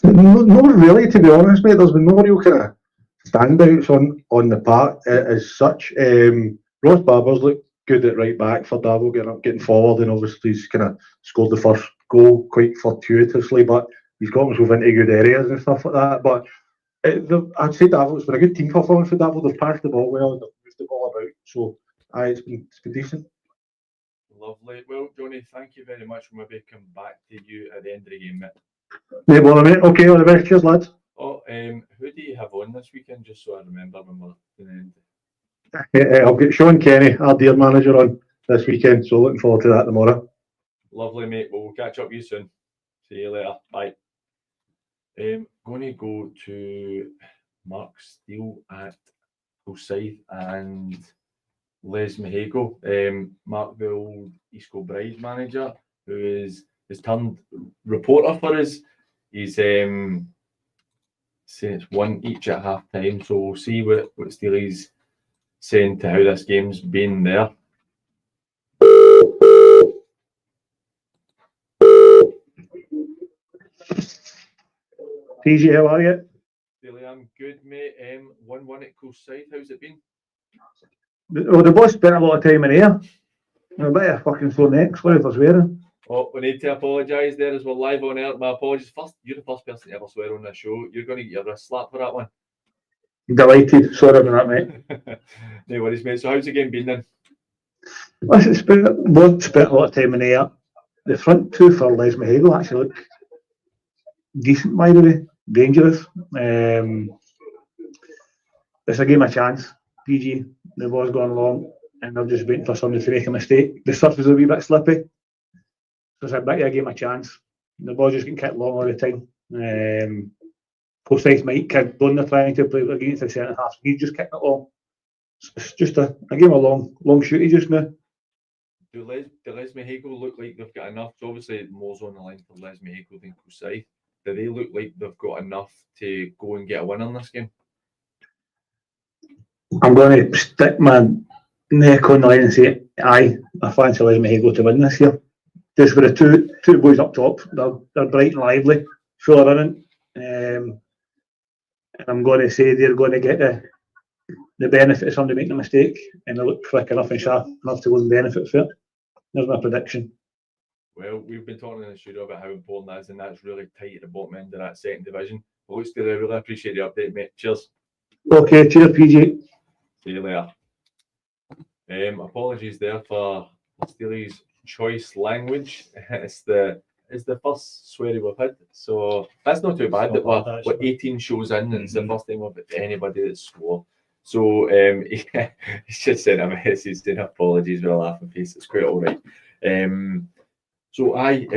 Not really, to be honest, mate. There's been no real kind of standouts on the park as such. Ross Barber's looked good at right back for Darvel, getting forward, and obviously he's kind of scored the first goal quite fortuitously, but he's got himself into good areas and stuff like that. But I'd say Darvel's been a good team performance for Darvel. They've passed the ball well, they've moved the ball about, so it's been decent. Lovely. Well, Johnny, thank you very much. We'll maybe come back to you at the end of the game, mate. No bother, mate. Okay, all the best. Cheers, lads. Oh, who do you have on this weekend, just so I remember when we're doing the end? I'll get Sean Kenny, our dear manager, on this weekend, so looking forward to that tomorrow. Lovely, mate. Well, we'll catch up with you soon. See you later. Bye. Going to go to Mark Steele at Hillside and Les Mahago, Mark, the old East Kilbride manager, who has turned reporter for us. He's saying it's one each at half time, so we'll see what Steely's saying to how this game's been there. PG, how are you? Steely, I'm good, mate. 1-1 at Hillside. How's it been? Well, the boss spent a lot of time in here. A bit of fucking sore neck, sorry if I swear. Oh, we need to apologise there as we're live on air. My apologies. You're the first person to ever swear on this show. You're going to get your wrist slapped for that one. Delighted. Sorry about that, mate. No worries, mate. So how's the game been then? Listen, spent a lot of time in here. The front two for Les Mahago actually look decent, by the way. Dangerous. It's a game of chance. PG, the ball's gone long, and they're just waiting for somebody to make a mistake. The surface is a wee bit slippy. So it's a bit of a game of chance. The ball's just getting kicked long all the time. Both sides might kick when they're trying to play against the centre half. He's just kicking it long. It's just a game of long shooty just now. Do Les Mahago look like they've got enough? So obviously more's on the line for Les Mahago than Hillside. Do they look like they've got enough to go and get a win in this game? I'm going to stick my neck on the line and say, aye, I fancy Les Mahago to win this year. Just with the two boys up top, they're bright and lively, full of running. And I'm going to say they're going to get the benefit of somebody making a mistake, and they look quick enough and sharp enough to go and benefit from it. There's my prediction. Well, we've been talking in the studio about how important that is, and that's really tight at the bottom end of that second division. But looks good. I really appreciate the update, mate. Cheers. Okay, cheers, PG. See you later. Apologies there for Steely's choice language. It's the first sweary we've had, so that's not too bad. That we're 18 shows in, and it's the first time we've had anybody that swore. So he's just sent a message saying apologies with a laughing face. It's quite all right. So I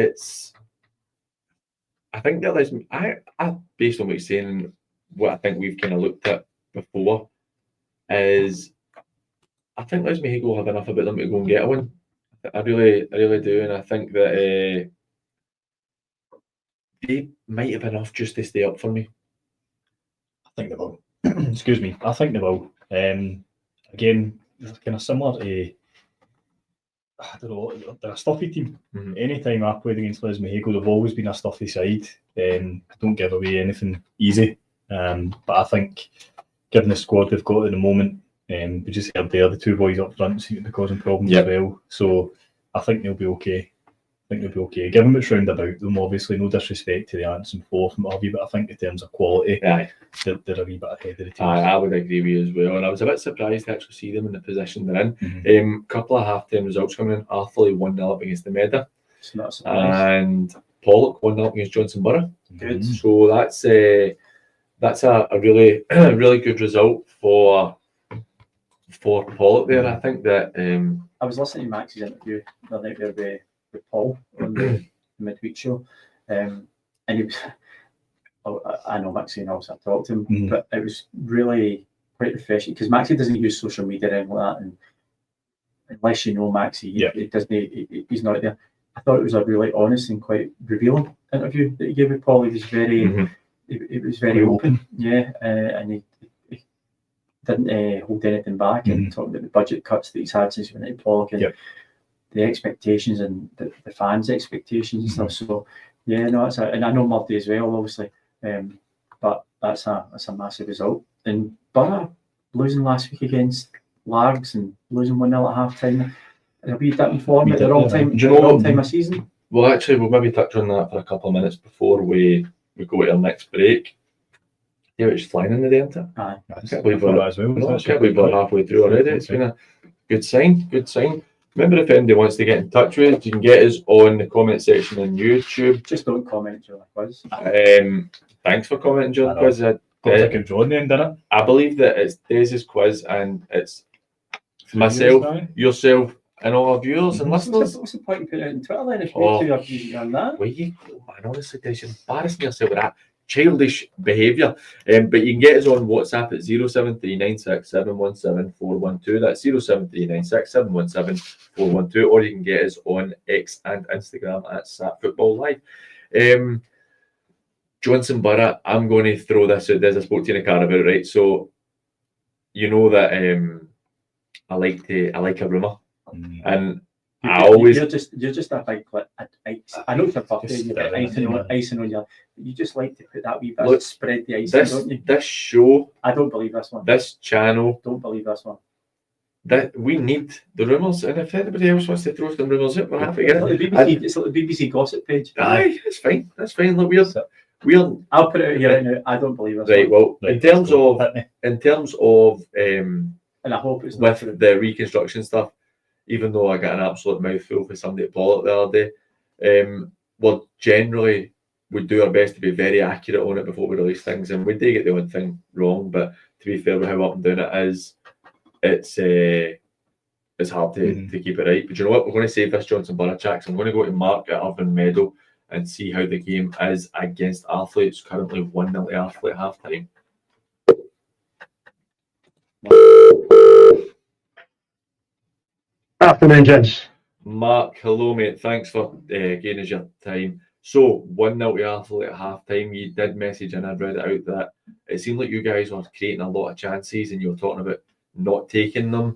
think that I based on what he's saying and what I think we've kind of looked at before is I think Les Mahago have enough about them to go and get a win. I really do, and I think that they might have enough just to stay up for me. I think they will. Excuse me. I think they will. Again, they're kind of similar to, I don't know, they're a stuffy team. Mm-hmm. Anytime I played against Les Mahago, they've always been a stuffy side. Don't give away anything easy. But I think, given the squad they've got at the moment, we just heard there the two boys up front seem to be causing problems as well. So I think they'll be okay. Given what's round about them, obviously, no disrespect to the Ants and fourth and what have you, but I think in terms of quality, they're a wee bit ahead of the team. I would agree with you as well. And I was a bit surprised to actually see them in the position they're in. Couple of half-time results coming in. Arthurlie 1-0 up against the Meda. It's not a surprise. And Pollock 1-0 up against Johnson Borough. Good. So that's a really really good result for Pollock there. I think that I was listening to Max's interview the night there with Paul on the midweek show, and he was, I know Maxie knows I've talked to him, but it was really quite refreshing because Maxie doesn't use social media or anything like that, and unless you know Maxie, he doesn't. He's not there. I thought it was a really honest and quite revealing interview that he gave with Paul. He was very, it was very open, and he didn't hold anything back and talking about the budget cuts that he's had since he went into Pollock and the expectations and the fans' expectations and stuff. So it's and I know Murdy as well, obviously, but that's a massive result. And Borough losing last week against Largs and losing 1-0 at half time. A wee dip in form at the wrong time of season. Well, actually, we'll maybe touch on that for a couple of minutes before we go to our next break. Yeah, it's flying in the day, isn't it? Aye. I can't believe we're halfway through already. It's been a good sign. Remember, if anybody wants to get in touch with us, you can get us on the comment section on YouTube. Just don't comment during the quiz. Thanks for commenting during the quiz. It was a good draw then, didn't it? I believe that it's Dez's quiz and it's myself, yourself, and all our viewers and listeners. What's the point in putting it on Twitter then if you two are using on that? Where you go, man? Honestly, Des, you're embarrassing yourself with that childish behaviour. But you can get us on WhatsApp at 07396717412. That's 07396717412, or you can get us on X and Instagram at Footballl Live. Johnson Borough, I'm going to throw this out. There's a spoke to you in the car about it, right? So you know that I like a rumour, and you're just a big I know it's a birthday, you get icing on your. You just like to put that wee bit, spread the icing, don't you? This show, I don't believe this one. This channel, don't believe this one. That we need the rumours, and if anybody else wants to throw some rumours out, we're happy to get it. It's like the BBC gossip page. Aye, it's fine. That's fine. Look, I'll put it out here right now. I don't believe this. Right. Well, in terms of and I hope it's with the reconstruction stuff. Even though I got an absolute mouthful for somebody at Pollock the other day, well, generally we do our best to be very accurate on it before we release things, and we do get the odd thing wrong. But to be fair with how up and down it is, it's hard to keep it right. But you know what? We're going to save this Johnson Borough chat. So I'm going to go to Mark at Irvine Meadow and see how the game is against Arthurlie. It's currently 1-0 to Arthurlie at half time. Afternoon, gents. Mark, hello, mate. Thanks for giving us your time. So, 1-0 to Arthurlie at half time. You did message and I read it out that it seemed like you guys were creating a lot of chances and you were talking about not taking them,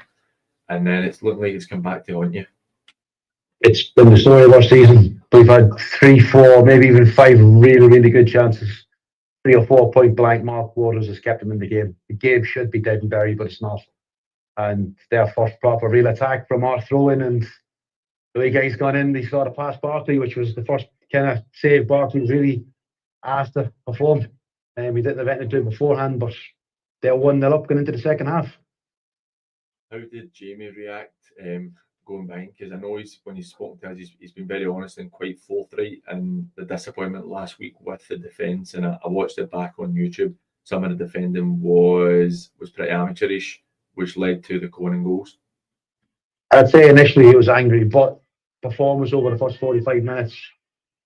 and then it's looking like it's come back to haunt you. It's been the story of our season. We've had 3, 4, maybe even 5 really, really good chances. 3 or 4 point blank. Mark Waters has kept them in the game. The game should be dead and buried, but it's not. And their first proper real attack from our throw-in, and the way guys gone in, they saw the pass Barkley, which was the first kind of save Barkley was really asked to perform. And we didn't have anything to do beforehand, but they're 1-0 up going into the second half. How did Jamie react going behind? Because I know when he's spoken to us, he's been very honest and quite forthright, and the disappointment last week with the defence, and I watched it back on YouTube. Some of the defending was pretty amateurish, which led to the Conan goals. I'd say initially he was angry, but performance over the first 45 minutes,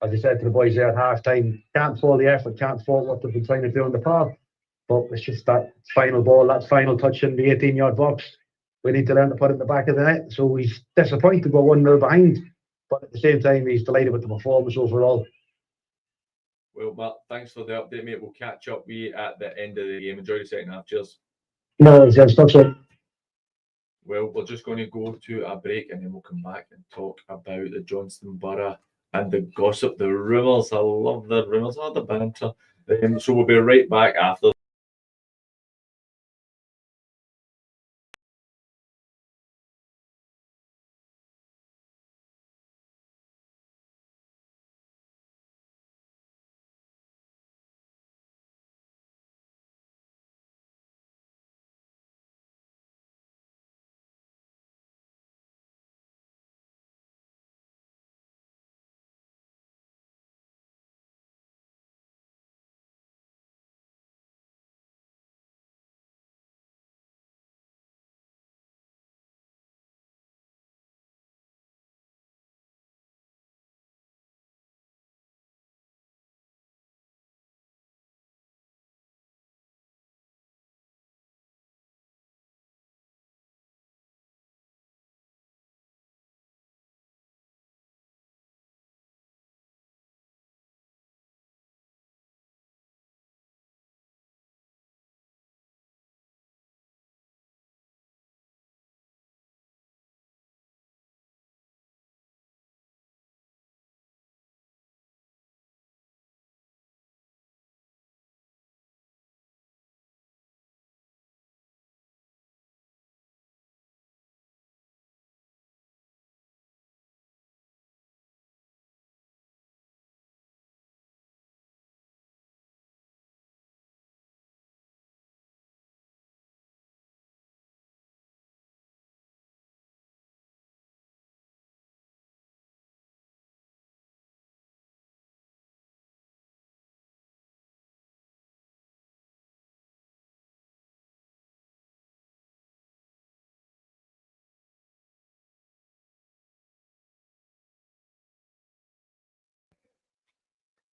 as I said to the boys there at half time, can't fault the effort, can't fault what they've been trying to do on the park, but it's just that final ball, that final touch in the 18-yard box. We need to learn to put it in the back of the net. So he's disappointed we're 1-0 behind, but at the same time he's delighted with the performance overall. Well, Matt, thanks for the update, mate. We'll catch up with you at the end of the game. Enjoy the second half. Cheers. No, it's stuck so. Well, we're just going to go to a break and then we'll come back and talk about the Johnson Borough and the gossip, the rumours. I love the rumours, the banter. So we'll be right back after.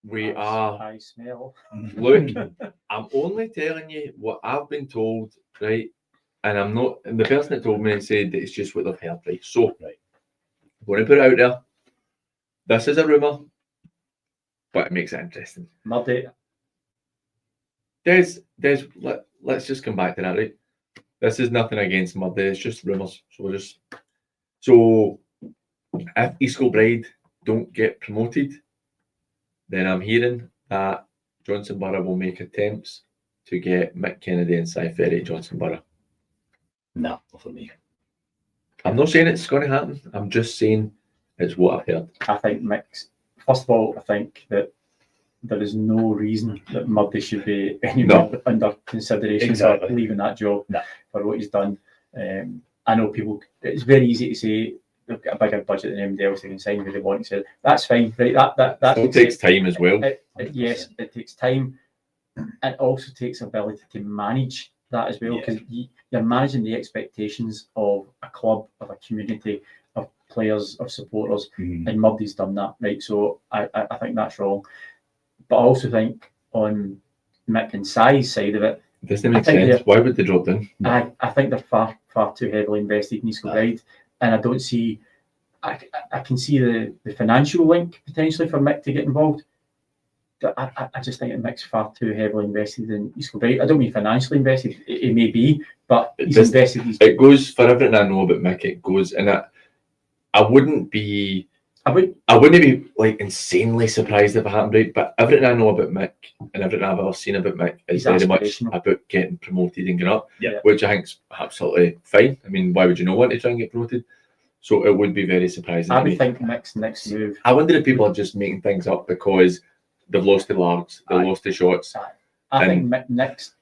We are. I smell. Look, I'm only telling you what I've been told, right? And I'm not. And the person that told me said that it's just what they've heard, right? So, Right. I'm going to put it out there. This is a rumour, but it makes it interesting. Muddy. Let's just come back to that, right? This is nothing against Murday, it's just rumours. So if East Kilbride don't get promoted, then I'm hearing that Johnson Borough will make attempts to get Mick Kennedy and Cy Ferry at Johnson Borough. No, not for me. I'm not saying it's going to happen. I'm just saying it's what I've heard. I think Mick's. First of all, I think that there is no reason that Murday should be anywhere under consideration for leaving that job for what he's done. I know people. It's very easy to say they've got a bigger budget than anybody else. They can sign who they want. So that's fine, right? That takes time as well. Yes, it takes time. It also takes ability to manage that as well, because you're managing the expectations of a club, of a community, of players, of supporters, and Murday's done that, right? So I think that's wrong. But I also think on Mick and Cy's side of it, it doesn't make sense. Why would they drop down? I think they're far too heavily invested in East Kilbride, and I don't see. I can see the financial link potentially for Mick to get involved. I just think that Mick's far too heavily invested in East Kilbride. I don't mean financially invested. It may be, but he's invested. It goes for everything I know about Mick. It goes, and I wouldn't be like insanely surprised if it happened, right? But everything I know about Mick and everything I've ever seen about Mick is very much about getting promoted and getting up, which I think is absolutely fine. I mean, why would you not want to try and get promoted? So it would be very surprising. I would think Mick's next move. I wonder if people are just making things up because they've lost the Largs, they've lost the Shots. I think Mick's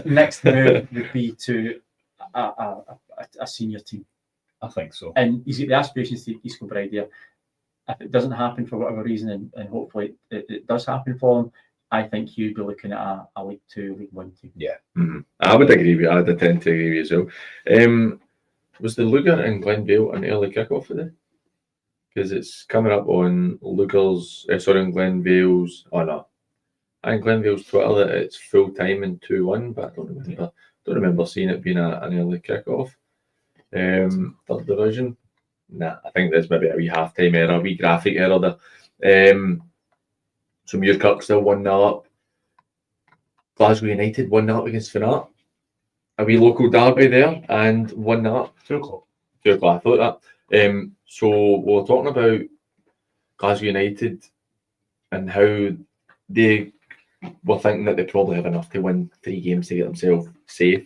next move would be to a senior team. I think so. And he's got the aspirations to East Kilbride there. If it doesn't happen for whatever reason, and hopefully it does happen for him, I think he'd be looking at a League 2, League 1 team. Yeah. I would agree with you. I'd tend to agree with you as well. Was the Lugar and Glenvale an early kick-off for them? Because it's coming up on Lugar's, on Glenvale's, in Glenvale's Twitter that it's full time in 2-1, but I don't remember seeing it being an early kick-off. Third division. I think there's maybe a wee half-time error, a wee graphic error there. So Muirkirk still 1-0 up. Glasgow United 1-0 up against Finnart. A wee local derby there and 1-0 up. 2 o'clock. 2 o'clock, I thought that. So we're talking about Glasgow United and how they were thinking that they probably have enough to win 3 games to get themselves safe.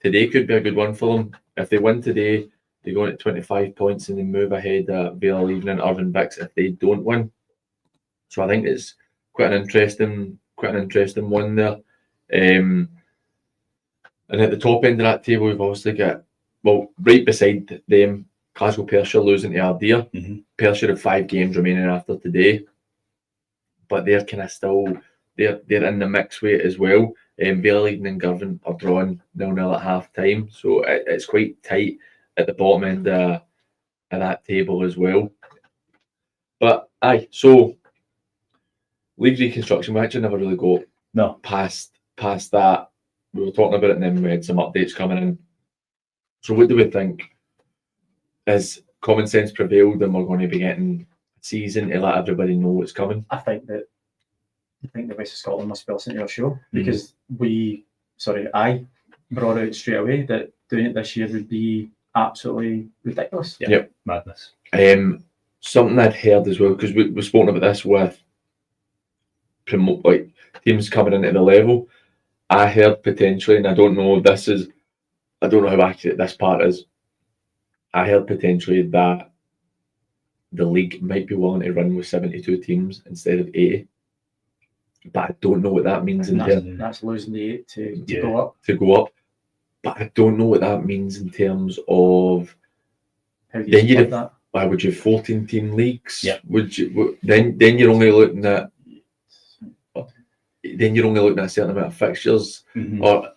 Today could be a good one for them. If they win today, they go at 25 points and they move ahead at Vale Leaving and Irvine Bix if they don't win. So I think it's quite an interesting one there. And at the top end of that table, we've obviously got, right beside them, Glasgow Perthshire losing to Ardea. Perthshire have 5 games remaining after today, but they're kind of still they're in the mix with it as well. Vale Leaving and Girvan are drawn 0-0 at half time, so it's quite tight at the bottom end of that table as well. But so League Reconstruction, we actually never really got past that. We were talking about it and then we had some updates coming in. So what do we think? Has common sense prevailed and we're going to be getting a season to let everybody know what's coming? I think the West of Scotland must be listening to our show because I brought out straight away that doing it this year would be absolutely ridiculous. Yep. Madness. Something I'd heard as well, because we've spoken about this with teams coming into the level. I heard potentially, and I don't know how accurate this part is. I heard potentially that the league might be willing to run with 72 teams instead of 80. But I don't know what that means that's losing the 8 to go up. To go up. But I don't know what that means in terms of how do you split that? Why would you 14-team leagues? Yeah. Would you then you're only looking at a certain amount of fixtures, or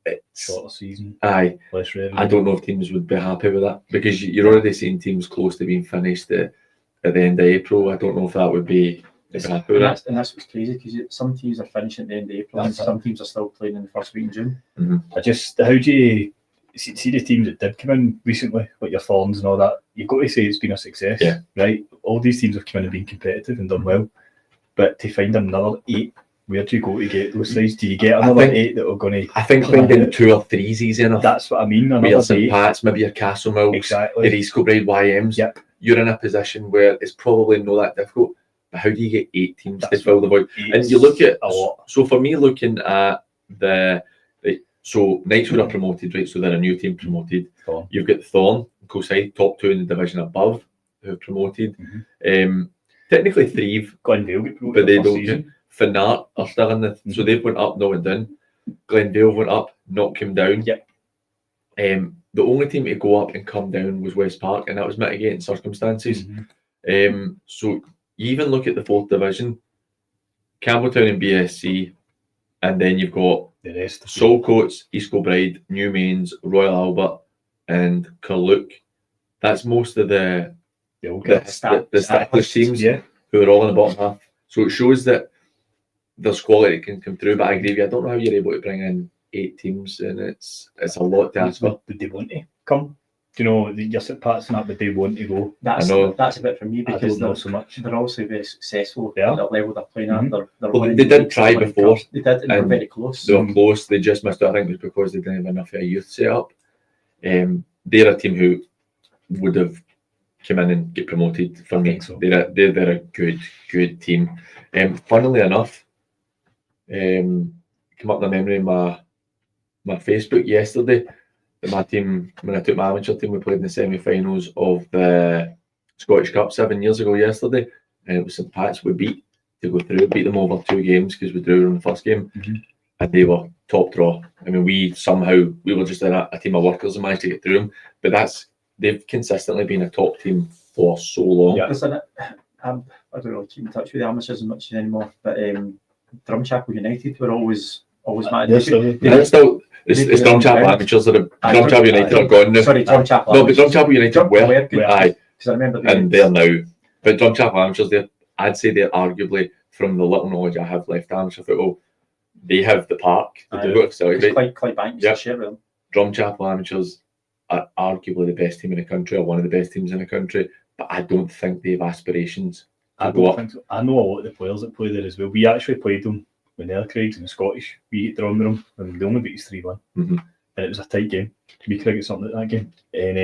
it's Shorter season, aye. less revenue. I don't know if teams would be happy with that because you're already seeing teams close to being finished at the end of April. I don't know if that would be happy with that. And that's what's crazy because some teams are finishing at the end of April and some teams are still playing in the first week in June. How do you see the teams that did come in recently, like your Thorns and all that? You've got to say it's been a success, right? All these teams have come in and been competitive and done well, but to find another 8, where do you go to get those sides? Do you get another 8 that are going to? I think finding 2 or 3 is easy enough. That's what I mean. Maybe your St. Pat's, maybe your Castlemills, exactly. your East Kilbride YMs. Yep. You're in a position where it's probably not that difficult. But how do you get 8 teams to fill the void? And you look at a lot. So for me, looking at so Nightswood are promoted, right? So they're a new team promoted. Thorn. You've got Thorn, Coolside, top 2 in the division above, who have promoted. Technically Thrieve, Glenvale get promoted, but they don't. season. Finart are still in the so they've went up, not went down. Glenvale went up, not came down. Yep. The only team to go up and come down was West Park, and that was mitigating circumstances. So you even look at the 4th division, Campbelltown and BSC, and then you've got the rest. Saltcoats, East Kilbride, New Mains, Royal Albert, and Carluke. That's most of the established teams who are all in the bottom half. So it shows that there's quality that can come through. But I agree with you. I don't know how you're able to bring in 8 teams, and it's a lot to ask for. Would they want to come? Do you know, your St. Pat's and that, but they want to go. That's a bit for me I because don't know so much. they're also very successful Yeah. at the level they're playing at. They're Well, winning they did leagues, try they're winning before, cups. They did, and they were and very close. They were close. They just missed out. I think it was because they didn't have enough of a youth set up. They're a team who would have come in and get promoted for me. So. They're a good team. Funnily enough, come up in the memory of my Facebook yesterday. My team, when I took my amateur team, we played in the semi-finals of the Scottish Cup 7 years ago yesterday, and it was St. Pat's we beat to go through. Beat them over 2 games because we drew in the first game, and they were top draw. I mean, we were just a team of workers and managed to get through them. But they've consistently been a top team for so long. Yeah. Listen, I don't really keep in touch with the amateurs as much anymore, but Drumchapel United were always mad. It's Drumchapel amateurs that are Drumchapel United are gone now. Sorry, Drumchapel. No, but Drumchapel United were good. Aye, because I remember and they're now. But Drumchapel amateurs, I'd say they're arguably, from the little knowledge I have left amateur football, they have the park. They do celebrate. Clydebank Yep. share with them. Drumchapel amateurs are arguably the best team in the country, or one of the best teams in the country, but I don't think they have aspirations to go up. Think so. I know a lot of the players that play there as well. We actually played them when they're Craigs in the Scottish. We hit drawn with them, and they only beat us 3-1. And it was a tight game. We could have got something at that game. And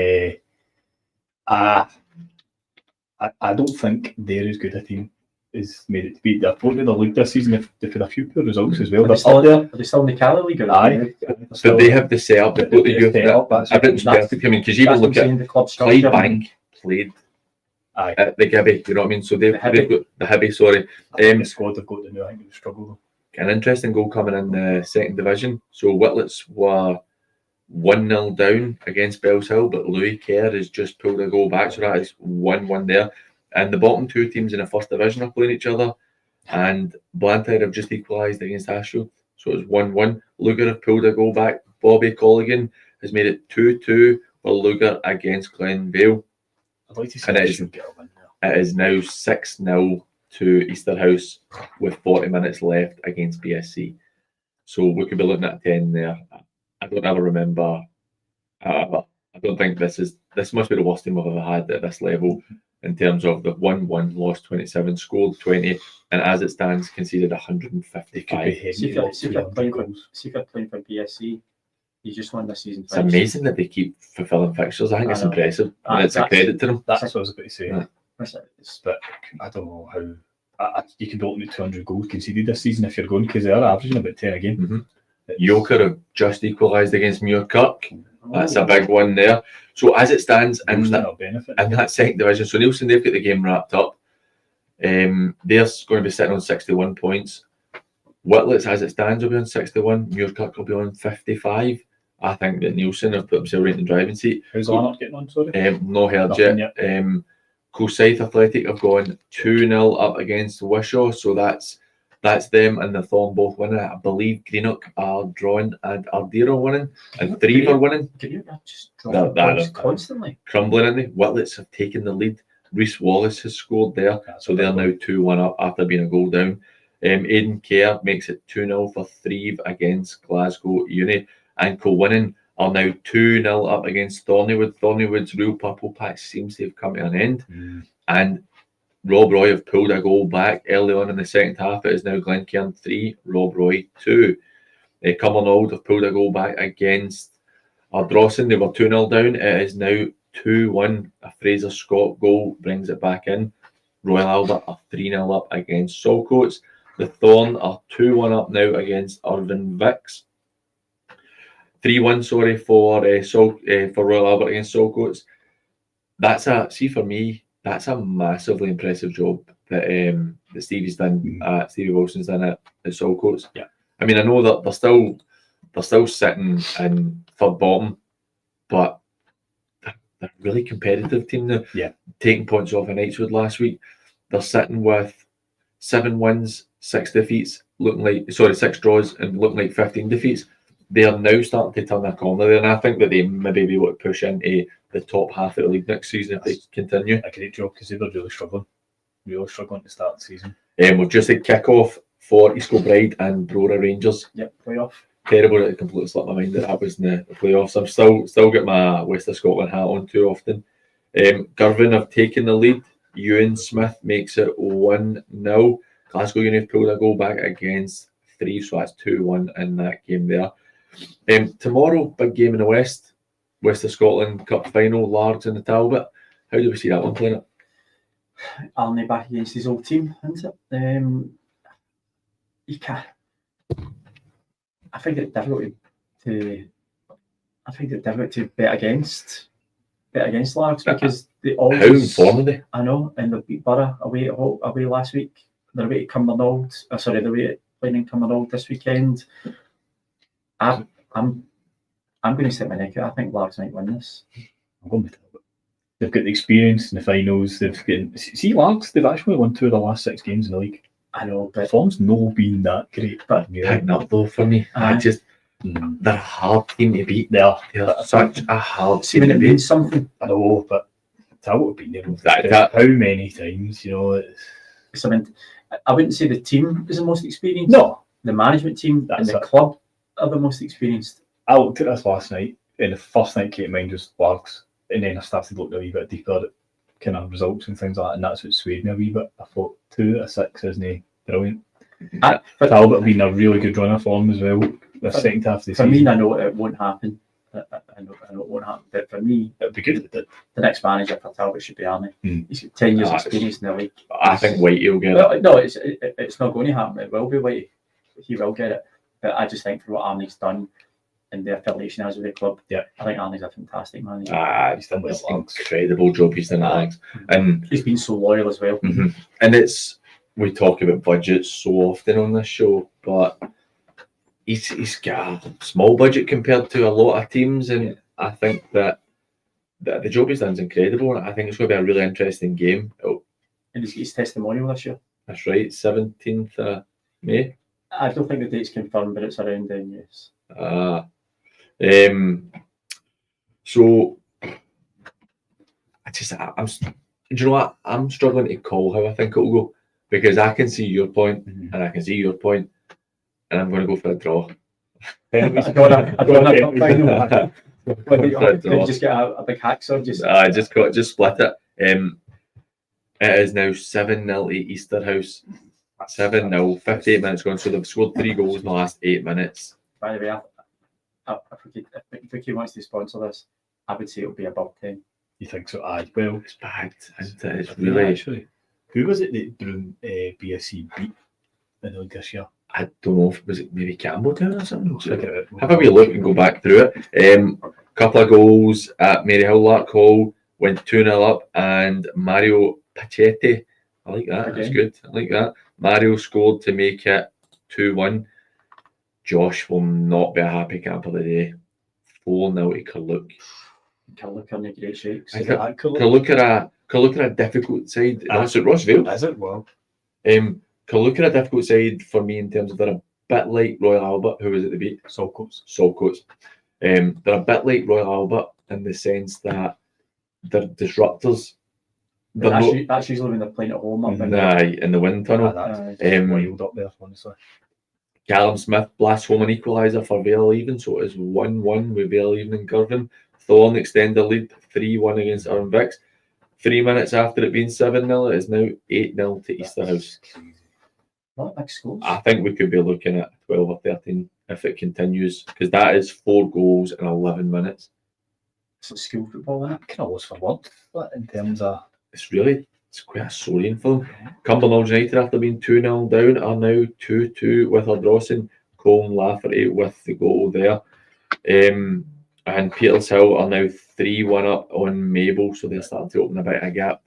I don't think they're as good a team as made it to beat. They're playing in the league this season. They've had a few poor results as well. Are they still in the Cali League? Aye. But they have the setup. They've got the youth. Everything's perfect. I mean, because you even look at Clydebank played at the Gibby, you know what I mean? So they've got the Hibby, sorry. The squad they've got to know, I think they've struggled. An interesting goal coming in the 2nd division. So Whitlets were 1-0 down against Bells Hill, but Louis Kerr has just pulled a goal back, so that is 1-1 there. And the bottom 2 teams in the 1st division are playing each other, and Blantyre have just equalised against Ashfield, so it's 1-1. Lugar have pulled a goal back. Bobby Colligan has made it 2-2 for Lugar against Glenvale. I'd like to see and it is now 6-0 to Easterhouse with 40 minutes left against BSC. So we could be looking at 10 there. I don't ever remember. I don't think this must be the worst team I've ever had at this level in terms of the 1-1, lost 27, scored 20, and as it stands, conceded 155. See if you're playing for BSC, you just won this season. It's amazing that they keep fulfilling fixtures. I think it's impressive, and it's a credit to them. That's what I was about to say. But I don't know how you can build 200 goals conceded this season if you're going, because they are averaging about 10 a game. Yoker have just equalised against Muirkirk. That's a big one there. So as it stands in that 2nd division, so Nielsen, they've got the game wrapped up. They're going to be sitting on 61 points. Whitlets, as it stands, will be on 61. Muirkirk will be on 55. I think that Nielsen have put themselves right in the driving seat. How's Lanok getting on, sorry? No heard yet. Coolside Athletic have gone 2-0 up against Wishaw, so that's That's them and the Thorn both winning. I believe Greenock are drawing and Ardere are winning, and Threave are winning. Greenock are just No, dropping that- points constantly. Crumbling in it. Whitlets have taken the lead. Reece Wallace has scored there, so they're now 2-1 up after being a goal down. Aidan Kerr makes it 2-0 for Threave against Glasgow Uni, and Kilwinning are now 2-0 up against Thornywood. Thornywood's real purple patch seems to have come to an end, and Rob Roy have pulled a goal back early on in the second half. It is now Glen Kern 3, Rob Roy 2. Cumbernauld have pulled a goal back against Ardrossan. They were 2-0 down. It is now 2-1. A Fraser Scott goal brings it back in. Royal Albert are 3-0 up against Saltcoats. The Thorn are 2-1 up now against Irvine Vicks. 3-1, sorry, for Royal Albert against Saltcoats. For me, that's a massively impressive job that Stevie Wilson's done at Saltcoats. Yeah. I mean, I know that they're still sitting in third bottom, but they're a really competitive team now. Yeah. Taking points off of Nightswood last week. They're sitting with 7 wins, 6 defeats, 6 draws, and looking like 15 defeats. They are now starting to turn their corner there, and I think that they maybe be able to push into the top half of the league next season if they continue. A great job because they were really struggling to start the season. We've just had kick-off for East Kilbride and Brora Rangers. Yep, playoff. Terrible that it completely slipped my mind that was in the playoffs. I'm still got my West of Scotland hat on too often. Girvan have taken the lead. Ewan Smith makes it 1-0. Glasgow Uni have pulled a goal back against Threave, so that's 2-1 in that game there. Tomorrow, big game in the West of Scotland Cup final, Largs and the Talbot. How do we see that one playing out? Arnie back against his old team, isn't it? You can't. I find it difficult to bet against Largs because they always. How informed are they? I know, and they beat Borough away last week. They're away to Cumbernauld. They're away playing in Cumbernauld this weekend. I'm going to set my neck out. I think Largs might win this. I'm going with Talbot. They've got the experience in the finals. They've Largs. They've actually won 2 of the last 6 games in the league. I know, but form's no been that great. But picking up though for me. They're a hard team to beat. They're such a hard team when to it beat. means something. I know, but Talbot have been there. How many times? I wouldn't say the team is the most experienced. No, the management team and the club are the most experienced. I looked at this last night, and the first night came to mind was Largs, and then I started looking a wee bit deeper at kind of results and things like that, and that's what swayed me a wee bit. I thought 2 out of 6 isn't brilliant. Talbot have been a really good runner for them as well. The second half of the season. For me, I know it won't happen. I know it won't happen. But for me, it'd be good if it did. The next manager for Talbot should be Arnie. He's got 10 years experience in the league. I think Whitey will get it. No, it's not going to happen. It will be Whitey. He will get it. But I just think for what Arnie's done and the affiliation has with the club, I think Arnie's a fantastic manager. He's done an incredible job. He's done Largs, and he's been so loyal as well. And we talk about budgets so often on this show, but he's got a small budget compared to a lot of teams, and I think that the job he's done is incredible. And I think it's going to be a really interesting game. And he's got his testimonial this year. That's right, 17th of May. I don't think the date's confirmed, but it's around then, yes. So do you know what? I'm struggling to call how I think it'll go because I can see your point and I can see your point, and I'm going to go for a draw. I don't know. You just get a big hacksaw. Just split it. It is now 7-0 to Easterhouse. 7-0, 58 minutes gone. So they've scored 3 goals in the last 8 minutes. By the way, if Vicky wants to sponsor this, I would say it'll be above 10. You think so? Well, it's bad. It's really actually. Who was it that Broome BSC beat in the league this year? I don't know if was it maybe Campbelltown or something. Have a wee look and go back through it. Couple of goals at Maryhill Lark Hall, went 2-0 up, and Mario Pachetti. I like that. That's good. I like that. Mario scored to make it 2-1. Josh will not be a happy camper today. 4-0 to Carluke. Carluke are in great shakes. Carluke are a difficult side. That's at Rossvale. Is it? Well. Killuke are a difficult side for me in terms of they're a bit like Royal Albert, who was it to beat? Saltcoats. They're a bit like Royal Albert in the sense that they're disruptors. That's usually when they're playing at home up in the wind tunnel. Wild up there, honestly. Callum Smith blasts home an equaliser for Vale Even, so it is 1-1 with Vale Even and Girvan. Thorn extend the lead 3-1 against Irvine Vicks. 3 minutes after it being 7-0, it is now 8-0 to Easterhouse. Not big scores. I think we could be looking at 12 or 13 if it continues, because that is 4 goals in 11 minutes. It's like school football, isn't it? Kind of lost for word, but in terms of It's quite a sorry for them. Cumbernauld United, after being 2-0 down, are now 2-2 with Ardrossan. Colm Lafferty with the goal there. And Petershill are now 3-1 up on Mabel, so they're starting to open a bit of a gap.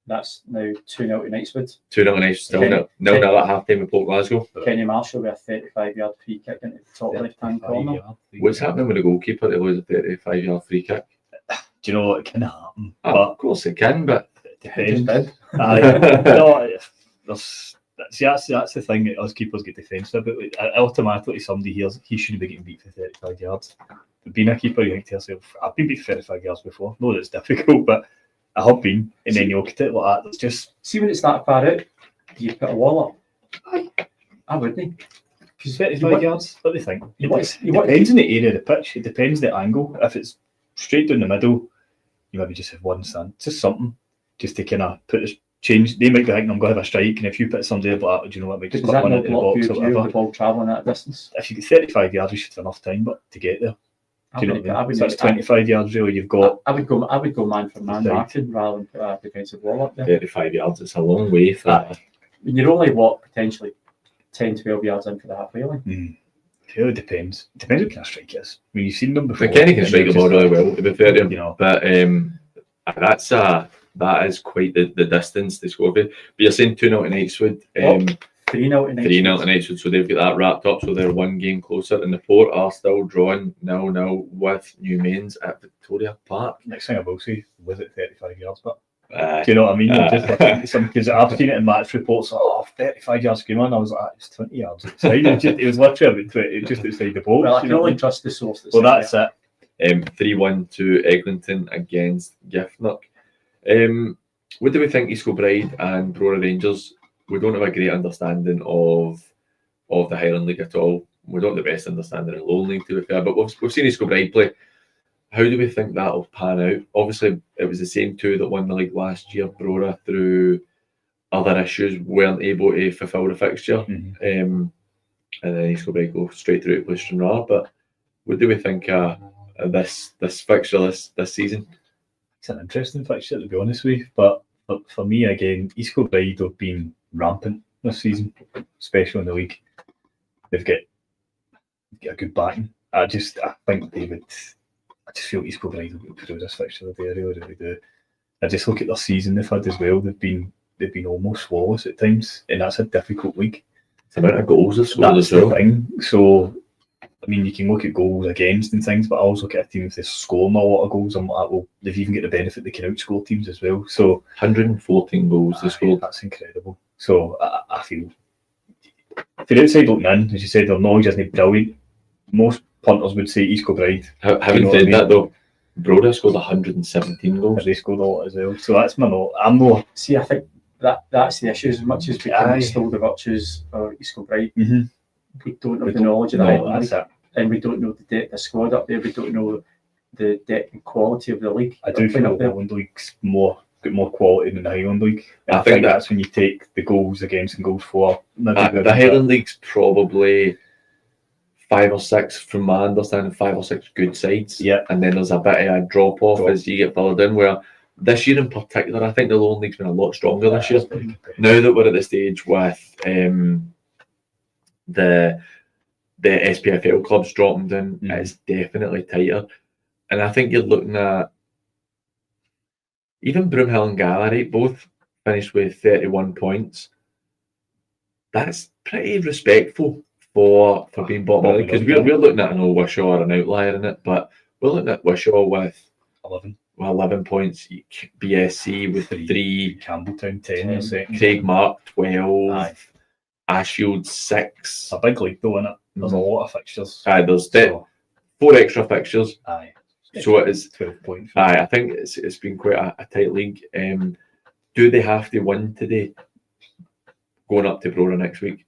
That's now 2-0 to Nightswood. 2-0 to Nightswood, still 0-0 at half time with Port Glasgow. Kenny Marshall with a 35-yard free kick into the top left-hand corner. What's happening with the goalkeeper to lose a 35-yard free kick? Do you know what, it can happen? Of course it can, but it depends. That's the thing that us keepers get defensive about. Like, automatically somebody hears he shouldn't be getting beat for 35 yards. But being a keeper, you think to yourself, I've been beat for 35 yards before. No, it's difficult, but I have been. And then you look at it like that. It's just... See, when it's that far out, do you put a wall up? Aye. I wouldn't. Because 35 yards, what do you think? It depends on the area of the pitch. It depends on the angle. If it's straight down the middle, you maybe just have one stand. Just something. Just to kind of put this change. They might be thinking, I'm going to have a strike, and if you put somebody like that, do you know what, might just put one into the box or whatever. The ball travelling that distance. If you get 35 yards, you should have enough time, but to get there. Do you know what I mean? So that's 25 yards really. You've got. I would go man for man marking rather than put a defensive wall up there. 35 yards. It's a long way for that. When you're only potentially 10, 12 yards in for the halfway line. It really depends. It depends what kind of strike it is. I mean, you've seen them before. Kenny can strike the ball really well, to be fair to him. You know, but that is quite the distance to score. But you're saying 2-0 to Nightswood. 3-0 to Nightswood. 3-0 to Nightswood, so they've got that wrapped up, so they're one game closer. And the Port are still drawing 0-0 with New Mains at Victoria Park. Next thing I will say, was it 35 yards? But do you know what I mean? Because I've seen it in match reports, 35 yards game on. I was like, it's 20 yards outside. It was literally about 20, just outside the box. Well, I can only trust the source. Well, that's it. 3-1 to Eglinton against Giffnock. What do we think East Kilbride and Brora Rangers? We don't have a great understanding of the Highland League at all. We don't have the best understanding of the Lowland League, to be fair, but we've seen East Kilbride play. How do we think that'll pan out? Obviously, it was the same two that won the league last year. Brora, through other issues, weren't able to fulfil the fixture. And then East Kilbride go straight through to play Stranraer. But what do we think this fixture this season? It's an interesting fixture, to be honest with you. But for me, again, East Kilbride have been rampant this season, especially in the league. They've got a good backing. I think they would. I just feel East Kilbride will get through this fixture. They really do. I just look at their season they've had as well. They've been almost flawless at times, and that's a difficult league. It's about a goals they've scored as well. So, I mean, you can look at goals against and things, but I also look at a team if they score them a lot of goals, I'm like, well, they've even got the benefit they can outscore teams as well. So 114 goals they scored. That's incredible. So I feel, if you're outside looking in, as you said, their knowledge isn't brilliant. Most punters would say East Kilbride. Having said that though, Brora scored 117 goals. They scored a lot as well. So that's my note. I'm more. See, I think that's the issue. As much as we can still the virtues for East Kilbride, we don't have the knowledge of the Highland League, and we don't know the squad up there. We don't know the depth and quality of the league. I do feel the Highland League's got more quality than the Highland League. I think that's when you take the goals against and goals for. The Highland League's probably 5 or 6, from my understanding, 5 or 6 good sides. Yeah. And then there's a bit of a drop off as you get further down, where this year in particular, I think the Lowland League's been a lot stronger this year. Now that we're at the stage with the SPFL clubs dropping down, it's definitely tighter. And I think you're looking at even Broomhill and Gallery, both finished with 31 points. That's pretty respectful for being bottom of the league, because we're looking at, I know Wishaw are an outlier in it, but we're looking at Wishaw with 11 points. BSC with 3. Campbelltown 10 or second. Craig Mark 12. Aye. Ashfield 6. It's a big league though, isn't it? There's a lot of fixtures. Aye, there's So, 4 extra fixtures. aye. So it is. 12 points. Aye, I think it's been quite a tight league. Do they have to win today, going up to Brora next week?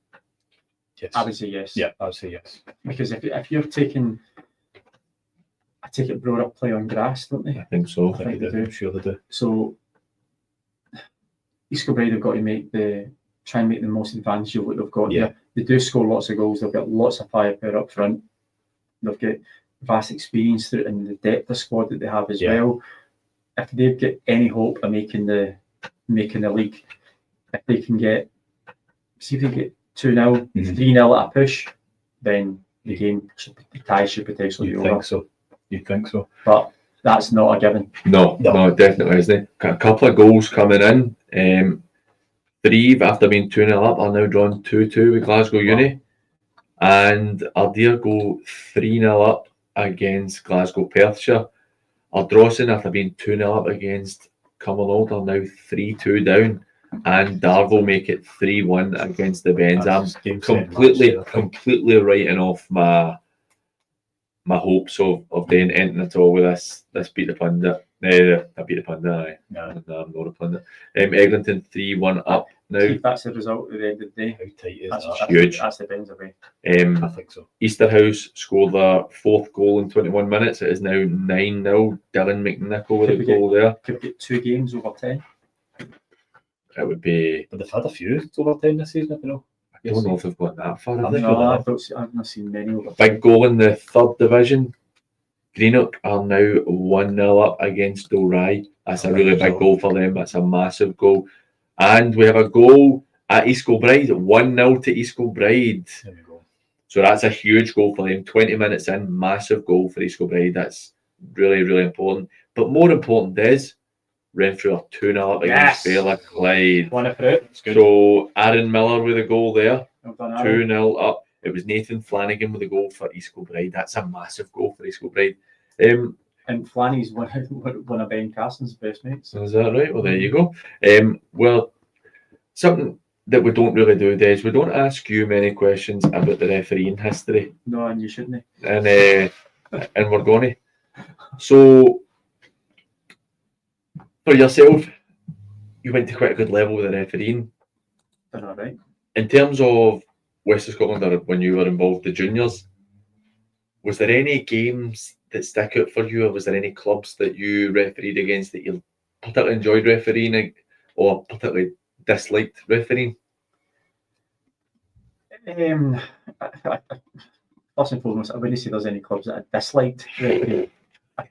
Yes. I would say yes. Yeah, I would say yes. Because if you're taking, I take it Brora play on grass, don't they? I think so. I think they do. I'm sure they do. So East Kilbride have got to try and make the most advantage of what they've got Yeah. there. They do score lots of goals. They've got lots of firepower up front. They've got vast experience through and the depth of squad that they have as Yeah. well. If they've got any hope of making the league, if they can get, see if they get 2-0, 3-0 at a push, then the game, the tie should potentially be You over. think so? You think so? But that's not a given. No, it definitely isn't. A couple of goals coming in. 3 after being 2-0 up are now drawn 2-2 with Glasgow Uni. And Ardere go 3-0 up against Glasgow Perthshire. Ardrossan, after being 2-0 up against Cumbernauld, are now 3-2 down. And Darvel make it 3-1 against the Bens. I'm completely writing off my hopes of doing anything at all with this beat the pundit. I beat the pundit, aye. No, I'm not a pundit. Eglinton 3-1 up now. If that's the result at the end of the day. How tight is That's that? huge. That's the Bens away. I think so. Easterhouse scored their 4th goal in 21 minutes. It is now 9-0. Dylan McNichol with a goal there. Could get 2 games over 10. It would be. But they've had a few over 10 this season, you know. I don't know if they've gone that far. I think I've not seen many over 10. Big goal in the 3rd division. Greenock are now 1-0 up against Dalry. That's a really big goal for them. That's a massive goal. And we have a goal at East Kilbride, 1-0 to East Kilbride. There we go. So that's a huge goal for them. 20 minutes in, massive goal for East Kilbride. That's really, really important. But more important is Renfrew are 2-0 up against Baylor Clyde. One for it. So Aaron Miller with a goal there. Well done, Aaron. 2-0 up. It was Nathan Flanagan with a goal for East Kilbride. That's a massive goal for East Kilbride. And Flanny's one of Ben Carson's best mates. Is that right? Well, there you go. Well, something that we don't really do, Des, we don't ask you many questions about the refereeing history. No, and you shouldn't. And we're going to. So, for yourself, you went to quite a good level with the refereeing. Done all right. In terms of West of Scotland, or when you were involved, the juniors, was there any games that stick out for you, or was there any clubs that you refereed against that you particularly enjoyed refereeing or particularly disliked refereeing? First and foremost, I wouldn't say there's any clubs that I disliked refereeing. I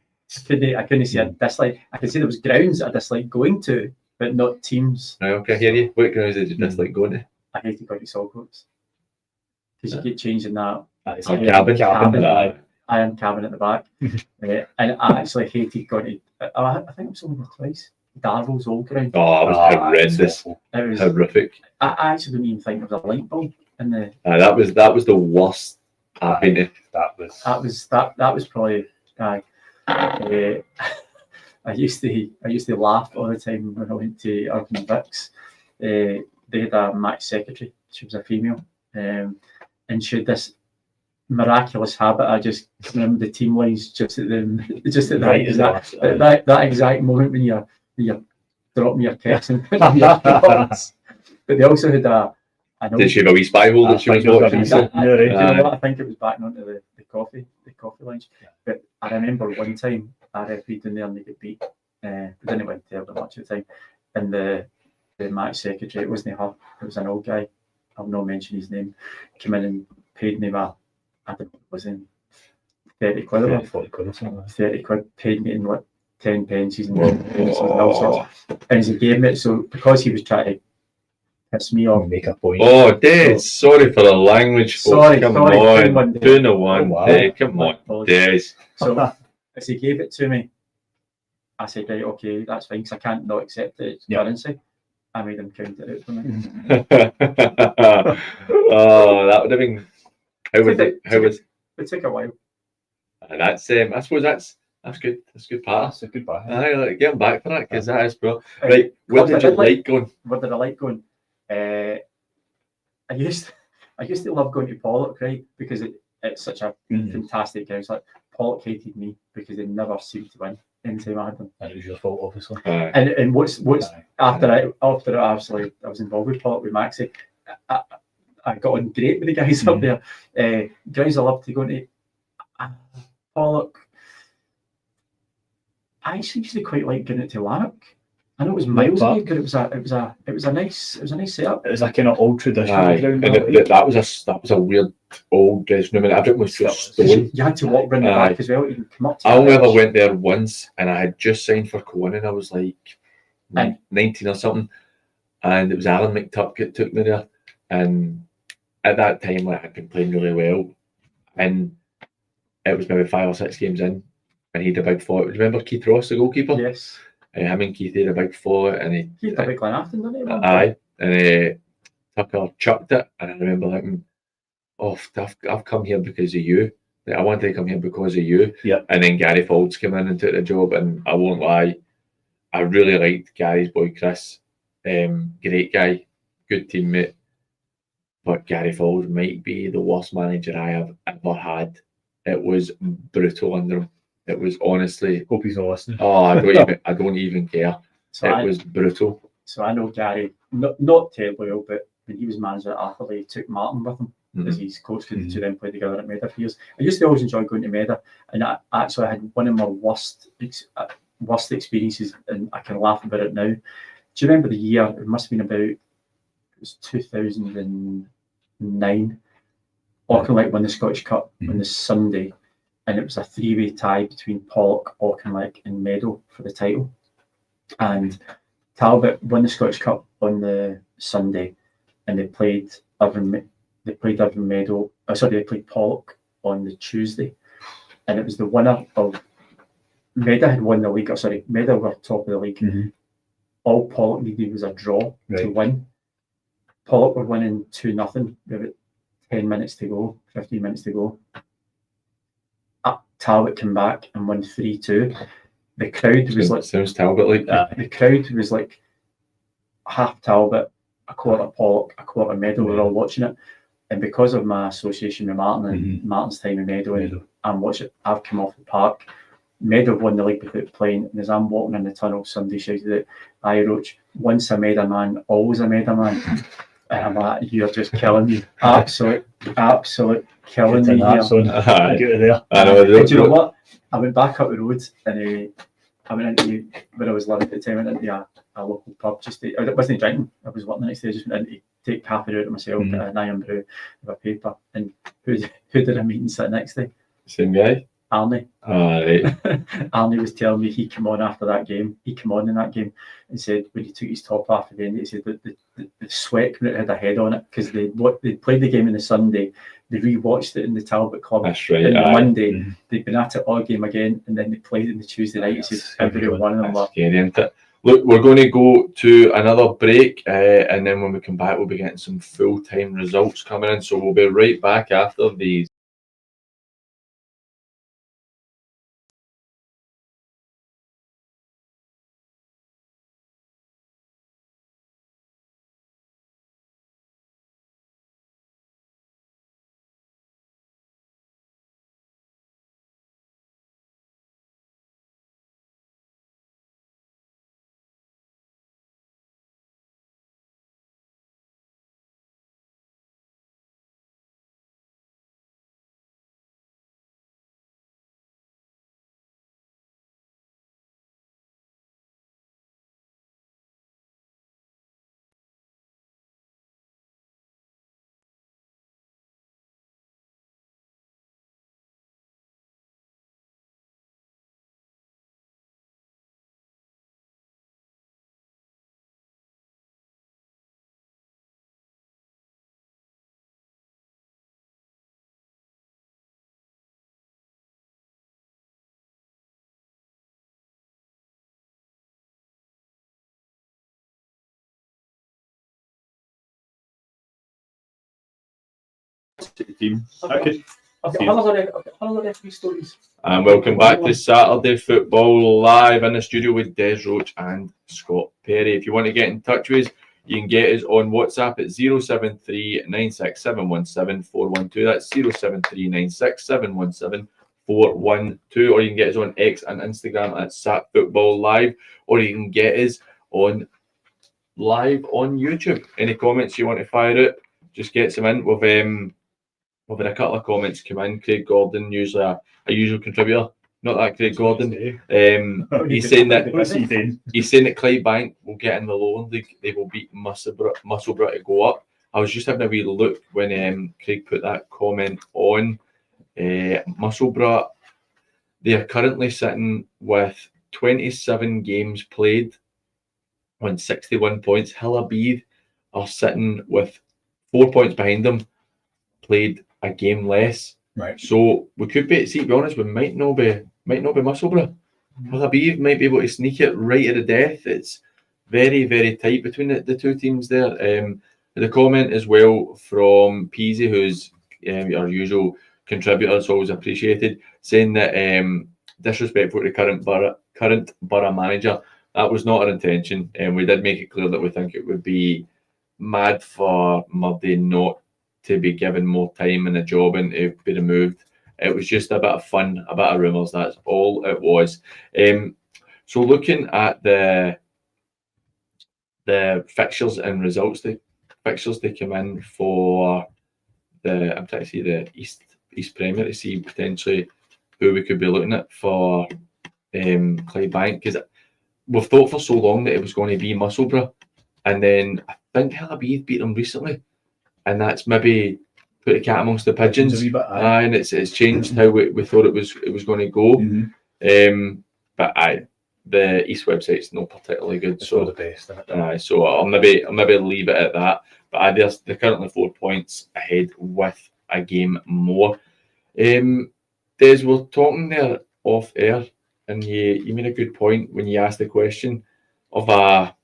couldn't say I disliked. I could say there was grounds I disliked going to, but not teams. Right, okay, I hear you. What grounds did you dislike going to? I hated going to Saltcoats because you get changing that. It's like cabin. Iron cabin at the back. And I actually hated going to, I think it was only twice, Darvel's old ground. Oh, it was horrendous. It was horrific. I actually don't even think there was a light bulb in the. That was the worst I've been to. That was probably. I used to laugh all the time when I went to Urban Vics. They had a match secretary. She was a female, and she had this miraculous habit of just coming in with the team lines just at that exact moment when you're dropping your text and putting your thoughts. But they also had Did she have a wee spy hole that she was watching? You know what? I think it was backing onto the coffee lounge. But I remember one time I refereed in there and they got beat. We didn't win terribly much at the time. And the match secretary, it wasn't her, it was an old guy. I'll not mention his name. Came in and paid me I think it was in 30 quid or 40 quid or something. 30 quid, paid me in what 10 pences and all sorts. And he gave me it, so because he was trying to piss me off. Make a point. Oh, Des, sorry for the language, folks. Come on, 2-1. Hey, come on, Des. So as he gave it to me, I said, right, okay, that's fine, because I can't not accept it. It's currency. I made him count it out for me. Oh, that would have been. How was it? It took a while. That's I suppose that's That's good. That's good, Pat. That's a good back. Aye, like, get him back for that, because that is brilliant. Right, where did you like going? Where did I like going? I used to love going to Pollock, right? Because it's such a fantastic game. It's like Pollock hated me because they never seemed to win anytime I had them. And it was your fault, obviously. And what's after I obviously I was involved with Pollock with Maxie. I got on great with the guys up there. Guys I love to go into Pollock. I actually used to quite like going to Lanok. I know it was miles away, but it was a nice setup. It was a kind of old traditional ground. And that was a weird old dressing room, and everything was just stone. You had to walk round the back as well. You can come up to I only ever went there once, and I had just signed for Conan, and I was like 19 or something, and it was Alan McTuckett took me there, and at that time, like, I'd been playing really well, and it was maybe 5 or 6 games in, and he had a big fall. Remember Keith Ross, the goalkeeper? Yes. Him and Keith had a big fall, and he had a big Glen Afton, didn't he? Aye, and Tucker chucked it, and I remember thinking, "Oh, I've come here because of you. Like, I wanted to come here because of you." Yeah. And then Gary Faulds came in and took the job, and I won't lie, I really liked Gary's boy Chris. Great guy, good teammate. But Gary Faulds might be the worst manager I have ever had. It was brutal under him. It was honestly. Hope he's not listening. Oh, I don't even care. So it was brutal. So I know Gary, not terribly well, but when he was manager at Atherley, he took Martin with him as his coach, because the two of them played together at Meadow for years. I used to always enjoy going to Meadow, and I actually had one of my worst experiences, and I can laugh about it now. Do you remember the year? It must have been it was 2009. Auchinleck won the Scottish Cup on the Sunday, and it was a 3-way tie between Pollock, Auchinleck and Meadow for the title. And Talbot won the Scottish Cup on the Sunday, and they played Meadow. They played Pollock on the Tuesday, and it was the winner of Meadow had won the league. Meadow were top of the league. All Pollock needed was a draw to win. Pollock were winning 2-0 with about 10 minutes to go, 15 minutes to go. Talbot came back and won 3-2. The crowd was like, sounds Talbot like that. The crowd was like half Talbot, a quarter Pollock, a quarter Meadow. We were all watching it, and because of my association with Martin and Martin's time in Meadow, and I'm watching. I've come off the park. Meadow won the league without playing, and as I'm walking in the tunnel, somebody shouted out, "Aye, Roach, once a Meadow man, always a Meadow man." And I'm like, "You're just killing me, absolute killing me here." Get out of there. I know. Do you know what? I went back up the road, and I went into, when I was living at the time, I went into a local pub just to, I wasn't drinking, I was working the next day. I just went in to take half an hour to myself, get an iron brew with a paper. And who did I meet and sit next to? Same guy? Arnie. Right. Arnie was telling me he came on after that game. He came on in that game and said when he took his top off at the end, he said that the sweat coming out had a head on it, because they played the game on the Sunday, they rewatched it in the Talbot Club. That's right. On the Monday, they'd been at it all game again, and then they played it on the Tuesday night. He said every one of them were. Scary, isn't it? Look, we're going to go to another break, and then when we come back, we'll be getting some full-time results coming in. So we'll be right back after these. Team. Okay. I've got another referee stories. And welcome back to Saturday Football live in the studio with Des Roach and Scott Perry. If you want to get in touch with us, you can get us on WhatsApp at 073 96717 412. That's 073 96717 412. Or you can get us on X and Instagram at Sat Football Live. Or you can get us on live on YouTube. Any comments you want to fire out, just get some in. We've had a couple of comments come in. Craig Gordon, usually a usual contributor. Not that Craig Gordon. He's saying that Clydebank will get in the lower league. They will beat Musselburgh to go up. I was just having a wee look when Craig put that comment on. Musselburgh, they are currently sitting with 27 games played on 61 points. Hillabead are sitting with 4 points behind them, played a game less. Right. So we could be, to be honest, we might not be Musselburgh. Hillabead might be able to sneak it right to the death. It's very, very tight between the two teams there. The comment as well from Peasy, who's our usual contributor, it's always appreciated, saying that disrespectful to current borough manager. That was not our intention, and we did make it clear that we think it would be mad for Murday not to be given more time in a job and to be removed. It was just a bit of fun, a bit of rumours. That's all it was. So looking at the fixtures and results, the fixtures they come in for I'm trying to see the East Premier to see potentially who we could be looking at for Clydebank, because we've thought for so long that it was going to be Musselburgh, and then I think Hillabead beat them recently, and that's maybe put the cat amongst the pigeons. And it's changed how we thought it was going to go. Mm-hmm. But the East website's not particularly good, It's so not the best. Isn't it? so I'll maybe leave it at that. But they're currently 4 points ahead with a game more. Des, we're talking there off air, and you made a good point when you asked the question of a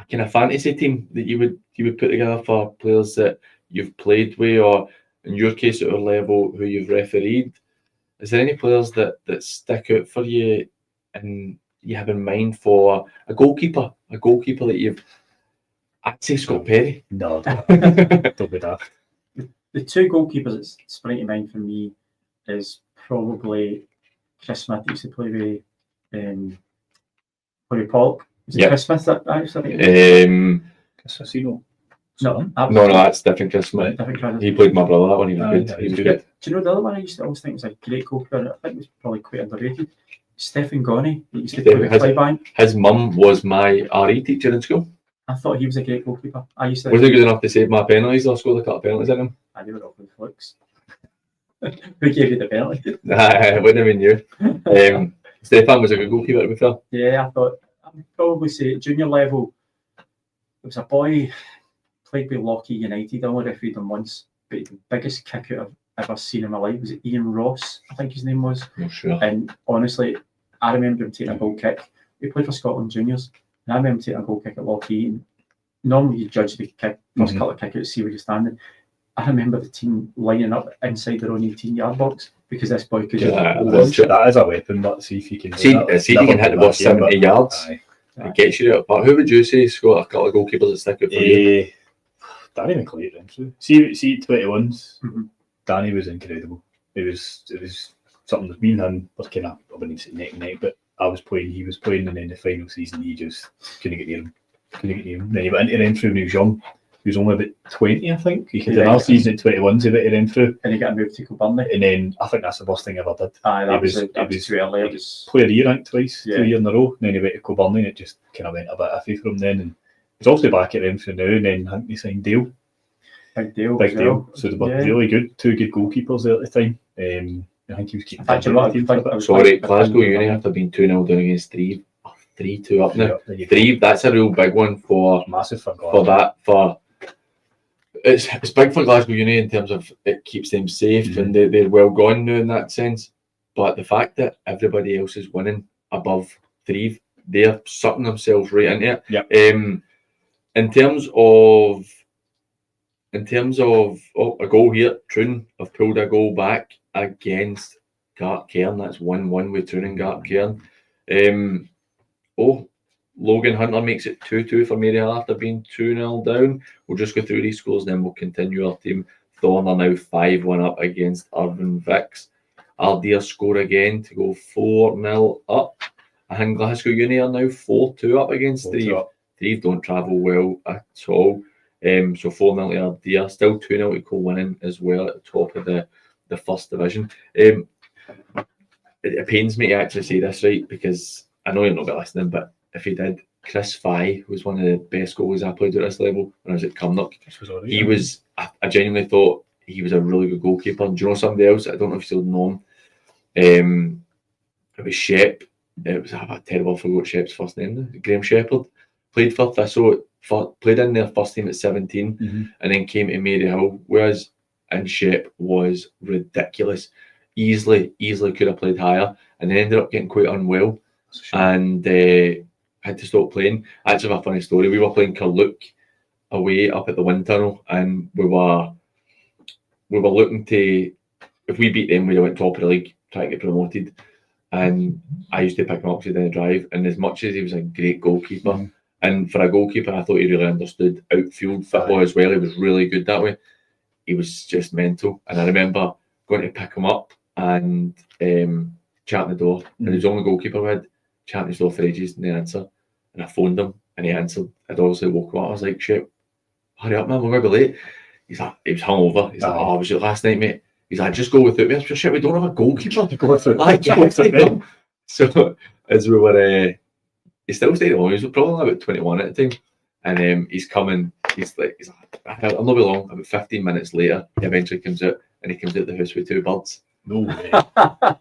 kind of fantasy team that you would put together for players that you've played with, or in your case at our level, who you've refereed. Is there any players that stick out for you and you have in mind for a goalkeeper that you've? I'd say Scott Perry. No, don't be daft. The two goalkeepers that spring to mind for me is probably Chris Smith. Used to play with Paul. Is it Chris Smith that I used to think? Casino. No, that's different. Chris Smith. He played my brother. That one, he was good. He was good. Do you know the other one I used to always think was a great goalkeeper? I think it was probably quite underrated. Stephen Gonney. He used to play with Clydebank. His mum was my RE teacher in school. I thought he was a great goalkeeper. Was he good enough to save my penalties or score a couple of penalties in him? I never got good flicks. Who gave you the penalty? It wouldn't have been you. Stefan was a good goalkeeper, to be fair. Yeah, I thought I'd probably say at junior level, there was a boy played with Lockheed United. I only refereed him once, but the biggest kick out I've ever seen in my life was Ian Ross, I think his name was. Not sure. And honestly, I remember him taking a goal kick. We played for Scotland Juniors, and I remember taking a goal kick at Lockheed. And normally you judge the kick, first couple of kick out, see where you're standing. I remember the team lining up inside their own 18-yard box because this boy could launch it. That is a weapon, but see if you can see if you can hit the ball 70 yards. It gets you out. But who would you say, Scott, a couple of goalkeepers that stick out for you? Danny McClair. See 21s. Danny was incredible. It was something that me and him were kind of, I wouldn't say neck and neck, but I was playing, he was playing, and then the final season he just couldn't get near him. Then he went into Renfrew when he was young. He was only about 20, I think. He had another season at 21, so he went to Renfrew. And he got moved to Kilburn. And then I think that's the worst thing I ever did. That was too early. Player of the year ranked twice, 2 years in a row. And then he went to Kilburn, and it just kind of went a bit iffy for him then. And he's obviously back at Renfrew now, and then I think they signed Dale. Big Dale. So they were really good. Two good goalkeepers there at the time. I think he was keeping the team for a bit. Sorry, Glasgow Uni after being 2-0 down against 3-2 up now. 3, that's a real big one for massive for that. It's big for Glasgow Uni in terms of it keeps them safe and they're well gone now in that sense. But the fact that everybody else is winning above 3, they're sucking themselves right into it. Yep. In terms of in terms of a goal here, Troon have pulled a goal back against Glen Kern. That's 1-1 with Troon and Glen Kern. Logan Hunter makes it 2-2 for Maryhill after being 2-0 down. We'll just go through these scores and then we'll continue our team. Thorn are now 5-1 up against Irvine Vicks. Ardea score again to go 4-0 up. And Glasgow Uni are now 4-2 up against Threave. Threave don't travel well at all. So 4-0 to Ardea. Still 2-0 to Colwynnon as well at the top of the first division. It pains me to actually say this, right, because I know you're not going to listening, but if he did, Chris Fye was one of the best goalies I played at this level when I was at Cumnock. I genuinely thought he was a really good goalkeeper. Do you know somebody else? I don't know if you still know him. It was Shep. I terrible forgot Shep's first name. Graham Shepherd. Played for Thistle. Played in their first team at 17 and then came to Maryhill. Whereas Shep was ridiculous. Easily could have played higher and then ended up getting quite unwell and had to stop playing. Actually, a funny story. We were playing Carluke away up at the wind tunnel and we were looking to, if we beat them, we'd have went top of the league, try to get promoted. And I used to pick him up to the drive. And as much as he was a great goalkeeper, and for a goalkeeper, I thought he really understood outfield football as well. He was really good that way. He was just mental. And I remember going to pick him up and chatting the door. And he was the only goalkeeper we had, chatting his door for ages and they answered. And I phoned him and he answered. I'd obviously woke him up. I was like, shit, hurry up, man, we're going to be late. He's like, he was hungover. He's like, oh, was it last night, mate? He's like, just go without me. I said, shit, we don't have a goalkeeper to go without. So as we were, he still stayed long. He was probably about 21 at the time. And he's coming, he's like, I'll not be long. About 15 minutes later, he eventually comes out and he comes out the house with 2 birds. No way.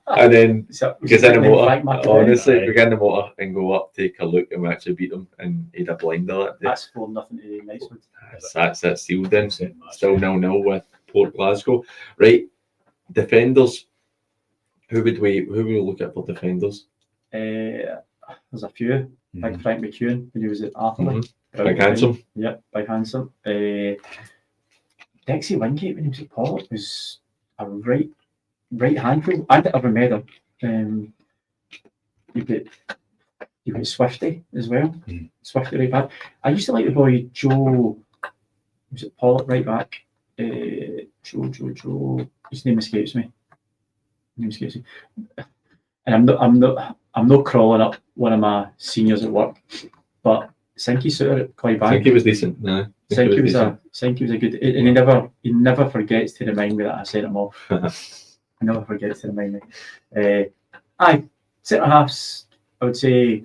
And then we get in the motor, honestly, we get in the motor and go up, take a look, and we actually beat them. And he had a blinder that day. That's 4-0 to Nightswood. That's sealed in. Still 0-0 with Port Glasgow. Right, defenders. Who would we look at for defenders? There's a few. Like Frank McEwen when he was at Arthur. Big handsome. Yep, big handsome. Dixie Wingate when he was at Port was a right handful. And at Irvine Meadow. You've got Swifty as well. Swifty right back. I used to like the boy Joe. Was it Pollock right back? Joe. His name escapes me. And I'm not crawling up one of my seniors at work, but Sinky Suter at Clydebank. I think he was decent. No, Sinky was a good, and he never forgets to remind me that I sent him off. He never forgets to remind me. Centre halves, I would say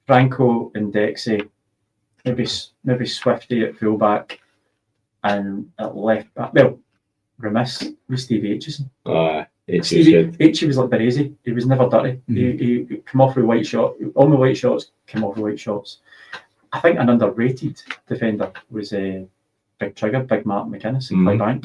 Franco and Dexy, maybe Swifty at fullback, and at left back. Well, remiss with Stevie Aitchison. H was like Baresi. He was never dirty. He came off with white shot. All my white shots came off with white shots. I think an underrated defender was Big Mark McInnes in Clydebank.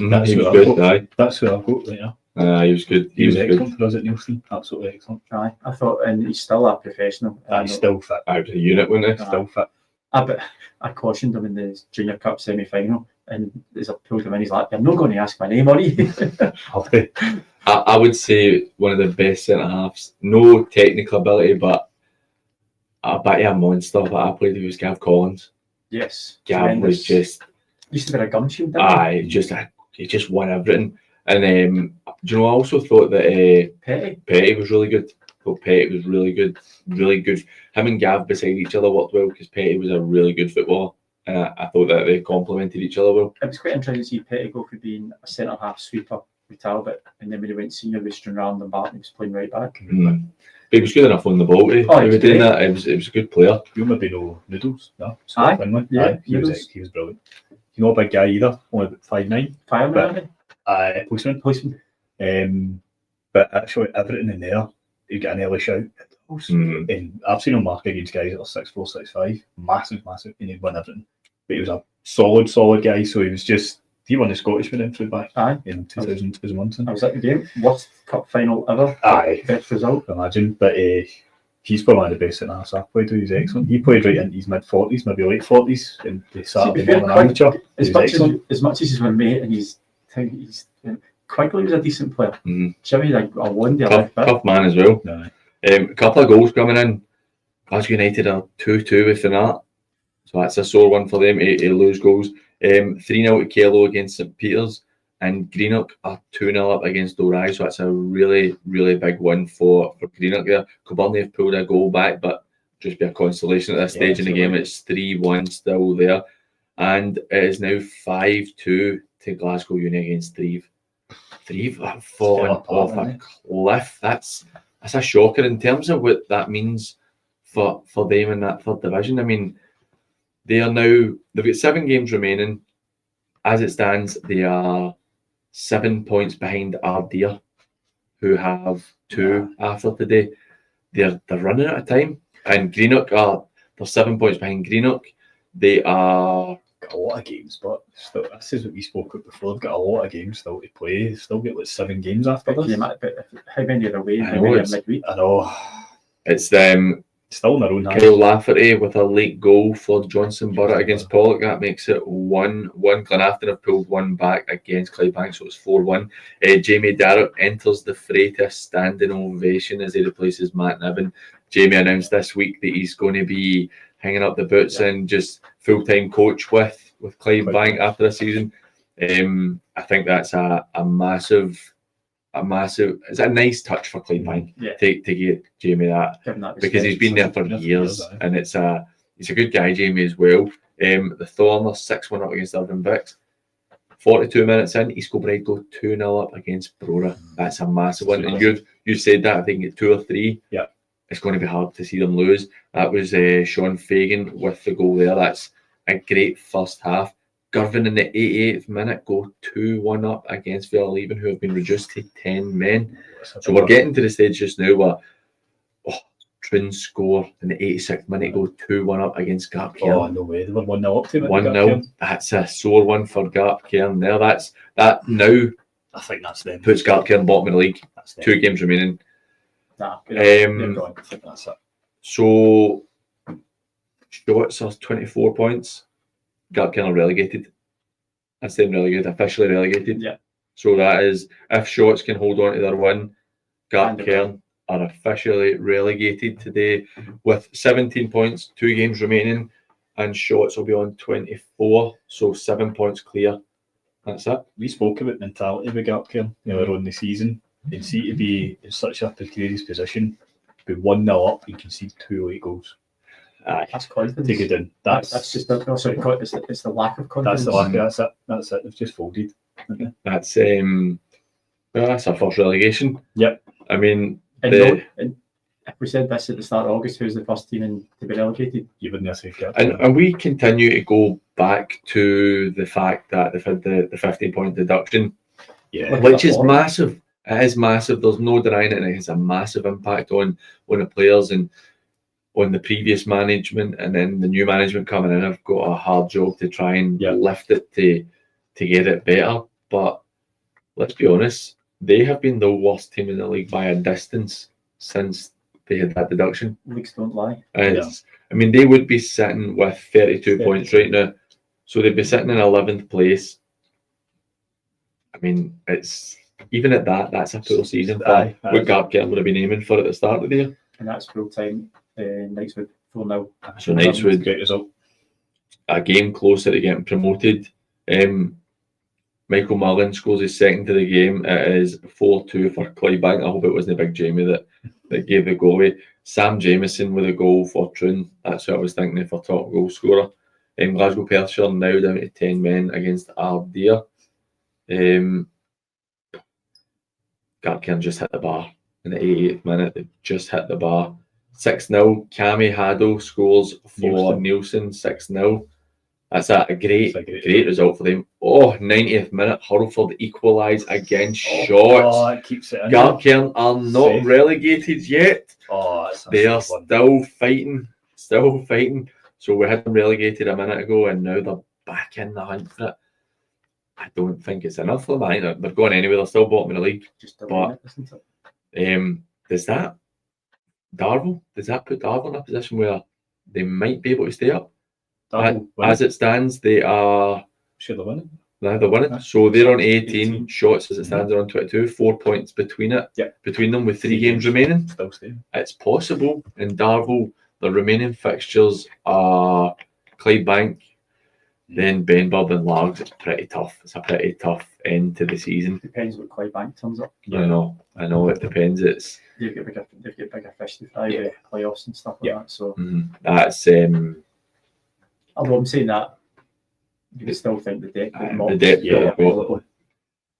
That's who I've got right now. He was good. He was excellent for us at Nielsen. Absolutely excellent. I thought, and he's still a professional. He's still fit. Out of the unit, wasn't he? Still fit. But I cautioned him in the Junior Cup semi-final, and as I pulled him in, he's like, "I'm not going to ask my name, are you?" I would say one of the best centre halves. No technical ability, but I bet you a monster that I played with was Gav Collins. Yes, Gav was just used to be a gum shield. He just won everything. And do you know? I also thought that Petty was really good. I thought Petty was really good. Him and Gav beside each other worked well because Petty was a really good footballer. And I thought that they complemented each other well. It was quite interesting to see Petty go from being a centre half sweeper with Talbot, and then when he went senior with Stranraer and Barton, he was playing right back. But he was good enough on the ball. He was doing that. He was a good player. You maybe know Noodles, no? He was brilliant. You know a big guy either, only about 5'9". Fireman, Policeman. But actually everything in there, you get an early shout. And I've seen him mark against guys that are 6'4", 6'5", massive, and he'd win everything. But he was a solid guy, so he was just. He won the Scottish with him through back in 2001. I was at the game. Worst cup final ever. Aye. Best result. Imagine. But He's probably one of the best in I've played with. He's excellent. He played right into his mid-40s, maybe late 40s, and the Saturday morning amateur. As much as he's my mate, and he's Quigley was a decent player. Jimmy, like a wonder, tough man as well. No. A couple of goals coming in. Glasgow United are 2-2 with that, so that's a sore one for them to lose goals. 3-0 to Kello against St Peters, and Greenock are 2-0 up against Dorai, so that's a really, really big win for Greenock there. Coburn have pulled a goal back, but just be a consolation at this stage in the game. It's 3-1 still there, and it is now 5-2 to Glasgow Uni against Threave. Threave have fallen off a cliff. That's a shocker in terms of what that means for them in that third division. I mean, they've got 7 games remaining. As it stands, they are 7 points behind Ardea, who have 2 after today. They're running out of time, and Greenock they're 7 points behind Greenock. They are got a lot of games, but still, this is what we spoke about before. They've got a lot of games still to play. They've still got like 7 games after this. How many are away? How many are midweek? I know. It's still in their own hands. Kyle Lafferty with a late goal for Johnson Borough against Pollock. That makes it 1-1. Glenafton have pulled 1 back against Clydebank, so it's 4-1. Jamie Darrett enters the fray to a standing ovation as he replaces Matt Niven. Jamie announced this week that he's going to be hanging up the boots and just full-time coach with Clydebank after the season. I think that's a massive. It's a nice touch for Clydebank to get Jamie that because he's been there for years, and he's a good guy, Jamie, as well. The Thorn are 6-1 up against Irvine Bix. 42 minutes in, East Kilbride go 2-0 up against Brora. That's a massive one. And you said that, I think at 2 or 3. Yeah. It's going to be hard to see them lose. That was Sean Fagan with the goal there. That's a great first half. Girvan in the 88th minute go 2-1 up against Fairleven, who have been reduced to 10 men. So we're getting to the stage just now where Trin score in the 86th minute, go 2-1 up against Gap Cairn. Oh, no way. They were 1-0 up to it. 1-0. That's a sore one for Gap Cairn there. That now I think that's them. puts Gap Cairn bottom of the league. 2 games remaining. That's it. So Shorts are 24 points. Gap Cairn are relegated. That's them relegated, officially relegated. Yeah. So that is, if Shorts can hold on to their win, Gap Cairn are officially relegated today with 17 points, 2 games remaining, and Shorts will be on 24, so 7 points clear. That's it. We spoke about mentality with Gap Cairn earlier on the season. They seem to be in such a precarious position. Be 1-0 up and concede 2 late goals. That's confidence. Take it down. That's just it's the lack of confidence. That's it. That's it. They've just folded. That's our first relegation. Yep. I mean, and if we said this at the start of August, who's the first team to be relegated? You wouldn't say Gap. And we continue to go back to the fact that they've had the 15-point deduction, which is massive. It is massive. There's no denying it, and it has a massive impact on the players and on the previous management, and then the new management coming in have got a hard job to try and lift it to get it better. But let's be honest, they have been the worst team in the league by a distance since they had that deduction. Leagues don't lie. I mean, they would be sitting with 32 points right now, so they'd be sitting in 11th place. I mean, it's even at that's a full season for what Gap Cairn would have been aiming for at the start of the year. And that's full time. Nightswood 4-0. So Nightswood, great result. A game closer to getting promoted. Michael Mullen scores his second to the game. It is 4-2 for Clydebank. I hope it wasn't a big Jamie that gave the goal away. Sam Jamieson with a goal for Troon. That's what I was thinking for top goal scorer. Glasgow Perthshire now down to 10 men against Ardea. Gap Cairn just hit the bar in the 88th minute. They've just hit the bar. 6-0. Cami Haddo scores for Nielsen. 6-0. That's a great result for them. 90th minute. Hurlford equalise against Shorts. It keeps it in. Gap Cairn are not relegated yet. They are still fighting. So we had them relegated a minute ago, and now they're back in the hunt for it. I don't think it's enough for them. I think they're going anywhere. They're still bottom of the league. But does that Darvel, does that put Darvel in a position where they might be able to stay up? Darvel As it stands, they are sure they're winning. they're winning. Aye. So they're on 18 18. shots as it stands. They're on 22, 4 points between it. Yep. Between them with 3 3 games games. remaining. Still staying. It's possible. In Darvel, the remaining fixtures are Clydebank, then Benburb and Largs. It's pretty tough. It's a pretty tough end to the season. Depends what Clydebank turns up. I know. It depends. It's They've got bigger fish to fry with playoffs and stuff like that. So that's although I'm saying that, you would still think the depth of the depth yeah, that they've got.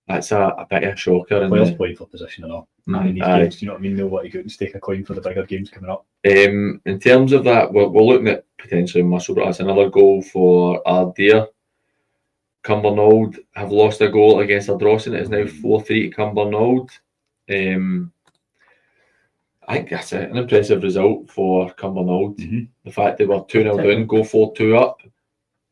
That's a bit of a shocker. And Players playing for position and all. In these aye. games, do you know what I mean? Know what you go and stake a coin for the bigger games coming up. In terms of that, we're looking at potentially Musselburgh. That's another goal for Ardere. Cumbernauld have lost a goal against Ardrossan. It is now 4-3 to Cumbernauld. I think that's an impressive result for Cumbernauld. The fact they were 2-0 down, go 4-2 up.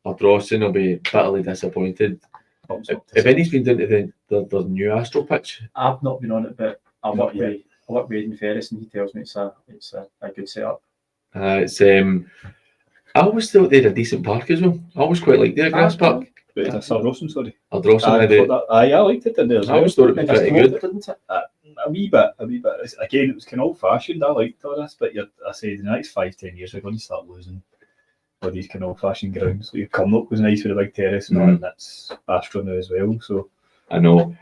Ardrossan will be bitterly disappointed. If any's been down to the new Astro pitch, I've not been on it, but I work with Aidan Ferris, and he tells me it's a good setup. I always thought they had a decent park as well. I always quite liked their grass park. But it's a Ardrossan, sorry. Ardrossan, I liked it in there as I well. always thought it'd be pretty good. Didn't it? A wee bit. Again, it was kind of old-fashioned. I liked all this, but I say the next 5-10 years we're going to start losing all these kind of old-fashioned grounds. So your Cumnock was nice with a big terrace and all, and that's Astro now as well. So I know.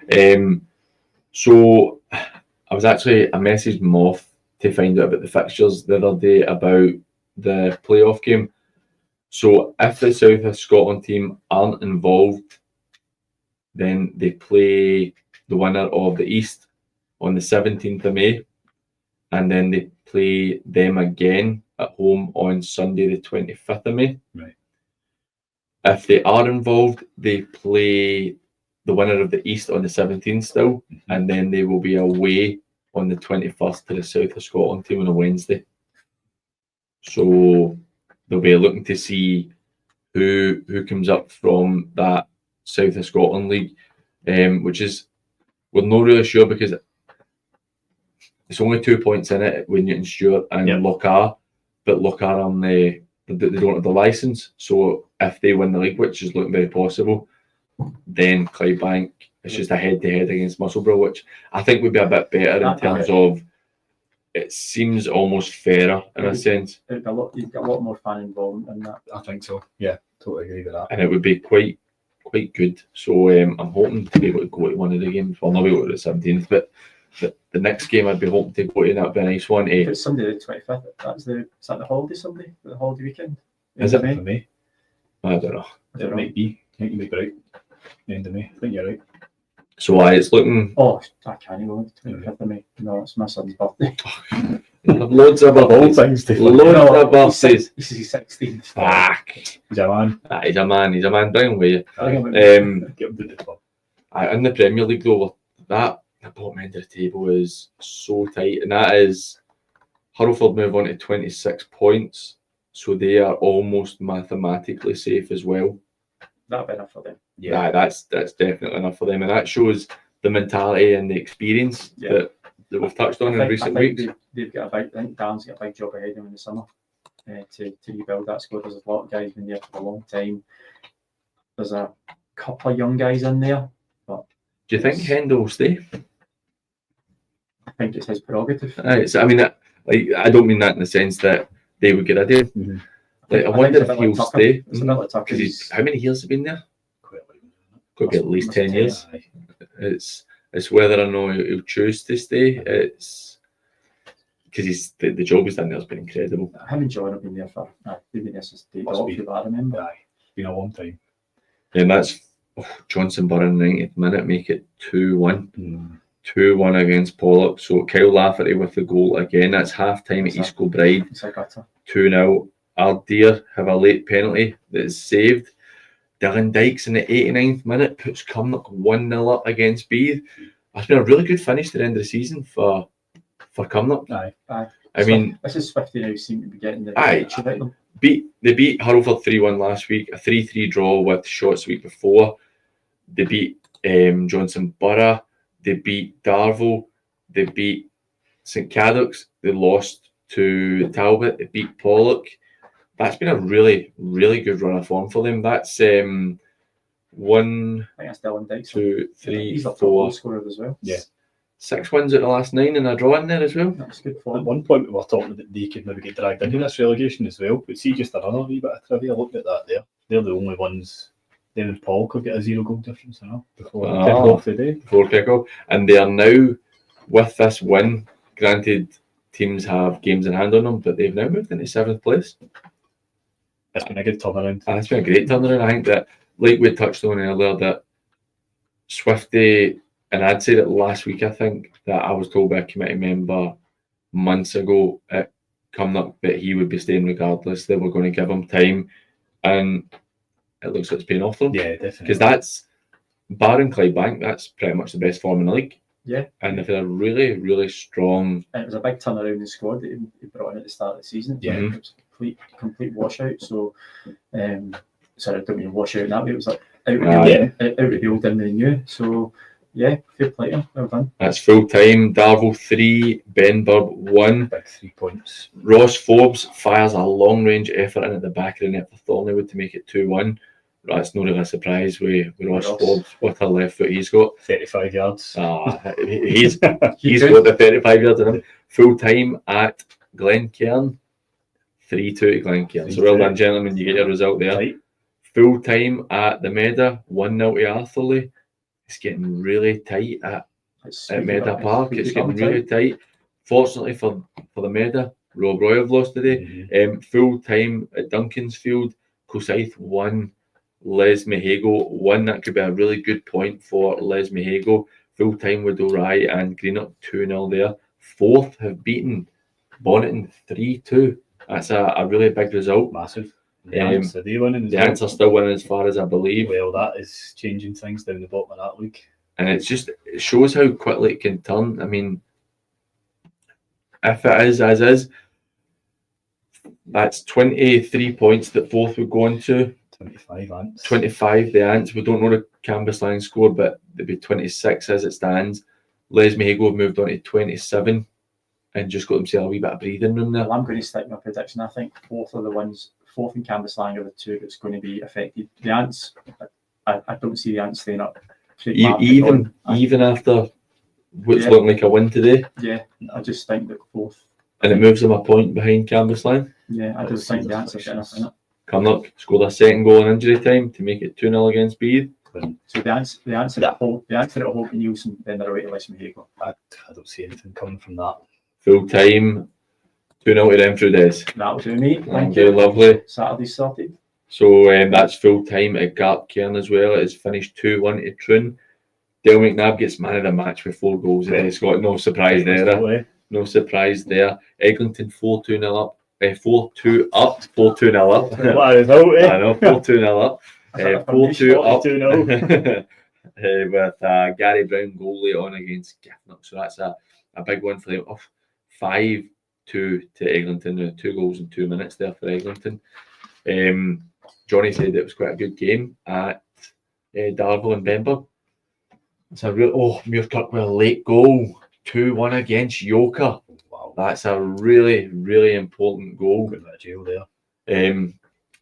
So I messaged Moff to find out about the fixtures the other day about the playoff game. So if the South of Scotland team aren't involved, then they play the winner of the East on the 17th of May, and then they play them again at home on Sunday the 25th of May. Right. If they are involved, they play the winner of the East on the 17th still, and then they will be away on the 21st to the South of Scotland team on a Wednesday. So they'll be looking to see who comes up from that South of Scotland league, which is we're not really sure because it's only 2 points in it with Newton Stewart and Lochar, but Lochar on they don't have the licence. So if they win the league, which is looking very possible, then Clydebank it's just a head-to-head against Musselburgh, which I think would be a bit better in terms of it seems almost fairer in a sense. You've got a lot more fan involvement in that. I think so. Yeah, totally agree with that. And it would be quite good. So I'm hoping to be able to go to one of the games. Well, not be able to the 17th, but the next game I'd be hoping to go to, that would be a nice one. If it's Sunday the 25th, is that the holiday Sunday? The holiday weekend? Is it? For me, I don't know. it might be. I think you might be right. End of May. I think you're right. So it's looking. Oh, I can't go the 25th of May. No, it's my son's birthday. Loads of birthdays. Loads of birthdays. This is his 16th. Fuck. He's a man. He's a man. He's a man. Bring him with you. Get him to the club. In the Premier League though, that the bottom end of the table is so tight, and that is Hurlford move on to 26 points, so they are almost mathematically safe as well. That'll be enough for them. Yeah, that's definitely enough for them, and that shows the mentality and the experience that we've touched on in recent weeks. They've got I think Darren's got a big job ahead of him in the summer to rebuild that squad. There's a lot of guys been there for a long time. There's a couple of young guys in there, but do you think Hendel will stay? I think it's his prerogative. I mean, I don't mean that in the sense that they would get rid of him. I wonder if he'll stay. It's a bit like Tucker. Because how many years has he been there? Could be at least 10 years. It's whether or not he'll choose to stay. It's because the job he's done there has been incredible. Him and John have been there for they've been there since day dot, if I remember. Aye, it's been a long time. And that's Johnson Burr in the 90th minute make it 2-1. 2-1 against Pollock. So Kyle Lafferty with the goal again. That's half time at East Kilbride. 2-0. Ardere have a late penalty that is saved. Dylan Dykes in the 89th minute puts Cumnock 1-0 up against Beith. That's been a really good finish to the end of the season for Cumnock. Aye. I mean, this is Swifty now seem to be getting the they beat Hurlford 3-1 last week, a 3-3 draw with Shotts the week before. They beat Johnson Borough, they beat Darvel, they beat St Cadoc's, they lost to Talbot. They beat Pollock. That's been a really, really good run of form for them. That's 1, I think that's Dylan Dykes. 2, 3, He's the top 4, goal scorer as well. Yeah. 6 wins out of the last 9 and a draw in there as well. That's good At form. one point we were talking that they could maybe get dragged into this relegation as well, but see just another wee bit of trivia, look at that there. They're the only ones, them and Paul could get a 0 goal difference before the kick off today. Before kick-off. And they are now, with this win, granted teams have games in hand on them, but they've now moved into 7th place. It's been a good turnaround. And it's been a great turnaround. I think that, like we touched on earlier, that Swifty, and I'd said it last week, I think, that I was told by a committee member months ago at coming up that he would be staying regardless. They were going to give him time, and it looks like it's paying off for him. Yeah, definitely. Because that's, barring Clydebank, that's pretty much the best form in the league. Yeah. And they've had a really, really strong... And it was a big turnaround in the squad that he brought in at the start of the season. Yeah. It was a complete washout. So, sorry, I don't mean washout in that way. It was like out of the old in the new. So, yeah, fair play to him. Well done. That's full time. Darvel 3, Benburb 1. Big 3 points. Ross Forbes fires a long range effort in at the back of the net for Thornleywood to make it 2-1. That's not really a surprise with Ross Forbes. What a left foot he's got. 35 yards. He's got the 35 yards in him. Full time at Glen Kern. 3-2 to Glen Kern. So well done, gentlemen. You get your result there. Right. Full time at the Meda. 1-0 to Arthurley. It's getting really tight at Meda Park. It's getting really tight. Fortunately for the Meda, Rob Roy have lost today. Full time at Duncansfield. Cosaith 1. Les Mehago 1. That could be a really good point for Les Mehago. Full time with O'Reilly and Greenock 2-0 there. Fourth have beaten Bonneton 3-2. That's a really big result. Massive. The Ants are still winning as far as I believe. Well, that is changing things down the bottom of that league. And it shows how quickly it can turn. I mean, if it is as is, that's 23 points that fourth would go into. 25 Ants. 25 the Ants. We don't know the Camas Lang score, but there'd be 26 as it stands. Les Mehago have moved on to 27 and just got themselves a wee bit of breathing room there. Well, I'm going to stick my prediction. I think fourth and Camas Lang are the two that's going to be affected. The Ants, I don't see the Ants staying up. Even after what's looking like a win today. Yeah, I just think that fourth. And it moves them a point behind Camas Lang. Yeah, I just think the Ants are getting enough in it. Cumnock scored a second goal in injury time to make it 2-0 against Beath. So the answer at Hope Nielsen, then they're away to Les Mehago. I don't see anything coming from that. Full time, 2-0 to Renfrew Des. That'll do me. Thank you. Lovely. Saturday's sorted. So that's full time at Garp Cairn as well. It's finished 2-1 to Troon. Dale McNabb gets man of the match with 4 goals. He's got no surprise there. No surprise there. Eglinton 4-2 up. 4-2 up. 4-2 up. What a result, eh? I know, 4-2 up. 4-2 up. 2-0. With Gary Brown goalie on against Giffnock. So that's a big one for them. 5-2 to Eglinton. 2 goals in 2 minutes there for Eglinton. Johnny said it was quite a good game at Darvel and Benburb. It's a real Muirkirk with a late goal. 2-1 against Yoker. Wow, that's a really, really important goal. Got that jail there.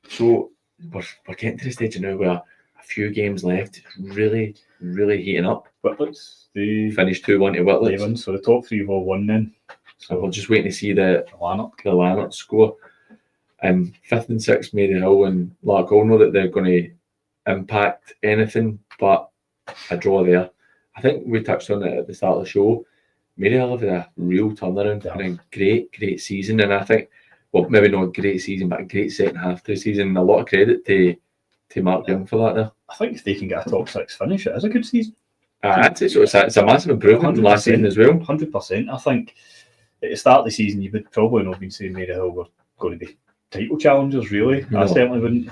So we're getting to the stage now where a few games left. It's really, really heating up. Whitlets, they finished 2-1 to Whitlets. So the top 3 have all won then. So we're just waiting to see the Lanok score. And 5th and 6th, Maryhill and Larkhall know that they're going to impact anything but a draw there. I think we touched on it at the start of the show. Maryhill have had a real turnaround and a great season. And I think, well, maybe not a great season, but a great second half to the season. A lot of credit to Mark Young for that there. I think if they can get a top 6 finish, it is a good season. I'd say so. It's a massive improvement from last season as well. 100%. I think at the start of the season, you would probably not have been saying Maryhill were going to be title challengers, really. No. I certainly wouldn't.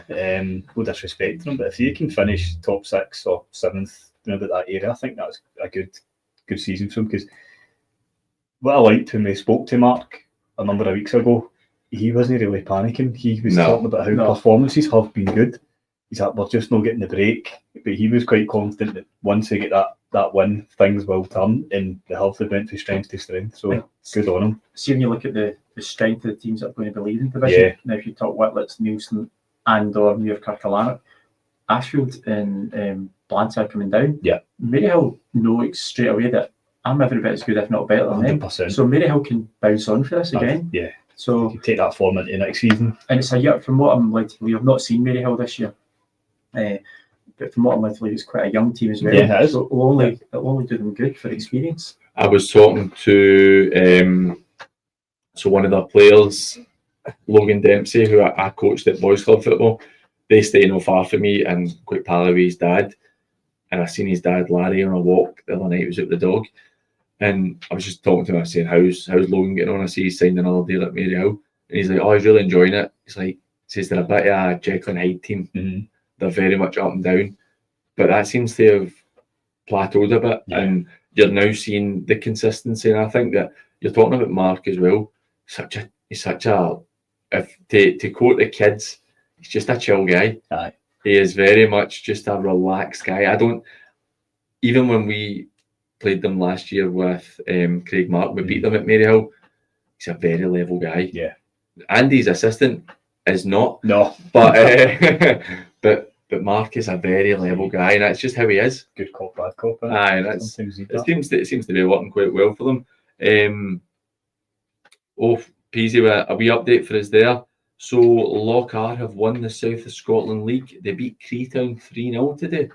No disrespect to them, but if you can finish top 6 or 7th, about that area, I think that's a good season for him. Because what I liked when we spoke to Mark a number of weeks ago, he wasn't really panicking. He was talking about how performances have been good. He's like, we're just not getting the break. But he was quite confident that once they get that that win, things will turn, and the health went from strength to strength. So good on them. See, when you look at the strength of the teams that are going to be leading division, Yeah. now if you talk Whitlets, Neilson, and or Muirkirk or Lanok, Ashfield and Banter coming down. Yeah. Maryhill know straight away that I'm every bit as good, if not better than them. 100%. So Maryhill can bounce on for this again. Yeah. So You take that form into next season. and it's a year, from what I'm led to believe, I've not seen Maryhill this year. But from what I'm led to believe, it's quite a young team as well. Yeah, it is. So it'll only do them good for experience. I was talking to so one of the players, Logan Dempsey, who I coached at Boys Club Football. They stay not far from me and quite pal with his dad. And I seen his dad Larry on a walk the other night. He was out with the dog, and I was just talking to him. I was saying, "How's Logan getting on?" I see he's signed another deal at Maryhill, and he's like, "Oh, he's really enjoying it." He's like, says they're a bit of a Jekyll and Hyde team. Mm-hmm. They're very much up and down, but that seems to have plateaued a bit, and you're now seeing the consistency. And I think that you're talking about Mark as well. He's such a if to quote the kids, he's just a chill guy. Aye. He is very much just a relaxed guy. I don't even when we played them last year with Craig Mark, we beat them at Maryhill. He's a very level guy. Yeah. Andy's assistant is not. No. But but Mark is a very level guy, and that's just how he is. Good cop, bad cop. Aye, it seems to be working quite well for them. Peasy, a wee update for us there. So Lochar have won the South of Scotland League. They beat Creetown 3-0 today.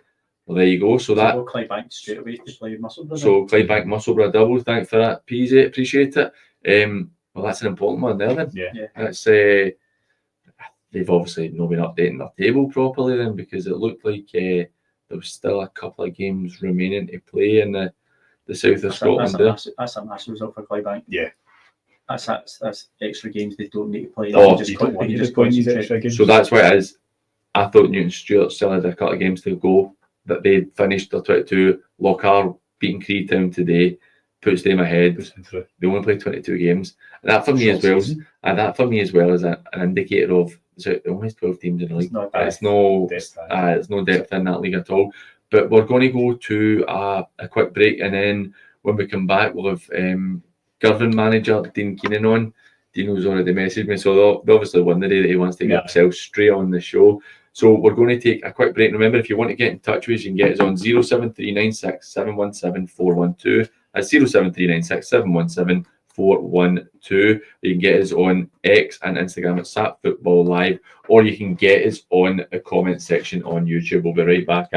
Well, there you go. So that Clydebank straight away to play Musselburgh. So Clydebank Musselburgh double. Thanks for that, Peasy. Appreciate it. Well, that's an important one there then. Yeah. That's they've obviously not been updating their table properly then, because it looked like there was still a couple of games remaining to play in the South of Scotland. That's a massive result for Clydebank. Yeah. That's extra games they don't need to play. Oh, they you don't want can to just play these concentrate. extra games. So that's why it is. I thought Newton Stewart still had a couple of games to go, that they finished their 22. Lochar beating Creetown today puts them ahead. They only played 22 games. And that for me as well. And that for me as well is an indicator of there only 12 teams in the league. It's no depth in that league at all. But we're going to go to a quick break, and then when we come back, we'll have Girvan manager Dean Keenan on. Dino's already messaged me, so they obviously won the day that he wants to get himself straight on the show. So we're going to take a quick break. Remember, if you want to get in touch with us, you can get us on 07396 717 412. That's 07396 717 412. You can get us on X and Instagram at SAP Football Live, or you can get us on the comment section on YouTube. We'll be right back.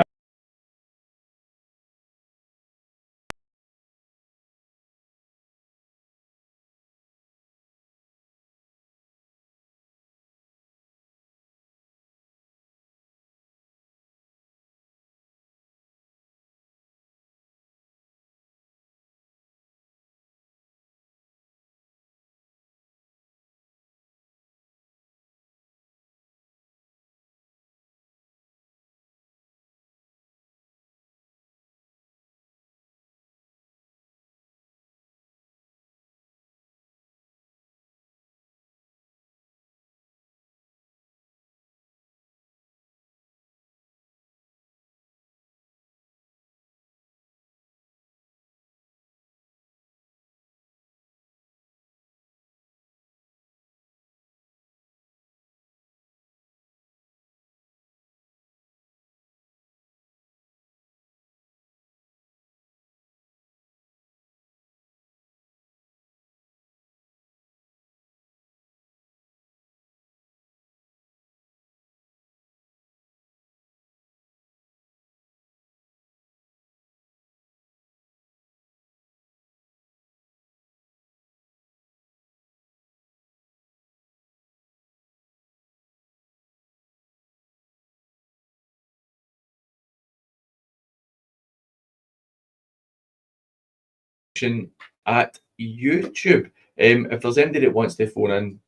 At YouTube. If there's anybody that wants to phone in,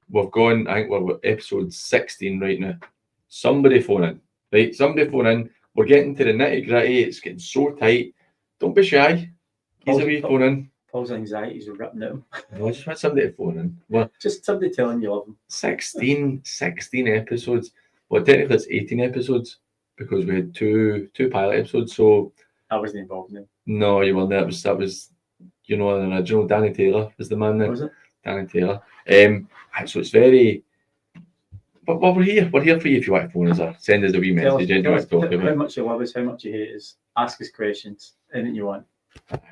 we've gone, I think we're at episode 16 right now. Somebody phone in. Right, somebody phone in. We're getting to the nitty gritty. It's getting so tight. Don't be shy. Here's a wee phone in. Paul's anxieties are ripping at him. No, I just want somebody to phone in. Well, just somebody telling you love him. 16 episodes. Well, technically it's 18 episodes because we had two pilot episodes. So I wasn't involved in them. No, you weren't. That was the original. Danny Taylor was the man then. Was it? Danny Taylor. So it's very. But we're here. We're here for you if you want to phone us or send us a wee message. And you want to talk about how much you love us, how much you hate us. Ask us questions. Anything you want.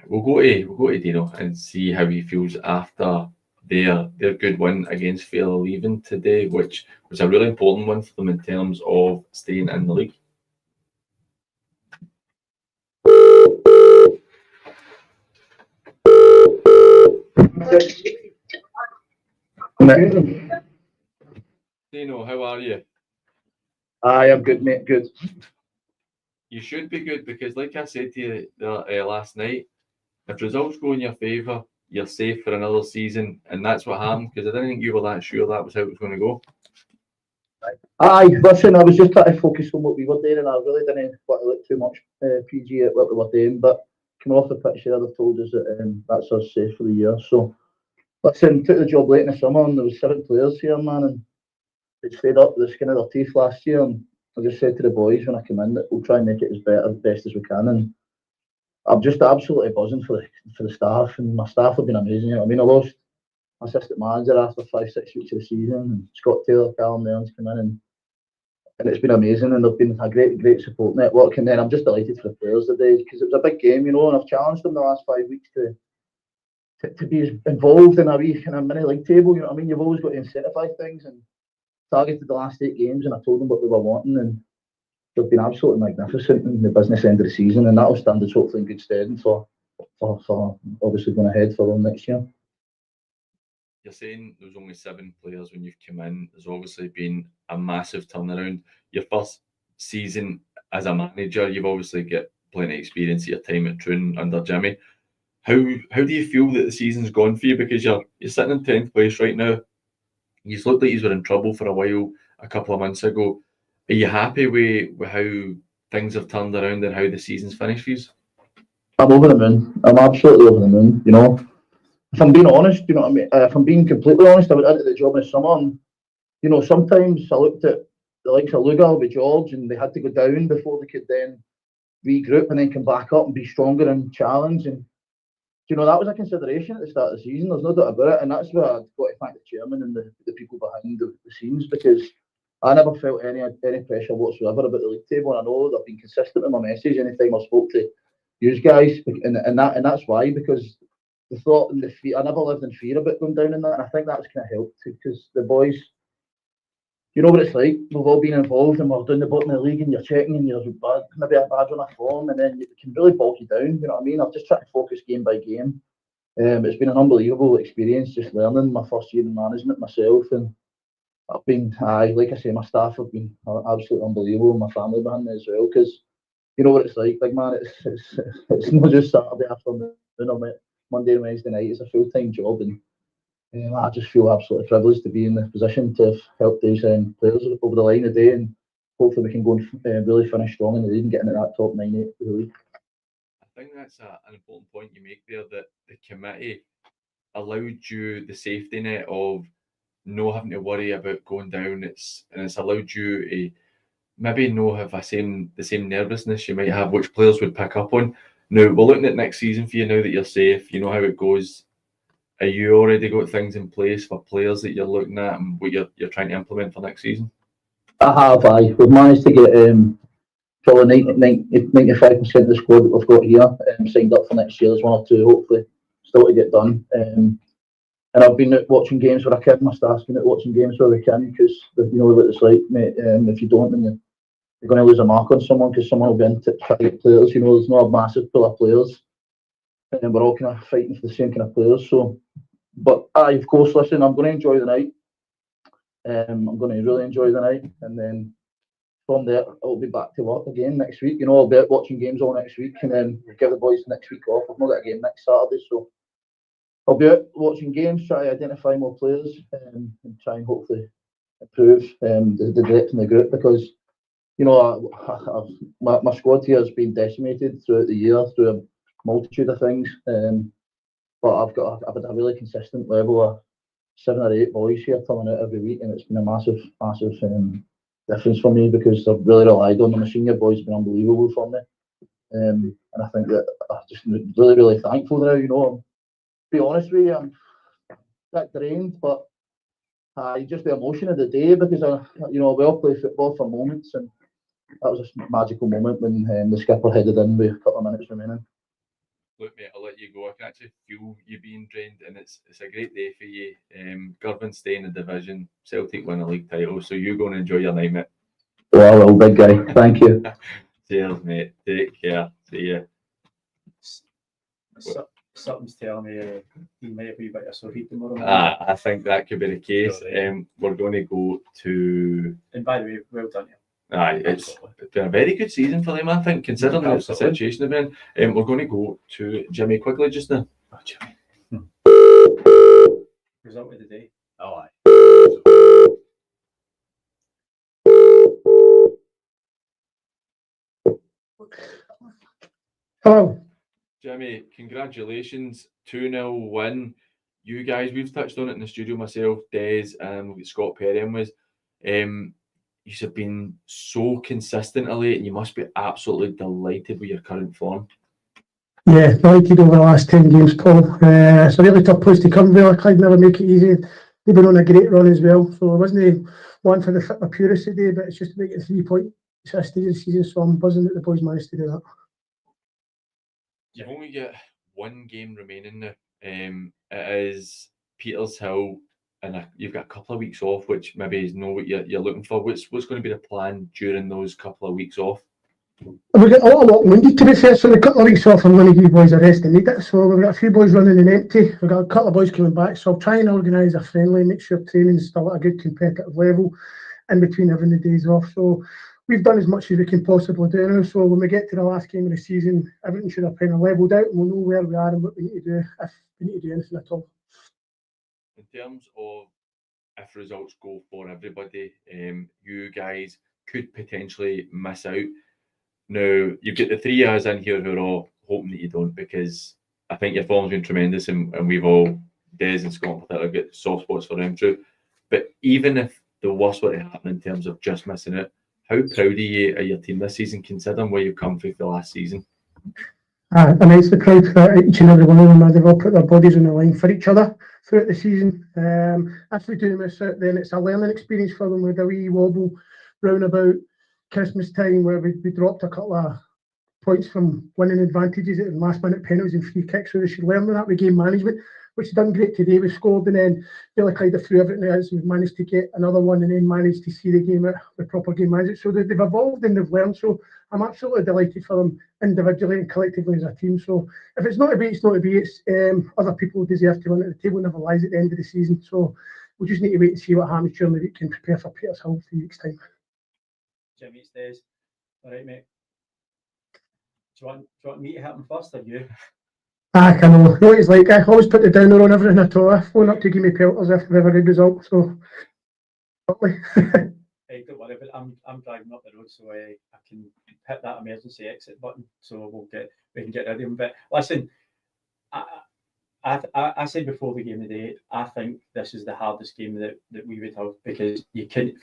We'll go to Dino and see how he feels after their good win against Fairleigh Leaving today, which was a really important one for them in terms of staying in the league. Dino, how are you? Aye, I'm good, mate. Good. You should be good because, like I said to you last night, if results go in your favour, you're safe for another season, and that's what happened because I didn't think you were that sure that was how it was going to go. Aye, listen, I was just trying to focus on what we were doing, and I really didn't want to look too much PG at what we were doing. But coming off the pitch here, they've told us that that's us safe for the year. So, listen, took the job late in the summer, and there was 7 players here, man, and they stayed up with the skin of their teeth last year. And I just said to the boys when I came in that we'll try and make it as best as we can. And I'm just absolutely buzzing for the staff, and my staff have been amazing. You know what I mean? I lost my assistant manager after 5-6 weeks of the season, and Scott Taylor, Callum Learns come in, and it's been amazing, and they've been a great support network. And then I'm just delighted for the players today because it was a big game, you know, and I've challenged them the last 5 weeks to be involved in a mini league table. You know what I mean? You've always got to incentivise things, and targeted the last 8 games, and I told them what they were wanting, and they've been absolutely magnificent in the business end of the season, and that'll stand us hopefully in good stead for obviously going ahead for them next year. You're saying there was only 7 players when you've come in. There's obviously been a massive turnaround. Your first season as a manager, you've obviously got plenty of experience at your time at Troon under Jimmy. How do you feel that the season's gone for you? Because you're sitting in 10th place right now. You looked like you were in trouble for a while a couple of months ago. Are you happy with how things have turned around and how the season's finished for you? I'm over the moon. I'm absolutely over the moon, you know. If I'm being honest, you know what I mean? If I'm being completely honest, I went into the job in the summer, and, you know, sometimes I looked at the likes of Luga with George, and they had to go down before they could then regroup and then come back up and be stronger and challenge. And, you know, that was a consideration at the start of the season. There's no doubt about it. And that's where I've got to thank the chairman and the people behind the scenes, because I never felt any pressure whatsoever about the league table. And I know they've been consistent with my message anytime I spoke to you guys, and that's why, because the thought and the fear, I never lived in fear about going down in that, and I think that's kind of helped, because the boys, you know what it's like, we've all been involved, and we're down the bottom of the league, and you're checking, and you're maybe a bad run of form, and then it can really bulk you down, you know what I mean? I've just tried to focus game by game. It's been an unbelievable experience, just learning my first year in management myself, and I've been, like I say, my staff have been absolutely unbelievable, and my family behind me as well, because you know what it's like man, it's not just Saturday afternoon or Monday and Wednesday night. It's a full-time job, and I just feel absolutely privileged to be in the position to help these players over the line today, and hopefully we can go and really finish strong in the league and get into that top 9-8 of the league. I think that's an important point you make there, that the committee allowed you the safety net of no having to worry about going down. It's allowed you to maybe not have the same nervousness you might have, which players would pick up on. Now, we're looking at next season for you now that you're safe. You know how it goes. Are you already got things in place for players that you're looking at and what you're trying to implement for next season? I have, We've managed to get probably 95% of the squad that we've got here signed up for next year. There's 1 or 2, hopefully, still to get done. And I've been out watching games where I can. My staff's been out watching games where we can, because you know what it's like, mate. If you don't, then you're going to lose a mark on someone, because someone will be in to try to get players. You know, there's not a massive pool of players, and we're all kind of fighting for the same kind of players. So, but of course, listen, I'm going to enjoy the night. I'm going to really enjoy the night, and then from there, I'll be back to work again next week. You know, I'll be out watching games all next week, and then give the boys next week off. I've not got a game next Saturday, so I'll be out watching games, try to identify more players, and try and hopefully improve the depth in the group, because, you know, my squad here has been decimated throughout the year through a multitude of things, but I've had a really consistent level of 7 or 8 boys here coming out every week, and it's been a massive difference for me, because I've really relied on them. The senior boys have been unbelievable for me. And I think that I'm just really, really thankful now. You know, to be honest with you, I'm a bit drained, but just the emotion of the day, because we all play football for moments, and that was a magical moment when the skipper headed in with a couple of minutes remaining. Look, mate, I'll let you go. I can actually feel you being drained, and it's a great day for you. Girvan stay in the division, Celtic win a league title, so you go and enjoy your night, mate. Well, big guy. Thank you. Cheers, mate. Take care. See you. Something's telling me he might have a wee bit of sorry tomorrow morning. I think that could be the case. We're going to go to. And by the way, well done, yeah. It's been a very good season for them, I think, considering the situation they're in. We're going to go to Jimmy quickly just now. Oh, Jimmy. Result of the day. Oh, aye. Hello. Jimmy, congratulations. 2-0 win. You guys, we've touched on it in the studio, myself, Des, and we've got Scott Perry was. You have been so consistent of late, and you must be absolutely delighted with your current form. Yeah, delighted over the last 10 games, Paul. It's a really tough place to come, Villa. Clyde never make it easy. They've been on a great run as well, so it wasn't one for the purist today, but it's just to make it 3 points at a stage of the season, so I'm buzzing that the boys managed to do that. You've only got one game remaining now. It is Petershill, and you've got a couple of weeks off, which maybe is not what you're looking for. What's going to be the plan during those couple of weeks off? We got a lot wounded, to be fair, so the couple of weeks off I'm going to give boys a rest and need it. So we've got a few boys running in empty. We've got a couple of boys coming back, so I'll try and organise a friendly, make sure training's still at a good competitive level in between having the days off. So we've done as much as we can possibly do now. So when we get to the last game of the season, everything should have kind of levelled out, and we'll know where we are and what we need to do if we need to do anything at all. In terms of if results go for everybody, you guys could potentially miss out. Now, you've got the 3 years in here who are all hoping that you don't, because I think your form's been tremendous, and we've all, Des and Scott in particular, got soft spots for them too. But even if the worst were to happen in terms of just missing it, how proud are you of your team this season, considering where you've come through for the last season? I'm immensely proud that each and every one of them, they've all put their bodies on the line for each other throughout the season. If we do miss out, then it's a learning experience for them with a wee wobble round about Christmas time where we dropped a couple of points from winning advantages at last minute penalties and free kicks, so they should learn that with game management, which has done great today. We've scored, and then Billy Clyde through everything else, we've managed to get another one and then managed to see the game out with proper game management. So they've evolved and they've learned, so I'm absolutely delighted for them individually and collectively as a team. So if it's not to be, it's not to be. It's other people deserve to run at the table, never lies at the end of the season. So we'll just need to wait and see what happens during the week and prepare for Petershill 3 weeks' time. Jimmy, it's Des. All right, mate. Do you want me to happen first, or you? I know what it's like. I always put the downer on everything at all. I phone up to give me pelters if we have a good result. So, Hey, don't worry, but I'm driving up the road, so I can hit that emergency exit button, so we can get rid of him. But listen, I said before the game today, I think this is the hardest game that we would have, because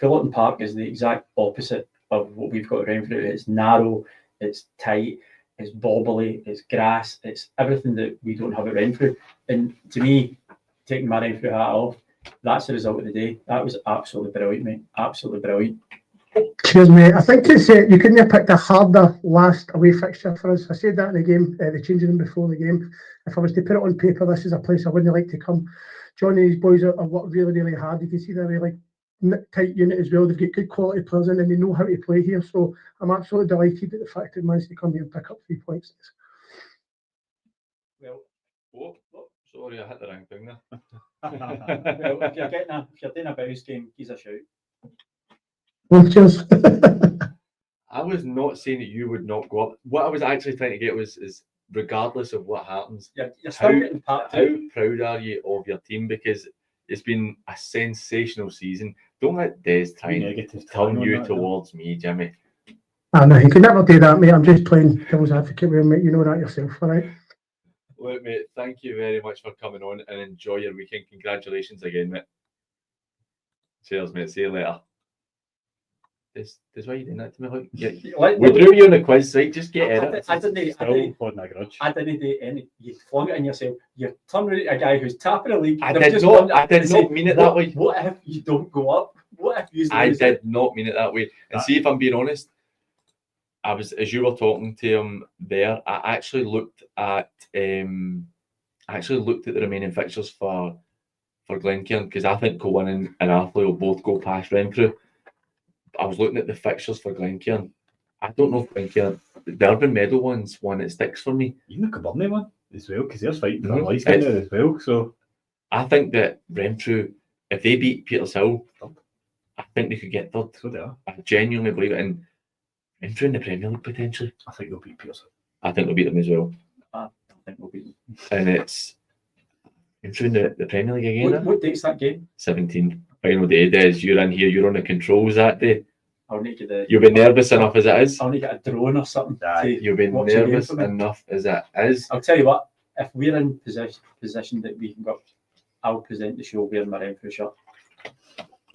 Fullerton Park is the exact opposite of what we've got around for it. It's narrow, it's tight, it's bobbly, it's grass, it's everything that we don't have around for. And to me, taking my Renfrew hat off, that's the result of the day. That was absolutely brilliant, mate. Absolutely brilliant. Cheers, mate. I think it's you couldn't have picked a harder last away fixture for us. I said that in the game, the changing room before the game. If I was to put it on paper, this is a place I wouldn't like to come. John and his boys have worked really, really hard. You can see they're really tight unit as well. They've got good quality players in, and they know how to play here. So I'm absolutely delighted at the fact that they managed to come here and pick up 3 points. Well, sorry, I hit the wrong thing there. Well, if you're doing a bounce game, he's a shout. Well, cheers. I was not saying that you would not go up. What I was actually trying to get is regardless of what happens, you're still getting packed. How proud are you of your team? Because it's been a sensational season. Don't let Des try and turn you towards me, Jimmy. I know, you can never do that, mate. I'm just playing devil's advocate with him, mate. You know that yourself, all right? Look, mate, thank you very much for coming on, and enjoy your weekend. Congratulations again, mate. Cheers, mate. See you later. That's why you doing that to me. Like, yeah, Like, we drew you on the quiz site. Just get it. I didn't holding a grudge. I didn't do any. You flung it in yourself. You turned around to a guy who's tapping a league. I did not mean it that way. What if you don't go up? What if you? I did not mean it that way. And see, if I'm being honest, I was, as you were talking to him there, I actually looked at the remaining fixtures for Glen Kern, because I think Cowan and Arthur will both go past Renfrew. I was looking at the fixtures for Glen Kern. I don't know if Glen Kern, the Urban Meadow one's one that sticks for me. Even the Coburn one as well, because they're fighting for life in there as well. So I think that Renfrew, if they beat Petershill, I think they could get third. So they are. I genuinely believe it. And Renfrew in the Premier League potentially. I think they'll beat Petershill. I think they'll beat them as well. I think we'll beat them. And it's Renfrew in the Premier League again. What date's that game? 17th. Final day, Des. You're in here. You're on the controls that day. I'll need to get You'll be nervous enough as it is. I'll need to get a drone or something. You'll be nervous enough as it is. I'll tell you what. If we're in position that we can go, I'll present the show wearing my Renfrew shirt.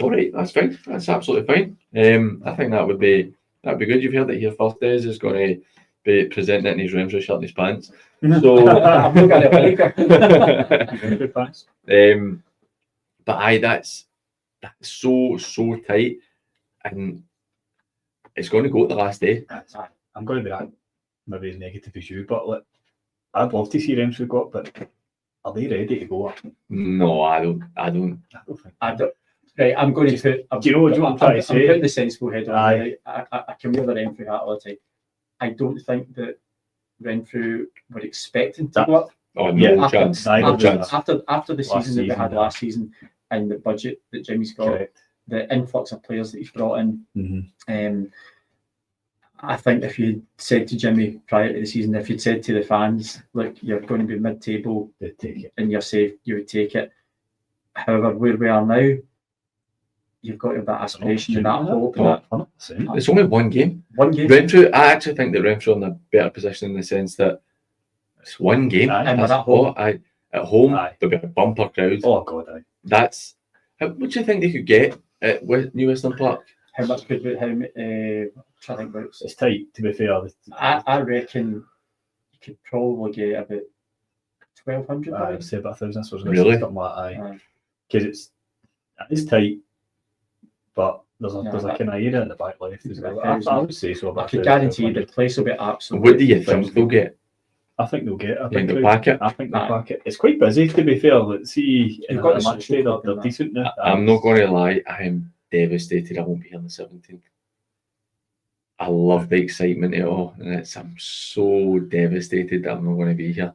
All right, that's fine. That's absolutely fine. I think that'd be good. You've heard it here first. Des is going to be presenting it in his Renfrew shirt and his pants. So I'm not going to pants. But aye, that's so tight, and it's going to go to the last day. I'm going to be that maybe as negative as you, but like, I'd love to see Renfrew go up, but are they ready to go up? No, I don't. I don't. Right, I'm going to put. Do you know what I'm trying to say? I'm putting the sensible head on. Right? I can wear the Renfrew hat all the time. I don't think that Renfrew were expecting to go up. Oh, no chance. After the season that we had last season and the budget that Jimmy's got, the influx of players that he's brought in, I think if you said to Jimmy prior to the season, if you'd said to the fans, look, you're going to be mid-table and you're safe, you would take it. However, where we are now, you've got to have that aspiration and that hope. It's only one game. Renfrew, I actually think that Renfrew are in a better position in the sense that it's one game. And we're at home. At home, there'll be a bumper crowd. Oh, God, That's... What do you think they could get at New Western Park? How much could we... I think about it's tight, to be fair. I reckon you could probably get about 1,200. I'd say about 1,000. Really? Something like that. Because it's tight, but there's a kind of area in the back left as well. I would say so. I could guarantee the place will be absolutely. What do you think they'll get? I think they'll get. I think they'll pack it. I think they'll pack it. It's quite busy, to be fair. Let's see. You've got the match day. They're decent now. I'm not going to lie. I am devastated. I won't be here on the 17th. I love the excitement of it all, and I'm so devastated that I'm not going to be here.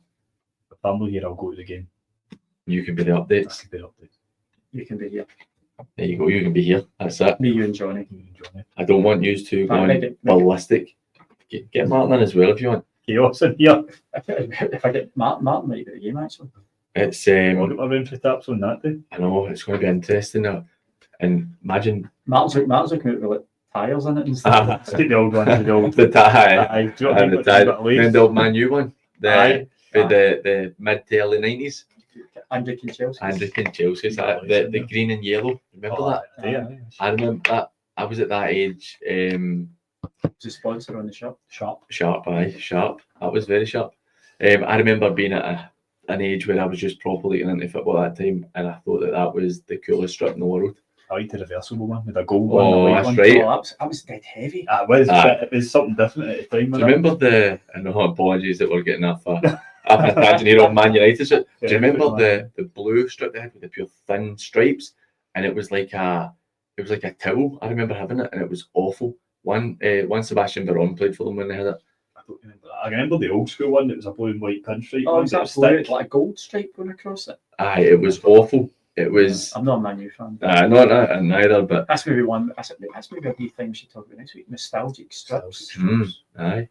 If I'm not here, I'll go to the game. You can be the updates. I can be the updates. You can be here. There you go. You can be here. That's it. Me, you, and Johnny. I don't want you two going ballistic. Get Martin in as well if you want. Chaos in here. If I get Martin might be the game actually. It's I'll get my Renfrew taps on that day. I know it's going to be interesting now. And imagine Martin's looking out with like tires in it and stuff. Stick the old one. The tie. The old Man U one. The mid to early 90s. Andrew King Chelsea. The green and yellow. Remember that? Yeah. I remember that. I was at that age. Was a sponsor on the shirt. Sharp. That was very sharp. I remember being at an age where I was just properly getting into football at that time, and I thought that was the coolest strip in the world. I liked the reversible one with a gold one. Oh, that's right. Oh, that was dead heavy. It was something different at the time. Do you remember I know, apologies that we're getting off a tangent here on Man United. Do you remember the blue strip they had with the pure thin stripes? And it was like a towel. I remember having it, and it was awful. One Sebastian Veron played for them when they had it. I don't remember that. I remember the old school one that was a blue and white pinstripe. Oh, was that blue, like a gold stripe going across it? Aye, it was awful. It was. I'm not a Man U fan. Not neither, but that's maybe one. That's maybe a wee thing we should talk about next week. Nostalgic strips. Aye,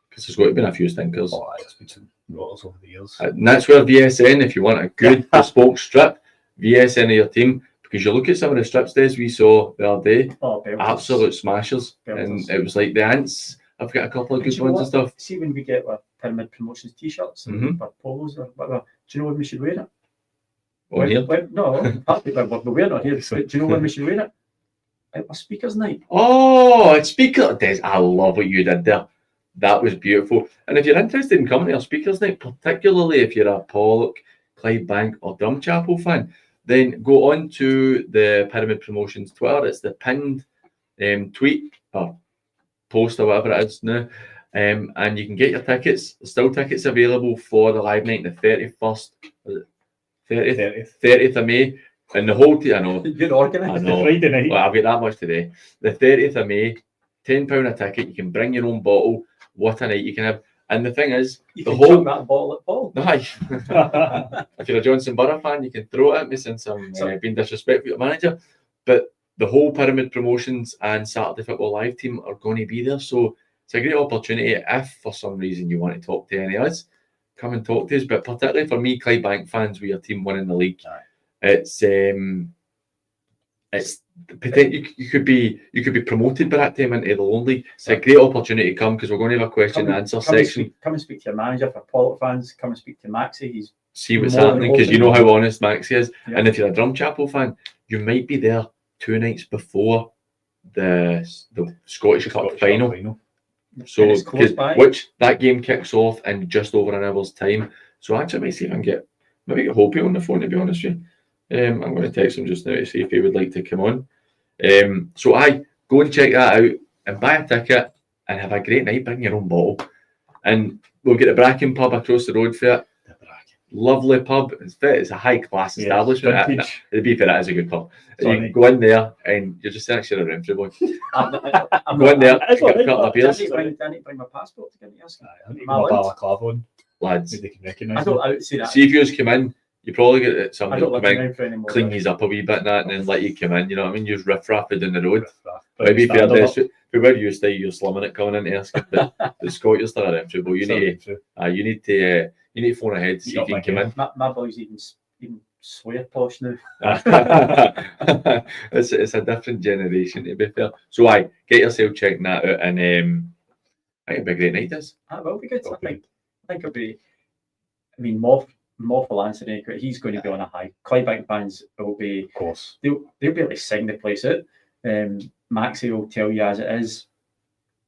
because there's got to be a few stinkers. Oh, there's been some rotters over the years. And that's where VSN, if you want a good bespoke strip, VSN of your team. Because you look at some of the strips days we saw the other day, absolute smashers, and it was like the ants. I've got a couple of good ones and stuff. See, when we get Pyramid Promotions t-shirts and polos or whatever, do you know when we should wear it? On here? No, we're not here. But do you know when we should wear it? It was speakers night. Oh, it's speaker. Des, I love what you did there. That was beautiful. And if you're interested in coming to our speakers night, particularly if you're a Pollock, Clydebank, or Drumchapel fan, then go on to the Pyramid Promotions Twitter. It's the pinned tweet or post or whatever it is now. And you can get your tickets. There's still tickets available for the live night, the 31st, 30th of May. And the whole team, I know. You're organised. I know. Friday night. Well, I've got that much today. The 30th of May, £10 a ticket. You can bring your own bottle. What a night you can have. And the thing is, You the can whole. chuck that bottle at Paul. Aye. If you're a Johnson Borough fan, you can throw it at me since I'm being disrespectful to the manager. But the whole Pyramid Promotions and Saturday Football Live team are going to be there. So it's a great opportunity. If for some reason you want to talk to any of us, come and talk to us. But particularly for me, Clydebank fans, with your team winning the league, it's you could be promoted by that time into the Lone League. It's a great opportunity to come because we're going to have a question and answer section. Come and speak to your manager. For Pollock fans, come and speak to Maxie. He's See what's more than happening because you know how honest Maxie is. Yeah. And if you're a Drumchapel fan, you might be there 2 nights before the Scottish Cup final. So And it's close by. which that game kicks off in just over an hour's time. So actually, I might see if I can get Hoppy on the phone. To be honest with you, I'm going to text him just now to see if he would like to come on. So go and check that out and buy a ticket and have a great night. Bring your own bottle, and we'll get the Bracken pub across the road for it. Lovely pub. It's a high class establishment. To be fair, it is a good pub. You can go in there and you're just actually a Renfrew boy. I'm Go in there, get a couple of beers. Didn't bring my passport to get me asked. My balaclava on. Lads, They can I recognise don't out see that. see if you come in, you probably get I somebody don't will live come in in, Renfrew anymore. clean these up a wee bit and that, and then let you come in. You know what I mean? You're riff-raffing down the road. But Maybe fair, stand up. if we're used to you're slumming it coming into us. The Scottish still a Renfrew, but you need to phone ahead to see if you can come in. My boys even swear posh now. It's a different generation, to be fair. So get yourself checking that out, and I think it'll be a great night. This That will be good. I think it'll be. I mean, Moff will answer any. He's going to be on a high. Clydebank fans will be. Of course. They'll be able to sing the place out. Maxie will tell you as it is.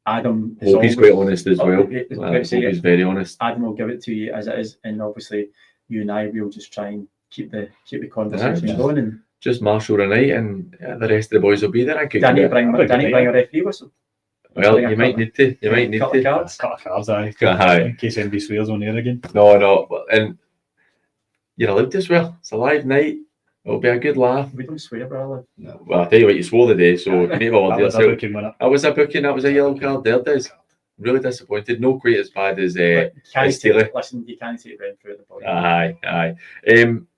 Adam is Hope he's quite honest as well. Hope he's very honest. Adam will give it to you as it is, and obviously you and I will just try and keep the conversation going. And just marshal the night, and the rest of the boys will be there. Danny bring a referee whistle. Well, you might need to. You might need to. Cards. Cut a cards, Aye. in case anybody swears on air again. No, and you're allowed to swear. It's a live night. It'll be a good laugh. We don't swear, brother. No. Well, I tell you what, you swore the day, so you need to That was a yourself. booking winner. That was a booking. That was a yellow card there, Des. Really disappointed. No quite as bad as Steely. Listen, you can't take Red through the body. Aye.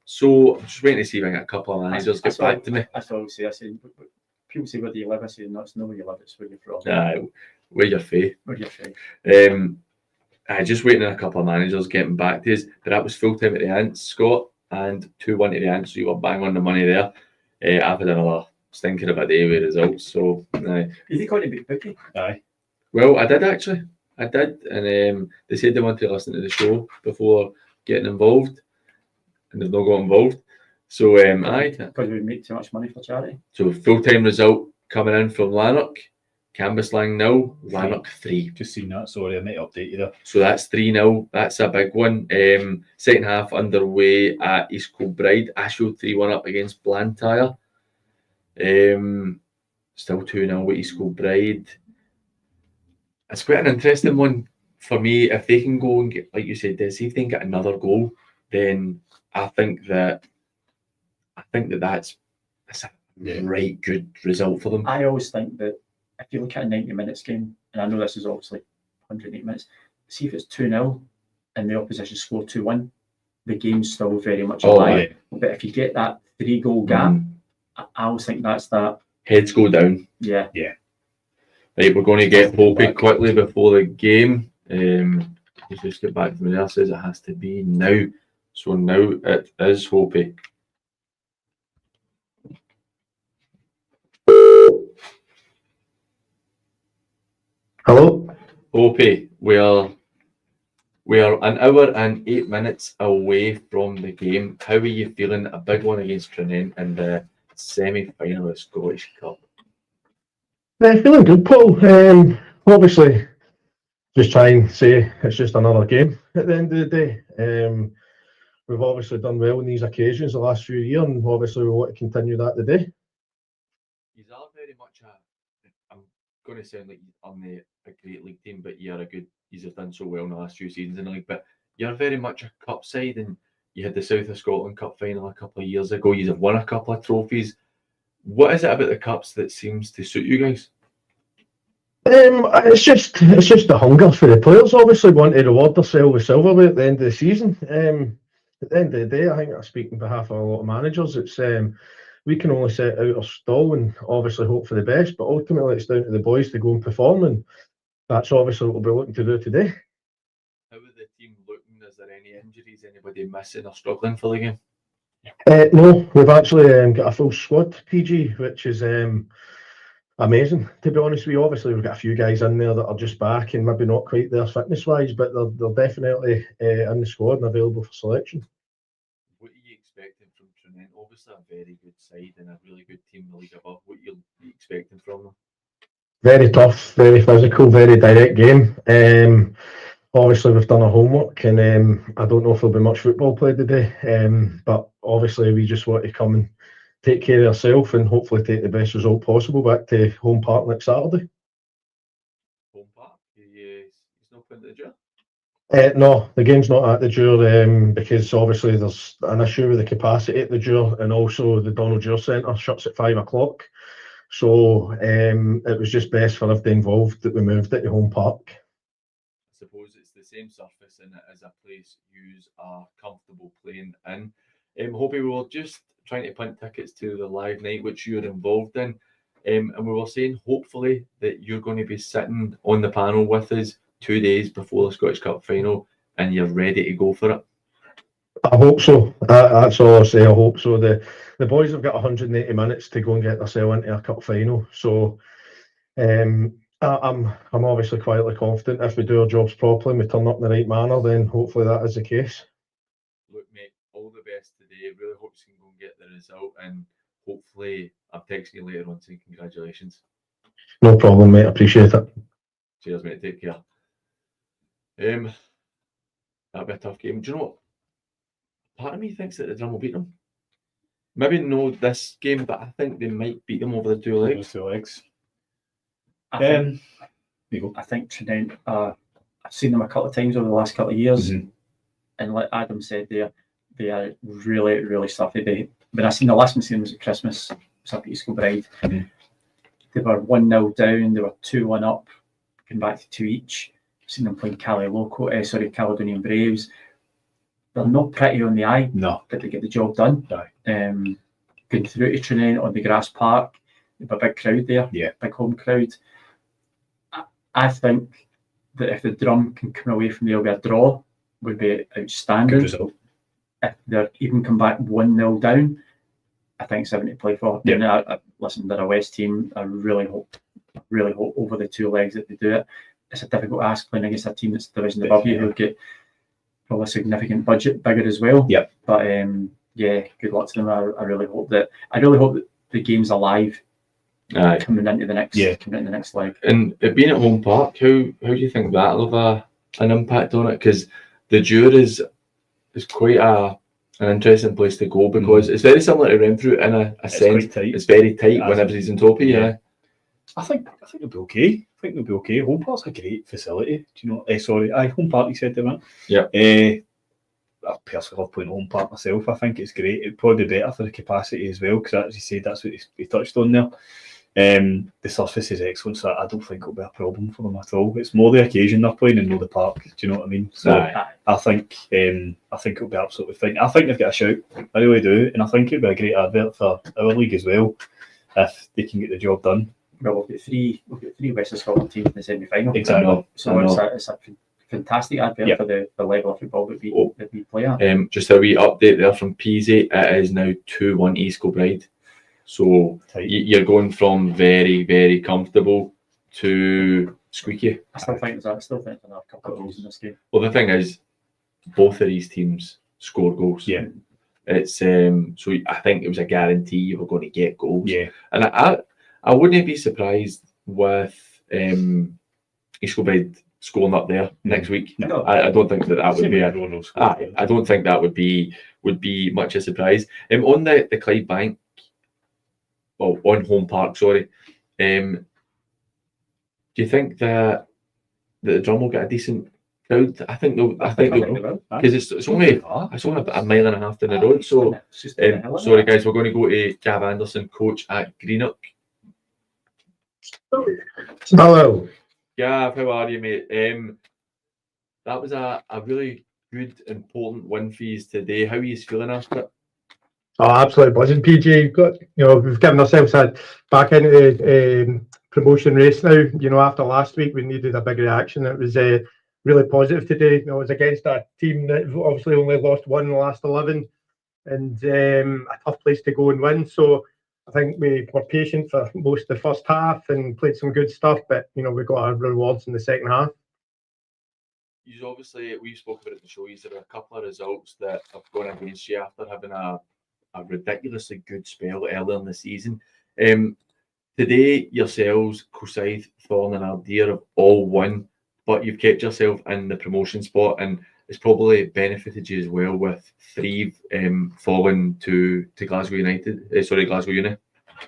So I'm just waiting to see if I get a couple of managers get back to me. That's what I would say. I said, people say, where do you live? I say, no, it's not where you live, it's where you're from. Aye, where you're fae. Where you're from. I just waiting on a couple of managers getting back to us. But that was full time at the Ants, Scott, and 2-1 to the Ants, so you were bang on the money there. I've had another stinker of a day with results, so aye. You think to beat Bookie? Aye. Well, I did actually. I did, and they said they wanted to listen to the show before getting involved, and they've not got involved. So, aye. Because we make too much money for charity. So, full-time result coming in from Lanok. Camas Lang 0, Lanok 3. Just seen that, sorry, I might update you there. So that's 3-0. That's a big one. Second half underway at East Kilbride. Ashfield 3-1 up against Blantyre. Still 2-0 with East Kilbride. It's quite an interesting one for me. If they can go and get, like you said, if they can get another goal, then I think that's a right good result for them. I always think that if you look at a 90 minutes game, and I know this is obviously 108 minutes, see if it's 2-0 and the opposition score 2-1, the game's still very much alive. Right. But if you get that 3-goal gap, I always think that's that. Heads go down. Yeah. Right, we're going to get Hoppy quickly before the game. Let's just get back to me there. Says it has to be now. So now it is Hoppy. Hello? Hoppy, we are an hour and 8 minutes away from the game. How are you feeling? A big one against Tranent in the semi-final of the Scottish Cup. Feeling good, Paul. Obviously, just try and say it's just another game at the end of the day. We've obviously done well in these occasions the last few years, and obviously we want to continue that today. You are very much I'm going to sound like I'm a great league team, but you're a good. You've done so well in the last few seasons in the league, but you're very much a cup side, and you had the South of Scotland Cup final a couple of years ago. You've won a couple of trophies. What is it about the cups that seems to suit you guys? It's just the hunger for the players. Obviously, want to reward themselves with silverware at the end of the season. At the end of the day, I think I speak on behalf of a lot of managers. It's we can only set out our stall and obviously hope for the best, but ultimately it's down to the boys to go and perform, and that's obviously what we'll be looking to do today. How is the team looking? Is there any injuries? Anybody missing or struggling for the game? No, we've actually got a full squad, PG, which is amazing. To be honest with you, obviously we've got a few guys in there that are just back and maybe not quite there fitness-wise, but they're definitely in the squad and available for selection. What are you expecting from Trinent? Obviously a very good side and a really good team in the league above. What are you expecting from them? Very tough, very physical, very direct game. Obviously we've done our homework, and I don't know if there'll be much football played today, but obviously we just want to come and take care of ourselves and hopefully take the best result possible back to home park next Saturday. Home park? He's not putting the jar? No, the game's not at the Dure because obviously there's an issue with the capacity at the Dure, and also the Donald Dure Centre shuts at 5 o'clock. So it was just best for everybody involved that we moved it to home park. I suppose it's the same surface and it is a place you are comfortable playing in. Hopefully we were just trying to punt tickets to the live night which you're involved in, and we were saying hopefully that you're going to be sitting on the panel with us 2 days before the Scottish Cup final and you're ready to go for it. I hope so. That's all I say. I hope so. The boys have got 180 minutes to go and get themselves into a cup final. So I'm obviously quietly confident if we do our jobs properly and we turn up in the right manner, then hopefully that is the case. Look, mate, all the best today. Really hope you can go and get the result, and hopefully I'm texting you later on saying congratulations. No problem, mate. I appreciate it. Cheers, mate. Take care. That'll be a tough game. Do you know what? Part of me thinks that the Drum will beat them. Maybe no this game, but I think they might beat them over the 2 legs. I think Trinent, I've seen them a couple of times over the last couple of years, and like Adam said, they are really, really stuffy. When I seen the last one, seen was at Christmas, it was up at East Kilbride. They were 1-0 down, they were 2-1 up, going back to 2 each. I've seen them playing Caledonian Braves. They're not pretty on the eye, but they get the job done. Going through to Trinent on the grass park, they have a big crowd there, big home crowd. I think that if the Drum can come away from there with a draw, would be outstanding. Good result. If they even come back 1-0 down, I think 7 to play for. Listen, they're a West team. I really hope over the 2 legs that they do it. It's a difficult ask playing against a team that's division above you who get probably a significant budget, bigger as well. But good luck to them. I really hope that the game's alive. Coming into the next leg. And it being at home park, how do you think that'll have an impact on it? Because the Dure is quite an interesting place to go, because it's very similar to Renfrew in a sense. It's very tight when everybody's on top of you. I think they'll be okay. Home Park's a great facility. Do you know? Home Park, you said that, man. I personally love playing home park myself. I think it's great. It'd probably be better for the capacity as well, because as you said, that's what he touched on there. The surface is excellent, so I don't think it'll be a problem for them at all. It's more the occasion they're playing and not the park. Do you know what I mean? So I think it'll be absolutely fine. I think they've got a shout. I really do, and I think it'll be a great advert for our league as well if they can get the job done. Well, we've got three Western Scotland teams in the semi-final. Exactly. So it's a fantastic advert for the level of football that we play at. Just a wee update there from Peasy. It is now 2-1 East Kilbride. So you're going from very, very comfortable to squeaky. I still think there's a couple of goals in this game. Well, the thing is, both of these teams score goals. It's so I think it was a guarantee you were going to get goals. And I wouldn't be surprised with East Kilbride scoring up there next week. No. I don't think that would Same be. with Roanoke score. I don't think that would be much a surprise. On the Clyde Bank, well, on home park, sorry. Do you think that the Drum will get a decent crowd? I think they'll because it's only a mile and a half down the road. So sorry guys, we're going to go to Gav Anderson, coach at Greenock. Hello. Gav, how are you, mate? That was a really good, important win for you today. How are you feeling after it? Oh, absolutely buzzing, PG. We've given ourselves back into the promotion race now. After last week, we needed a big reaction. It was really positive today. It was against a team that obviously only lost one in the last 11, and a tough place to go and win. So I think we were patient for most of the first half and played some good stuff, but we got our rewards in the second half. We've spoken about it in the show. There are a couple of results that have gone against you after having a ridiculously good spell earlier in the season. Today, yourselves, Coolside, Thorn and Ardeer have all won, but you've kept yourself in the promotion spot, and it's probably benefited you as well with Threave falling to Glasgow United. Glasgow Uni.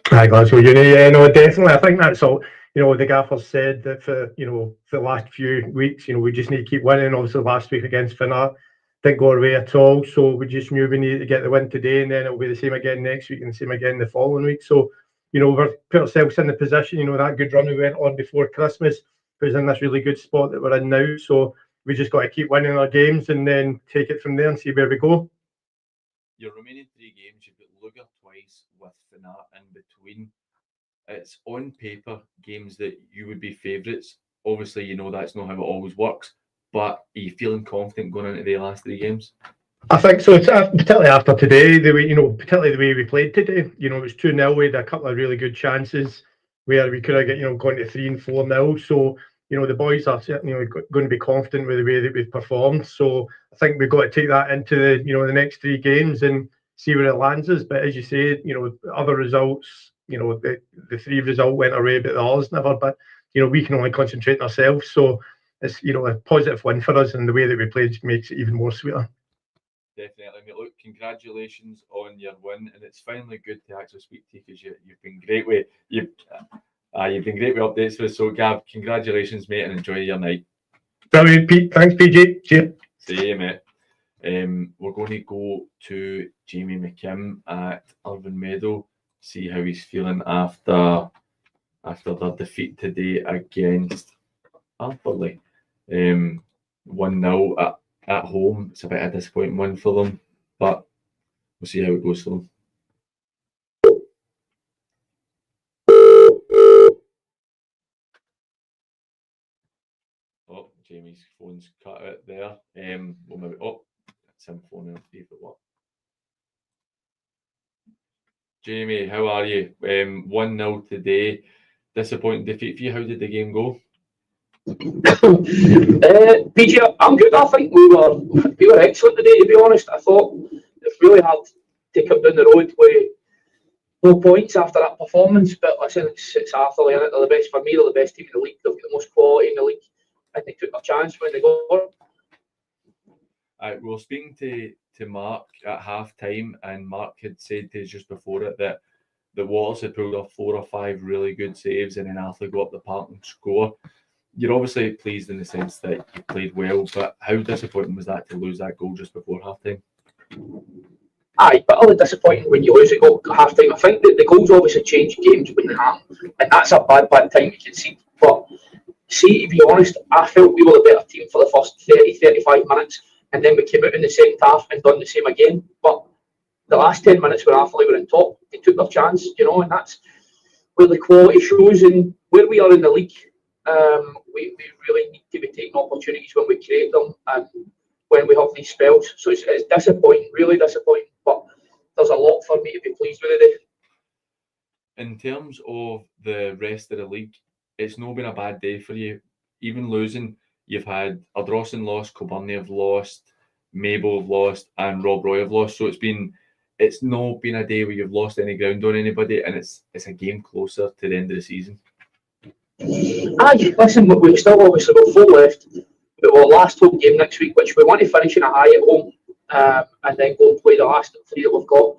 Glasgow Uni, yeah, no, definitely. I think that's all. The gaffers said that for the last few weeks, we just need to keep winning. Obviously, last week against Finnart didn't go our way at all, so we just knew we needed to get the win today, and then it'll be the same again next week and the same again the following week. So, we've put ourselves in the position. That good run we went on before Christmas was in this really good spot that we're in now. So we just got to keep winning our games and then take it from there and see where we go. Your remaining 3 games, you've got Lugar twice with Finnart in between. It's on paper games that you would be favourites. Obviously, that's not how it always works. But are you feeling confident going into the last 3 games? I think so. It's particularly after today, particularly the way we played today. It was 2-0. We had a couple of really good chances where we could have gone to 3 and 4-0. So the boys are certainly going to be confident with the way that we've performed. So I think we've got to take that into the next 3 games and see where it lands us. But as you say, other results. The 3 result went our way, but the others never. But we can only concentrate on ourselves. So it's a positive win for us, and the way that we played makes it even more sweeter. Definitely, mate. Look, congratulations on your win, and it's finally good to actually speak to you because you've been great with you've been great with updates for us. So, Gav, congratulations, mate, and enjoy your night. Brilliant, Pete. Thanks, PG. Cheers. See you, mate. We're going to go to Jamie McKim at Irvine Meadow. See how he's feeling after their defeat today against Arthurlie. 1-0 at home. It's a bit of a disappointing win for them, but we'll see how it goes for them. Oh, Jamie's phone's cut out there. Well, maybe it's him phoning up if it works. Jamie, how are you? 1-0 today. Disappointing defeat for you. How did the game go? PG, I'm good. I think we were excellent today, to be honest. I thought it's really hard to come down the road with no points after that performance. But listen, it's Arthurlie, and they're the best for me. They're the best team in the league. They've got the most quality in the league, and they took their chance when they got. We were speaking to Mark at half time, and Mark had said to us just before it that Waters had pulled off 4 or 5 really good saves, and then Arthur go up the park and score. You're obviously pleased in the sense that you played well, but how disappointing was that to lose that goal just before half time? Aye, but only disappointing when you lose a goal at half time. I think that the goals obviously change games when they happen, and that's a bad time to concede. But see, to be honest, I felt we were the better team for the first 30-35 minutes, and then we came out in the second half and done the same again. But the last 10 minutes when Arthurlie were on top, they took their chance, and that's where the quality shows and where we are in the league. We really need to be taking opportunities when we create them and when we have these spells. So it's disappointing, really disappointing, but there's a lot for me to be pleased with today. In terms of the rest of the league, it's not been a bad day for you. Even losing, you've had Ardrossan lost, Kilbirnie have lost, Maple have lost, and Rob Roy have lost. So it's not been a day where you've lost any ground on anybody, and it's a game closer to the end of the season. Aye, listen, we've still obviously got 4 left. We've got last home game next week, which we want to finish in a high at home, and then go and play the last 3 that we've got.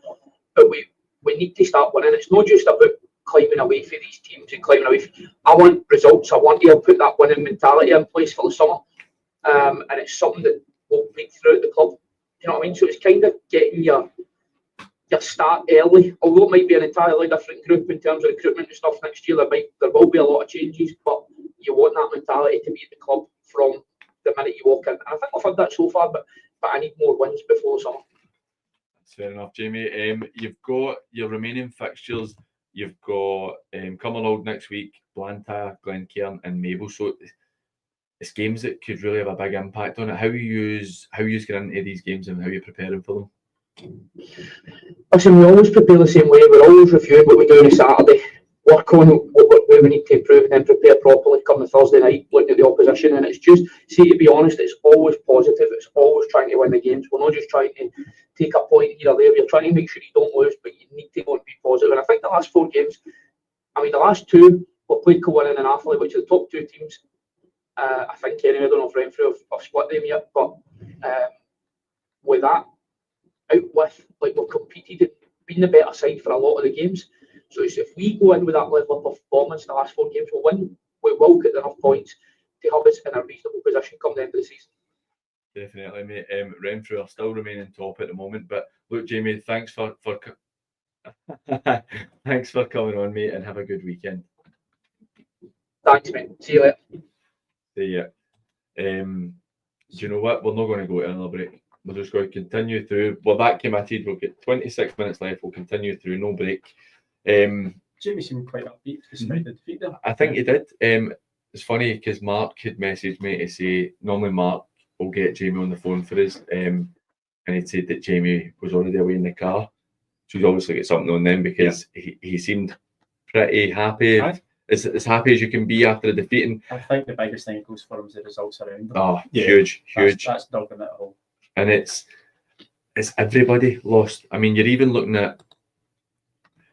But we need to start winning. It's not just about climbing away for these teams and climbing away. I want results. I want to put that winning mentality in place for the summer, and it's something that will bleed throughout the club. You know what I mean? So it's kind of getting your start early, although it might be an entirely different group in terms of recruitment and stuff next year. There will be a lot of changes, but you want that mentality to be at the club from the minute you walk in. And I think I've had that so far, but I need more wins before the summer. That's fair enough, Jamie. You've got your remaining fixtures. You've got Cumbernauld next week, Blantyre, Glen Kern, and Maple. So it's games that could really have a big impact on it. How you get into these games and how you're preparing for them? Listen, we always prepare the same way. We're always reviewing what we do on a Saturday, work on where we need to improve, and then prepare properly come the Thursday night, looking at the opposition. And it's just, see, to be honest, it's always positive. It's always trying to win the games. We're not just trying to take a point here or there. You're trying to make sure you don't lose, but you need to go and be positive. And I think the last 4 games, the last 2 were played Kilwinning and Atherley, which are the top 2 teams. I think anyway. I don't know if Renfrew have split them yet, but with that out with, we've competed and been the better side for a lot of the games. So if we go in with that level of performance in the last 4 games, we'll win. We will get enough points to have us in a reasonable position come the end of the season. Definitely, mate. Renfrew are still remaining top at the moment. But look, Jamie, thanks for thanks for coming on, mate, and have a good weekend. Thanks, mate. See you later. See ya. Do you know what? We're not going to go to another break. We're just going to continue through. Well, that committed. We'll get 26 minutes left. We'll continue through. No break. Jamie seemed quite upbeat despite the defeat there. I think he did. It's funny because Mark had messaged me to say normally Mark will get Jamie on the phone for us, and he said that Jamie was already away in the car. So he's obviously got something on them because he seemed pretty happy. As happy as you can be after a defeat. And I think the biggest thing that goes for him is the results around them. Oh, huge. That's dogging it all. And it's everybody lost. I mean, you're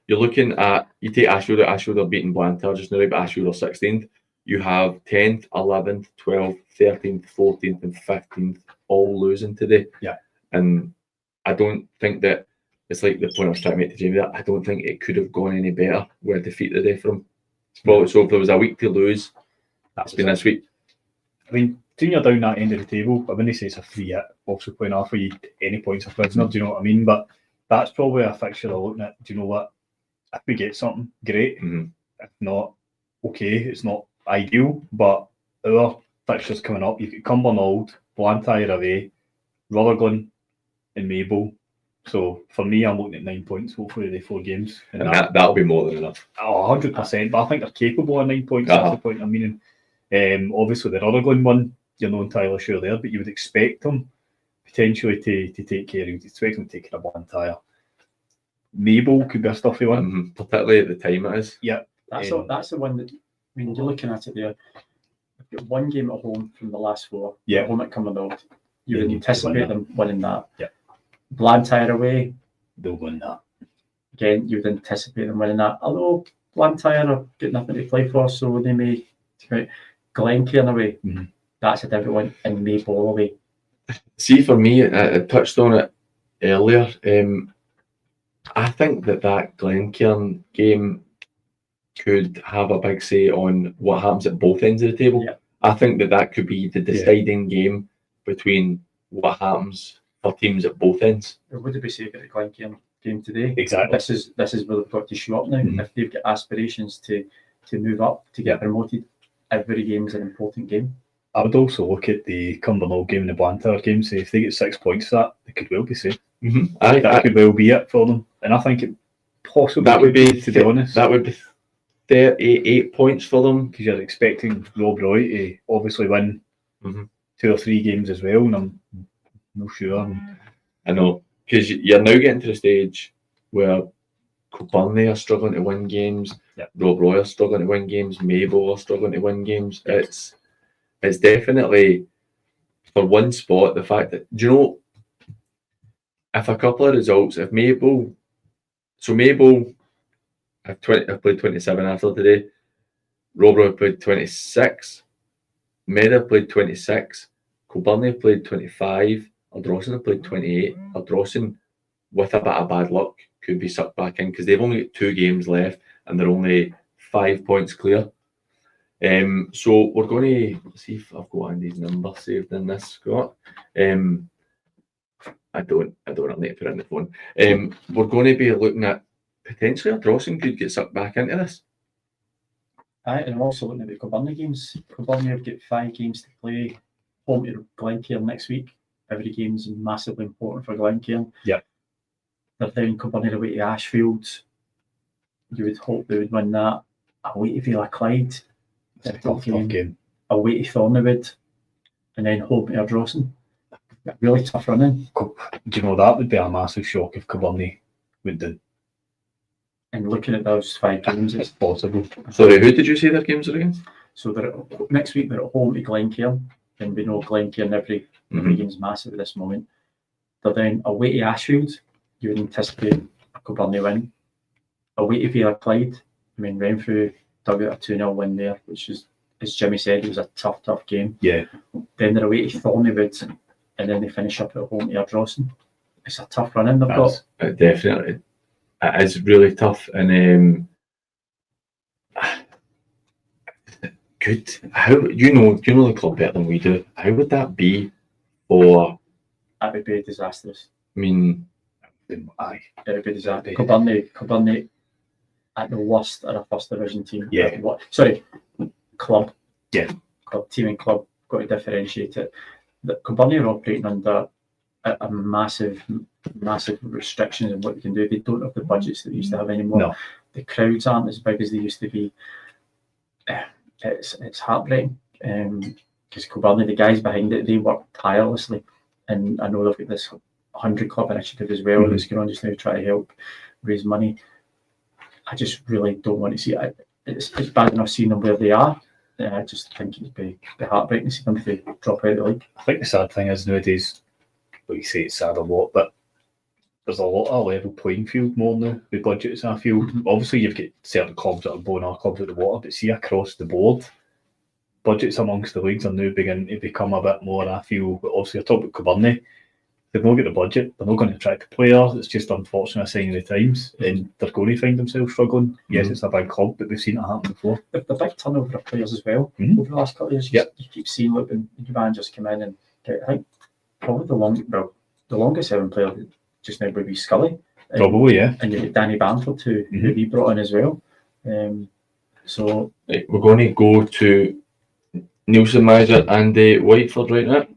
looking at you take Ashfield are beating Banter just now, but Ashfield are 16th. You have 10th, 11th, 12th, 13th, 14th, and 15th all losing today. Yeah. And I don't think that it's like the point I was trying to make to Jamie that I don't think it could have gone any better with a defeat today for him. Well, so if there was a week to lose, that's been this week. I mean, seeing you're down that end of the table, I wouldn't say it's a free hit, obviously playing off for you any points a prisoner, do you know what I mean? But that's probably a fixture I'm looking at. Do you know what? If we get something, great. Mm-hmm. If not, okay, it's not ideal, but our fixtures coming up, you've got Cumbernauld, Blantyre away, Rutherglen and Maple. So for me, I'm looking at 9 points, hopefully the 4 games. And that'll be more than enough. Oh, 100%, but I think they're capable of 9 points, that's the point I'm meaning. Obviously the Rutherglen one, you're not entirely sure there, but you would expect them potentially to take care of, you'd expect them to take care of Blantyre. Maple could be a stuffy one. Particularly at the time it is. Yeah. That's the one that, you're looking at it there. We've got 1 game at home from the last 4. Yeah. At home at Cumbernauld. You would anticipate them winning that. Yeah. Blantyre away. They'll win that. Again, you would anticipate them winning that. Although Blantyre have got nothing to play for, so they may. Glen Kern away. Mm-hmm. That's a different one. And Maple away. See, for me, I touched on it earlier. I think that Glen Kern game could have a big say on what happens at both ends of the table. Yeah. I think that could be the deciding game between what happens for teams at both ends. It would be safe at the Glen Kern game today. Exactly. This is where they've got to show up now. Mm-hmm. If they've got aspirations to move up, to get promoted, every game is an important game. I would also look at the Cumbernauld game and the Blantyre game, say if they get 6 points for that, they could well be safe. Mm-hmm. That could well be it for them. And I think it possibly that would be, to be honest. That would be 38 points for them. Because you're expecting Rob Roy to obviously win 2 or 3 games as well, and I'm not sure. I know, because you're now getting to the stage where Burnley are struggling to win games, Rob Roy are struggling to win games, Maple are struggling to win games. It's definitely for one spot, the fact that, do you know, if a couple of results, if Maple, I've played 27 after today, Robro played 26, Meadow played 26, Kilbirnie played 25, Ardrossan played 28. Ardrossan, with a bit of bad luck, could be sucked back in because they've only got 2 games left and they're only 5 points clear. So we're going to see if I've got Andy's number saved in this, Scott. I don't need to put it in the phone. We're going to be looking at potentially Ardrossan could get sucked back into this. And I'm also looking at the Kilbirnie games. Kilbirnie have got 5 games to play. Home to Glen Kern next week. Every game's massively important for Glen Kern. Yeah. They're down Kilbirnie away to Ashfield. You would hope they would win that. Away to Villa Clyde. It's a tough game. Away to Thornywood. And then home to Ardrossan. Really tough running. Do you know, that would be a massive shock if Kilbirnie would do. And looking at those 5 games, It's possible. Sorry, who did you say their games are against? So next week they're at home to Glen Kern, and we know Glen Kern every game's massive at this moment. They're then away to Ashfield. You would anticipate a Kilbirnie win. Away to Villa Clyde. I mean, Renfrew dug out a 2-0 win there, which is, as Jimmy said, it was a tough game. Yeah. Then they're away to Thornywood, and then they finish up at home to Ardrossan. It's a tough run in they've got. Definitely. It is really tough, and good. How you know the club better than we do? How would that be for? That would be disastrous. I mean, aye, it would be disastrous. Kilbirnie at the worst are a first division team. Yeah. Club. Yeah. Club team and club, got to differentiate it. The Kilbirnie are operating under a massive restrictions in what they can do. They don't have the budgets that they used to have anymore. No. The crowds aren't as big as they used to be. It's heartbreaking because Kilbirnie, the guys behind it, they work tirelessly, and I know they've got this 100 Club initiative as well that's going on just now to try to help raise money. I just really don't want to see it. It's bad enough seeing them where they are. I just think it'd be heartbreaking to see them if they drop out of the league. I think the sad thing is nowadays, what you say, it's sad a lot, but there's a lot of level playing field more now with budgets, I feel. Obviously, you've got certain clubs that are blowing our clubs out of the water, but see across the board, budgets amongst the leagues are now beginning to become a bit more, I feel. But obviously, I talk about Kilbirnie, they've not got the budget, they're not going to attract the players. It's just unfortunate a sign of the times, and they're going to find themselves struggling. Yes, it's a big club, but we've seen it happen before. The big turnover of players as well over the last couple of years. You keep seeing when new managers come in and get, I think probably the longest serving player just now would be Scully. Probably, yeah. And you get Danny Banter too, who he brought in as well. So we're going to go to Nielsen manager Andy Whiteford right now.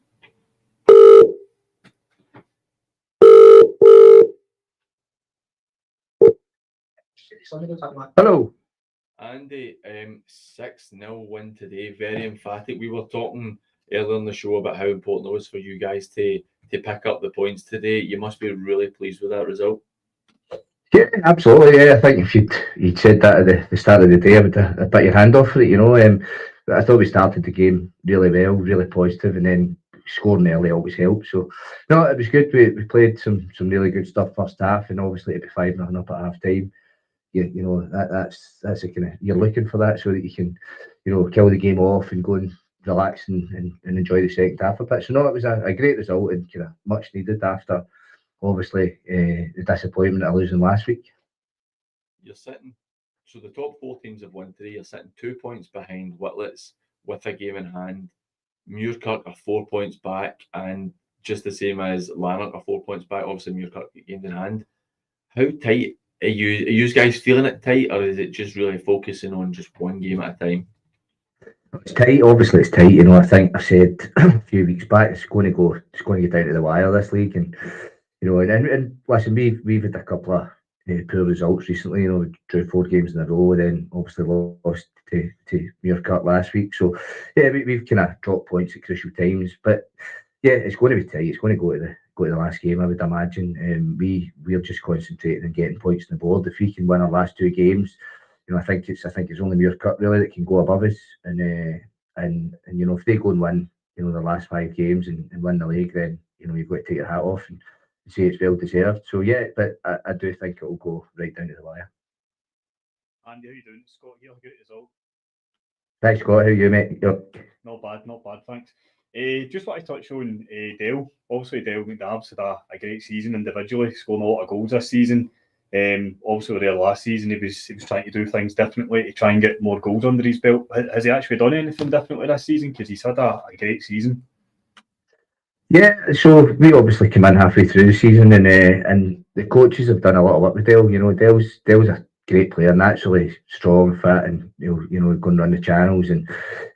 Hello. Andy, 6-0 win today, very emphatic. We were talking earlier in the show about how important it was for you guys to pick up the points today. You must be really pleased with that result. Yeah, absolutely. Yeah, I think if you'd said that at the start of the day, I would have bit your hand off for it, you know. I thought we started the game really well, really positive, and then scoring early always helps. So, no, it was good. We played some really good stuff first half, and obviously to be 5-0 up at half time. You know that's a kind of, you're looking for that so that you can, you know, kill the game off and go and relax and enjoy the second half a bit. So no, it was a great result and kind of much needed after obviously the disappointment of losing last week. You're sitting, so the top 4 teams have won 3. You're sitting 2 points behind Whitlets with a game in hand. Muirkirk are 4 points back, and just the same as Lanok are 4 points back. Obviously Muirkirk games in hand. How tight are you guys feeling it tight, or is it just really focusing on just one game at a time? It's tight, obviously it's tight. You know, I think I said a few weeks back it's going to get down to the wire this league, and you know, and listen, we've had a couple of poor results recently. You know, we drew 4 games in a row, then obviously lost to Muirkirk last week. So yeah, we've kind of dropped points at crucial times, but yeah, it's going to be tight. It's going to go to the last game, I would imagine. We're just concentrating on getting points on the board. If we can win our last 2 games, you know, I think it's only Muirkirk really that can go above us. And you know, if they go and win, you know, the last 5 games and win the league, then you know you've got to take your hat off and say it's well deserved. So yeah, but I do think it will go right down to the wire. Andy, how you doing? Scott here, good result. Thanks, Scott. How are you, mate? Not bad, thanks. Just want to touch on Dale. Obviously, Dale McNabb's had a great season individually, scoring a lot of goals this season. Also, there last season, he was trying to do things differently to try and get more goals under his belt. Has he actually done anything differently this season? Because he's had a great season. Yeah, so we obviously came in halfway through the season, and the coaches have done a lot of work with Dale. You know, Dale's a great player, naturally strong, fit, and going to run the channels,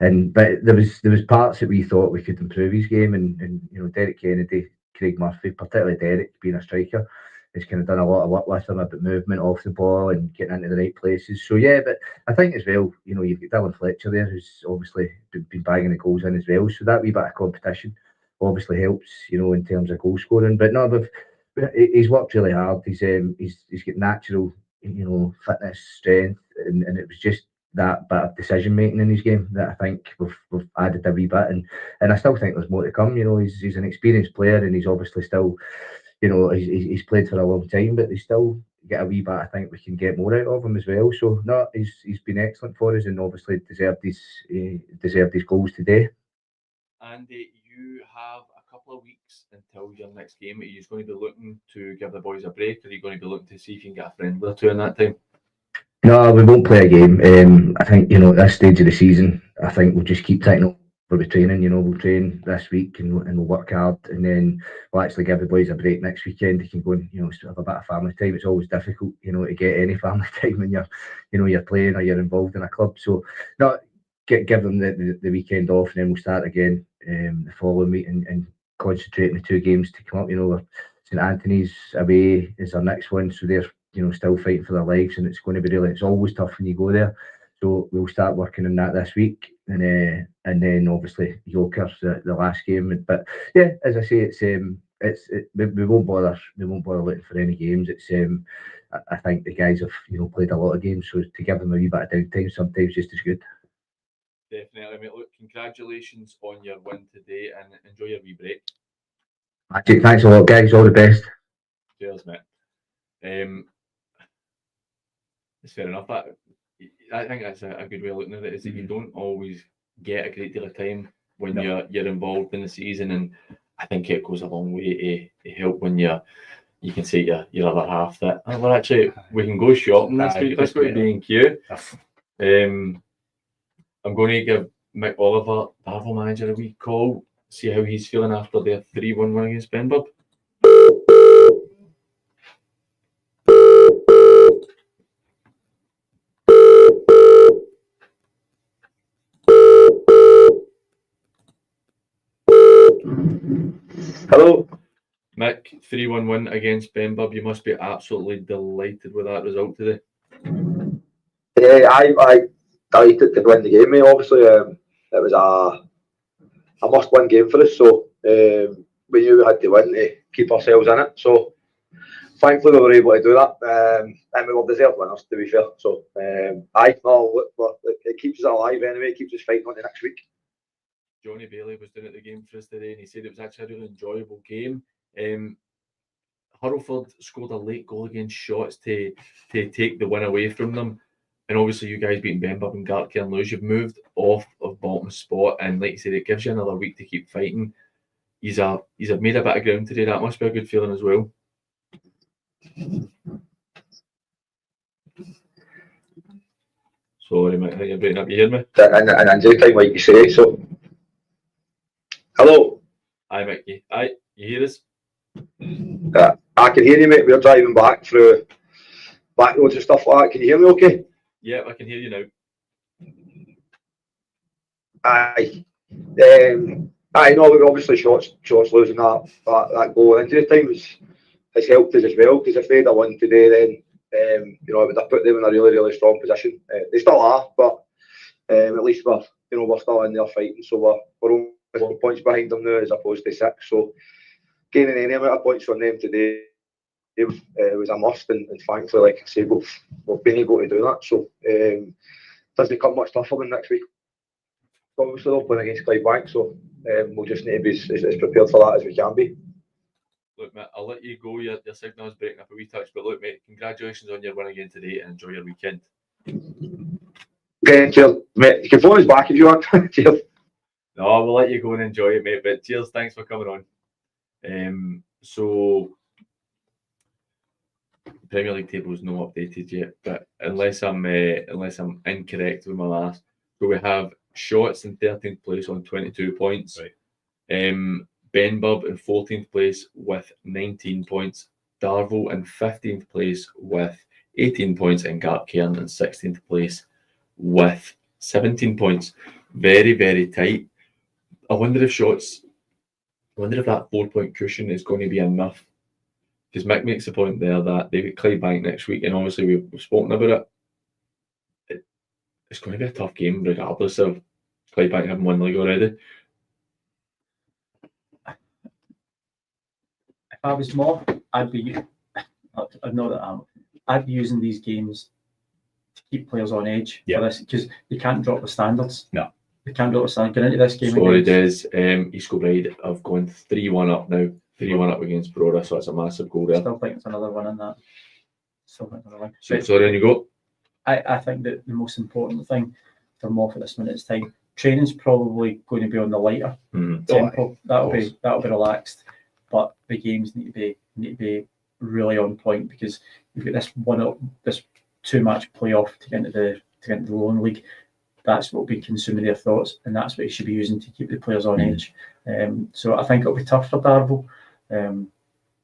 but there was parts that we thought we could improve his game, and Derek Kennedy, Craig Murphy, particularly Derek being a striker, has kind of done a lot of work with him about movement off the ball and getting into the right places. So yeah, but I think as well, you've got Dylan Fletcher there, who's obviously been bagging the goals in as well. So that wee bit of competition obviously helps, in terms of goal scoring. But no, he's worked really hard. He's got natural, fitness, strength, and it was just that bit of decision making in his game that I think we've added a wee bit, and I still think there's more to come. He's an experienced player, and he's obviously still, he's played for a long time, but he's still get a wee bit. I think we can get more out of him as well. So no, he's been excellent for us, and obviously deserved his goals today. And you have a couple of weeks until your next game. Are you just going to be looking to give the boys a break, or are you going to be looking to see if you can get a friendly or two in that time? No, we won't play a game. I think, at this stage of the season, I think we'll just keep tightening up with training. We'll train this week and we'll work hard, and then we'll actually give the boys a break next weekend. They can go and, have a bit of family time. It's always difficult, to get any family time when you're playing or you're involved in a club. So, no, give them the weekend off, and then we'll start again the following week and concentrate on the two games to come up. St Anthony's away is our next one, so they're still fighting for their lives, and it's going to be it's always tough when you go there. So we'll start working on that this week, and then obviously Yoker's the last game. But yeah, as I say, we won't bother looking for any games. I think the guys have played a lot of games, so to give them a wee bit of downtime sometimes just as good. Definitely, mate. Look, congratulations on your win today, and enjoy your wee break. Magic, thanks a lot, guys. All the best. Cheers, mate. It's fair enough. I think that's a good way of looking at it. Is that you don't always get a great deal of time when you're involved in the season, and I think it goes a long way to help when you can say your other half that we can go shopping this week. Let's go to B&Q. I'm going to give Mick Oliver, the Harville manager, a wee call, see how he's feeling after their 3-1 win against Benburb. Hello. Mick, 3-1 win against Benburb. You must be absolutely delighted with that result today. Yeah, I delighted to win the game, mate. Obviously, it was a must-win game for us, so we knew we had to win to keep ourselves in it. So thankfully we were able to do that, and we were deserved winners, to be fair. So it keeps us alive anyway. It keeps us fighting on to next week. Johnny Bailey was doing at the game for us today, and he said it was actually a really enjoyable game. Hurlford scored a late goal against Shotts to take the win away from them. And obviously you guys beating Benburb and Glen Kern lose, you've moved off of bottom spot, and like you said, it gives you another week to keep fighting. He's made a bit of ground today. That must be a good feeling as well. Sorry, mate, I think you're breaking up. You hear me? And injury time, like you say. So, hello. Hi, Mickey. Hi, you hear us? I can hear you, mate. We're driving back through back roads and stuff like that. Can you hear me okay? Yeah, I can hear you now. Aye. I know, obviously Shotts losing that goal. Injury time has helped us as well, because if they'd have won today, then it would have put them in a really, really strong position. They still are, but at least we're still in there fighting. So we're only 1 points behind them now as opposed to 6. So gaining any amount of points from them today, it was a must, and thankfully, like I say, we've been able to do that. So it doesn't become much tougher than next week. Obviously, they're playing against Clydebank, so we'll just need to be as prepared for that as we can be. Look, mate, I'll let you go. Your signal's breaking up a wee touch, but look, mate, congratulations on your win again today, and enjoy your weekend. Okay, cheers, mate. You can phone us back if you want. Cheers. No, we'll let you go and enjoy it, mate. But cheers, thanks for coming on. So the Premier League table is not updated yet, but unless I'm incorrect with my last, so we have Shotts in 13th place on 22 points. Right. Benburb in 14th place with 19 points. Darvel in 15th place with 18 points, and Glen Kern in 16th place with 17 points. Very, very tight. I wonder if that 4-point cushion is going to be enough. Because Mick makes the point there that they get Clydebank next week, and obviously we've spoken about it. It's going to be a tough game, regardless of Clydebank having won the league already. If I was more, I'd be using these games to keep players on edge for this, because you can't drop the standards. No. You can't drop the standards. Going into this game. Sorry, Des. East Kilbride have gone 3-1 up now. 3-1 up against Brora, so it's a massive goal there. Still think it's another one in that. Sorry, on you go. I think that the most important thing for Moff at this minute's time, training's probably going to be on the lighter tempo. That'll be relaxed, but the games need to be really on point, because you've got this 2-match playoff to get into the Lowland League. That's what will be consuming their thoughts, and that's what you should be using to keep the players on edge. So I think it'll be tough for Darvel.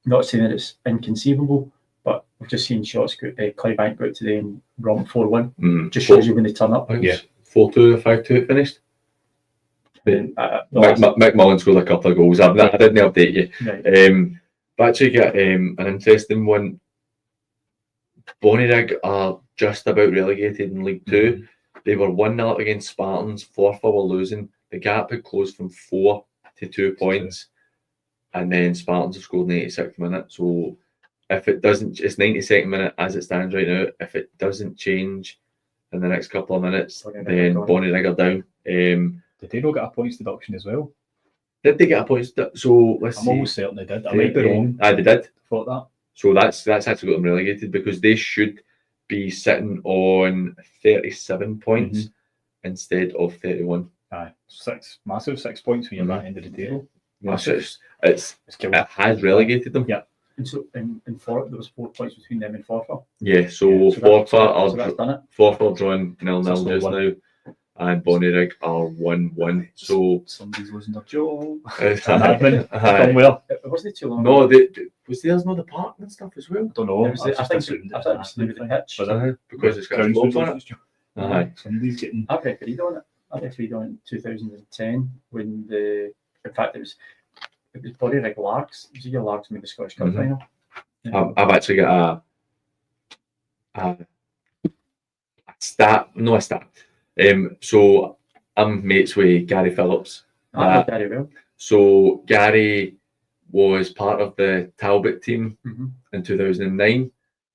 Not saying that it's inconceivable, but we've just seen Shotts Clydebank go out today and romp 4-1. Just shows you when they turn up. 4-2 or 5-2 it finished. Mick Mullen scored a couple of goals. I didn't update you. Right. But actually get an interesting one. Bonnyrigg are just about relegated in League 2. They were 1-0 up against Spartans. Forfar were losing. The gap had closed from 4 to 2 points. And then Spartans have scored in the 86th minute. So if it doesn't, it's 92nd minute as it stands right now. If it doesn't change in the next couple of minutes, then Bonnyrigg are down. Did they not get a points deduction as well? Did they get a points? So let's see. I'm almost certain they did. I might be wrong. They did. Thought that. So that's actually got them relegated, because they should be sitting on 37 points instead of 31. Aye, massive 6 points when you're that end of the table. It has relegated them. Yeah. And so in Forfar, there was 4 points between them and Forfar. Yeah, so Forfar are drawing 0-0 just now, and Bonnyrigg are 1-1. So somebody's losing their job. Somewhere. It wasn't too long. No, was theirs not the park and stuff as well? I don't know. I think it was to do with the pitch. Because it's got a slope on it. Aye. Somebody's getting. I refereed on it. I refereed on it in 2010 when in fact it was Bonnyrigg Larks. It was your Larks made the Scottish Cup final. I've actually got a stat. So I'm mates with Gary Phillips. I know Gary well. So Gary was part of the Talbot team in 2009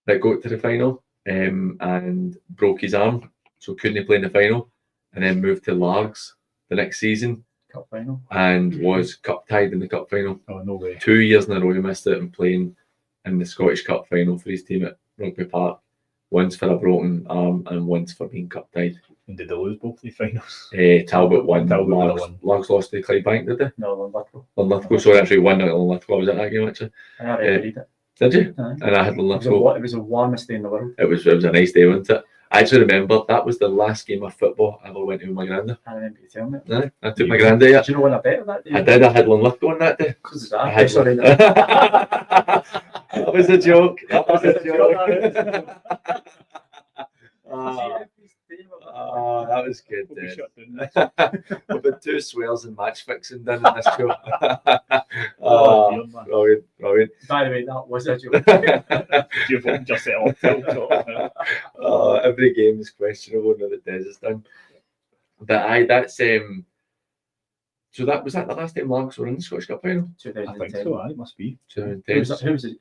that got to the final and broke his arm, so couldn't play in the final, and then moved to Largs the next season. Cup final. And was cup tied in the cup final. Oh, no way. 2 years in a row he missed it and playing in the Scottish Cup final for his team at Rugby Park. Once for a broken arm and once for being cup tied. And did they lose both the finals? Talbot won. Talbot won. Largs lost to Clydebank, did they? No, Linlithgow. Linlithgow, sorry, actually 1-0 Linlithgow. I was at that game actually. I read it. Did you? And I had Linlithgow. It was the warmest day in the world. It was a nice day, wasn't it? I actually remember that was the last game of football I ever went to with my granddad. I remember you telling me. No, I took my granddad. Did you know when I bet that day? I did. I had Linlithgow on that day. Sorry. That was a joke. That was a joke. That was good. We've had 2 swears and match fixing done in this show. Brilliant. By the way, that was a joke. You've just set off. Every game is questionable now that Des is done. But that's so that was that the last time Largs were in the Scottish Cup final? 2010. I think so. It must be 2010.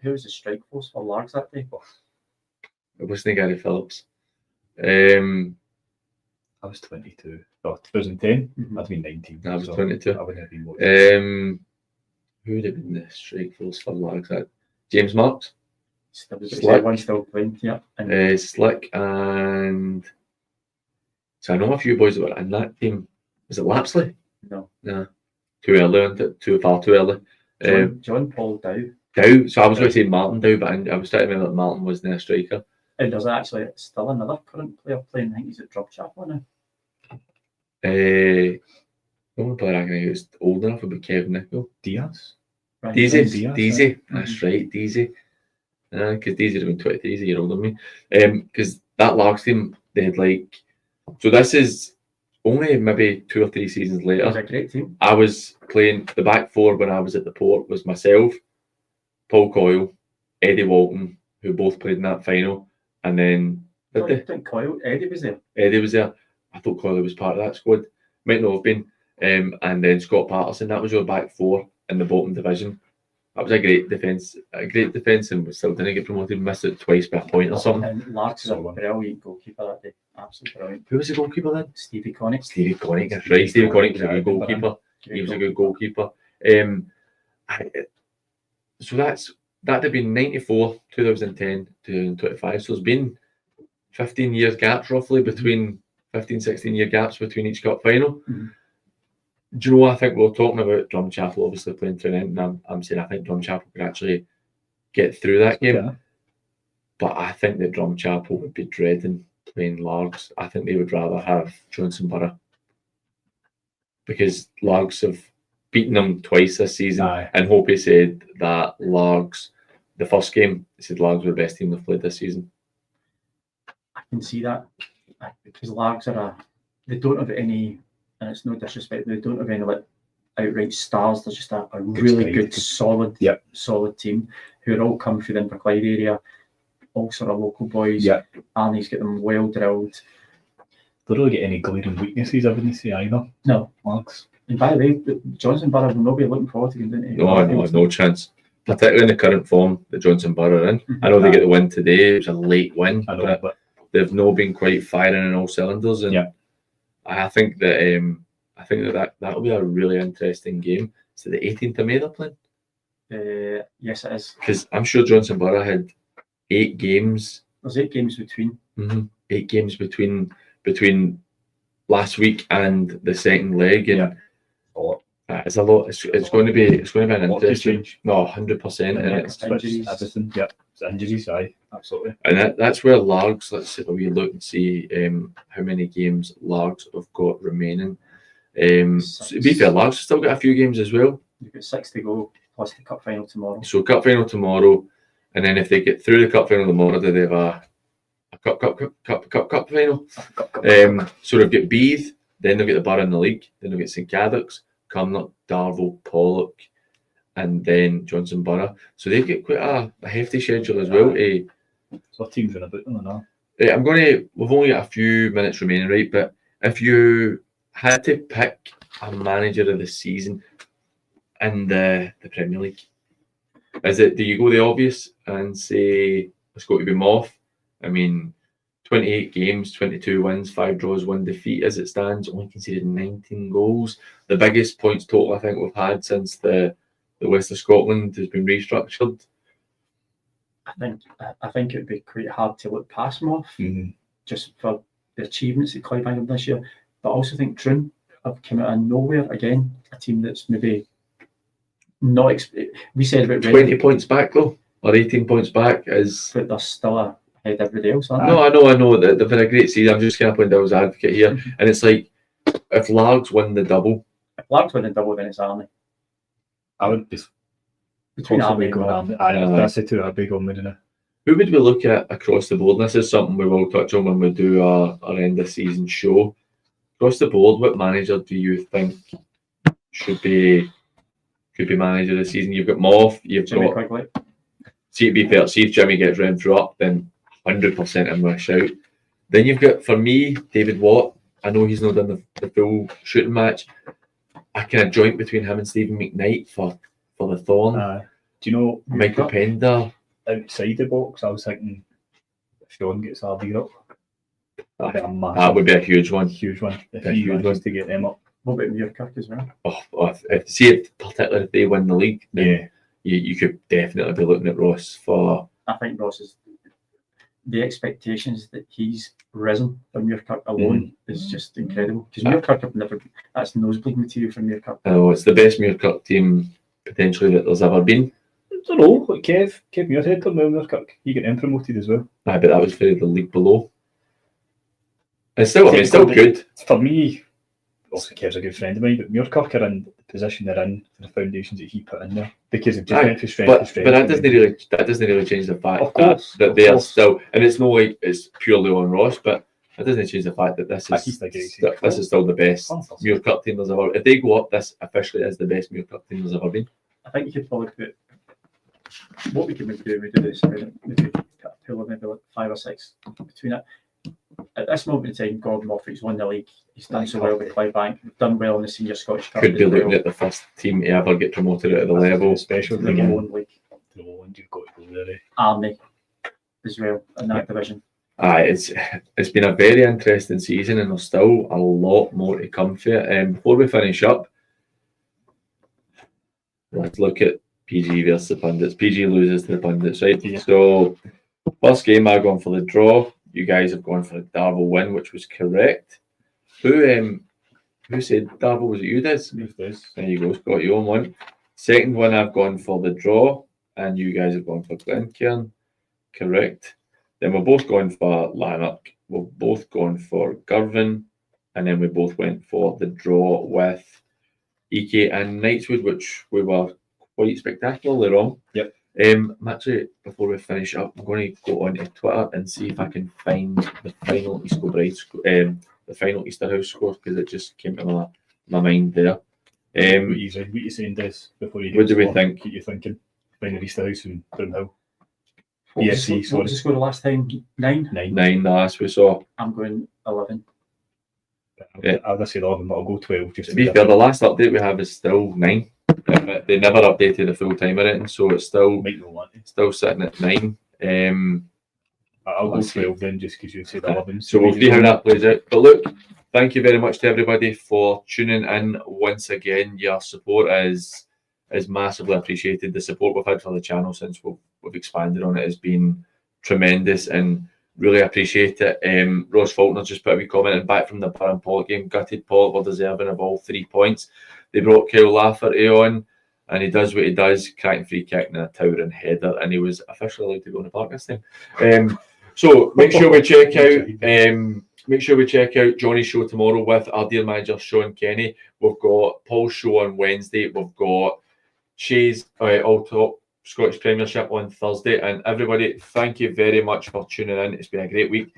Who was the strike force for Largs that day? It wasn't Gary Phillips. I was 22. Oh, 2010. I'd been 19. I was 22. I wouldn't have been watching. Who would have been the strike force for Largs? James Marks. Slick. One still playing, yeah. Slick and So I know a few boys that were in that team. Was it Lapsley? No. Nah. Too early, wasn't it? Too early. John Paul Dow. Dow. So I was going to say Martin Dow, but I was trying to remember that Martin was the striker. And there's actually still another current player playing. I think he's at Drumchapel now. The only player I can think who's old enough would be Kevin Nicol. Diaz. Right, Deasy. That's right, Deasy. Because Deasy would have been 23, he's a year older than me. Because that Largs team, they had like... So this is only maybe 2 or 3 seasons later. It was a great team. I was playing the back four when I was at the Port was myself, Paul Coyle, Eddie Walton, who both played in that final. And then... I think Coyle, Eddie was there. Eddie was there. I thought Coyle was part of that squad. Might not have been. And then Scott Patterson. That was your back four in the bottom division. That was a great defence. And we still didn't get promoted. Missed it twice by a point or something. And Larks was a brilliant goalkeeper that day. Absolutely brilliant. Who was the goalkeeper then? Stevie Connick. Stevie Connick, that's right. Stevie Connick was a good goalkeeper. He was a good goalkeeper. So that'd have been 94, 2010, 2025. So it's been 15 years gaps roughly between 15, 16 year gaps between each cup final. Mm-hmm. Do you know what I think? We were talking about Drumchapel obviously playing through an end, and I'm saying I think Drumchapel could actually get through that game. Yeah. But I think that Drumchapel would be dreading playing Largs. I think they would rather have Johnson Borough. Because Largs have beaten them twice this season. Aye. And Hope said that Largs, the first game, he said Largs were the best team they've played this season. I can see that. Because Largs they don't have any, and it's no disrespect, they don't have any like outright stars. They're just a really good, solid team who are all come through the Inverclyde area, all sort of local boys. Yeah. Arnie's got them well drilled. They don't get any glaring weaknesses, I wouldn't say either. No. Largs. And by the way, Johnson Borough will not be looking forward to getting into No chance. Particularly in the current form that Johnson Borough are in. I know they get the win today. It was a late win. I know, but they've not been quite firing in all cylinders, and I think that that'll be a really interesting game. So the 18th of May they're playing. Yes, it is. Because I'm sure Johnson Borough had 8 games. There's 8 games between. 8 games between last week and the second leg, and it's a lot. It's going to be an interesting. No, 100%, and it's injuries. Everything. Yeah, it's injuries. Aye, absolutely. And that's where Largs. Let's have a wee look and see how many games Largs have got remaining. To be fair, Largs have still got a few games as well. You've got 6 to go, plus the cup final tomorrow. So cup final tomorrow, and then if they get through the cup final tomorrow, do they have a cup final? So they'll get Beath, then they'll get the Borough in the league, then they'll get St Cadoc's, Cumnock, Darvel, Pollock, and then Johnson Borough. So they get quite a hefty schedule as well. So teams in about them or not? We've only got a few minutes remaining, right? But if you had to pick a manager of the season in the Premier League, do you go the obvious and say it's got to be Moff? I mean, 28 games, 22 wins, 5 draws, 1 defeat as it stands, only conceded 19 goals. The biggest points total I think we've had since the West of Scotland has been restructured. I think it would be quite hard to look past Moff, just for the achievements at Clydebank this year. But I also think Troon have come out of nowhere again, a team that's maybe not. We said about 20 points back though, or 18 points back is. But they're still ahead of everybody else, aren't they? No, I know that they've had a great season. I'm just kind of playing devil's advocate here, and it's like if Largs win the double. If Largs win the double, then it's Arnie. I would be between Arnie and Arnie. That's the two I'd be going with now. Who would we look at across the board? And this is something we will touch on when we do our end of season show. Across the board, what manager do you think could be manager of the season? You've got Moff, you've Jimmy got Quigley. See, to be fair, see if Jimmy gets Renfrew up, then 100% I'm with a shout. Then you've got, for me, David Watt. I know he's not done the full shooting match. I kind of joint between him and Stephen McKnight for the Thorn. Do you know Michael Pender? Outside the box, I was thinking if Sean gets Ardeer up, that would be a huge one. Huge one. If he manages to get them up. What about Muirkirk as well? Particularly if they win the league, then you could definitely be looking at Ross for. I think Ross is. the expectations that he's risen from Muirkirk alone is just incredible. Because Muirkirk have never, that's nosebleed material from Muirkirk. Oh, it's the best Muirkirk team potentially that there's ever been. I don't know, like Kev Muirhead done well in Muirkirk. He got him promoted as well. Aye, but that was for the league below. It's still, I mean, it's still good. For me, obviously Kev's a good friend of mine, but Muirkirk are in the position they're in for the foundations that he put in there because they've just went from strength to strength. But that doesn't really change the fact that they are still, and it's not like it's purely on Ross, but it doesn't change the fact that this is still the best Muirkirk team there's ever. If they go up, this officially is the best Muirkirk team there's ever been. I think you could probably put what we could maybe do. We do this, maybe cut a pool of maybe like 5 or 6 between it. At this moment in time, Gordon Moffat's won the league. He's done so well with Clydebank. We've done well in the Senior Scottish Cup. Could be looking at the first team to ever get promoted out of the level. Special the Lowland League. The Lowland, you've got to go there. Army as well in that division. Aye, it's been a very interesting season, and there's still a lot more to come for it. Before we finish up, let's look at PG versus the pundits. PG loses to the pundits, right? Yeah. So, first game, I've gone for the draw. You guys have gone for a Darvel win, which was correct. Who said Darvel? Was it you, Des? There you go, Scott. You own one. Second one, I've gone for the draw, and you guys have gone for Glen Kern. Correct. Then we're both going for Lanok. We're both going for Girvan, and then we both went for the draw with EK and Nightswood, which we were quite spectacularly wrong. Yep. Actually, before we finish up, I'm going to go onto Twitter and see if I can find the final the final Easter House score, because it just came to my mind there. What you saying, Des? Before you what do we think? Keep you thinking. Final Easter House and Broomhill. What was the score the last time? 9? 9 the last we saw. I'm going 11. I'll just say 11, but I'll go 12. Just to be fair, the last update we have is still 9. They never updated the full time or anything, so it's still sitting at 9. I'll go 12 then, just because you said 11. So we'll see how that plays out. But look, thank you very much to everybody for tuning in once again. Your support is massively appreciated. The support we've had for the channel since we've expanded on it has been tremendous, and really appreciate it. Ross Faulkner just put a wee comment in back from the Barron Pollock game. Gutted Pollock were deserving of all 3 points. They brought Kyle Lafferty on, and he does what he does, cracking free kick and a towering header, and he was officially allowed to go in the park this time. So make sure we check out Johnny's show tomorrow with our dear manager Sean Kenny. We've got Paul's show on Wednesday. We've got Shay's All Top Scottish Premiership on Thursday. And everybody, thank you very much for tuning in. It's been a great week.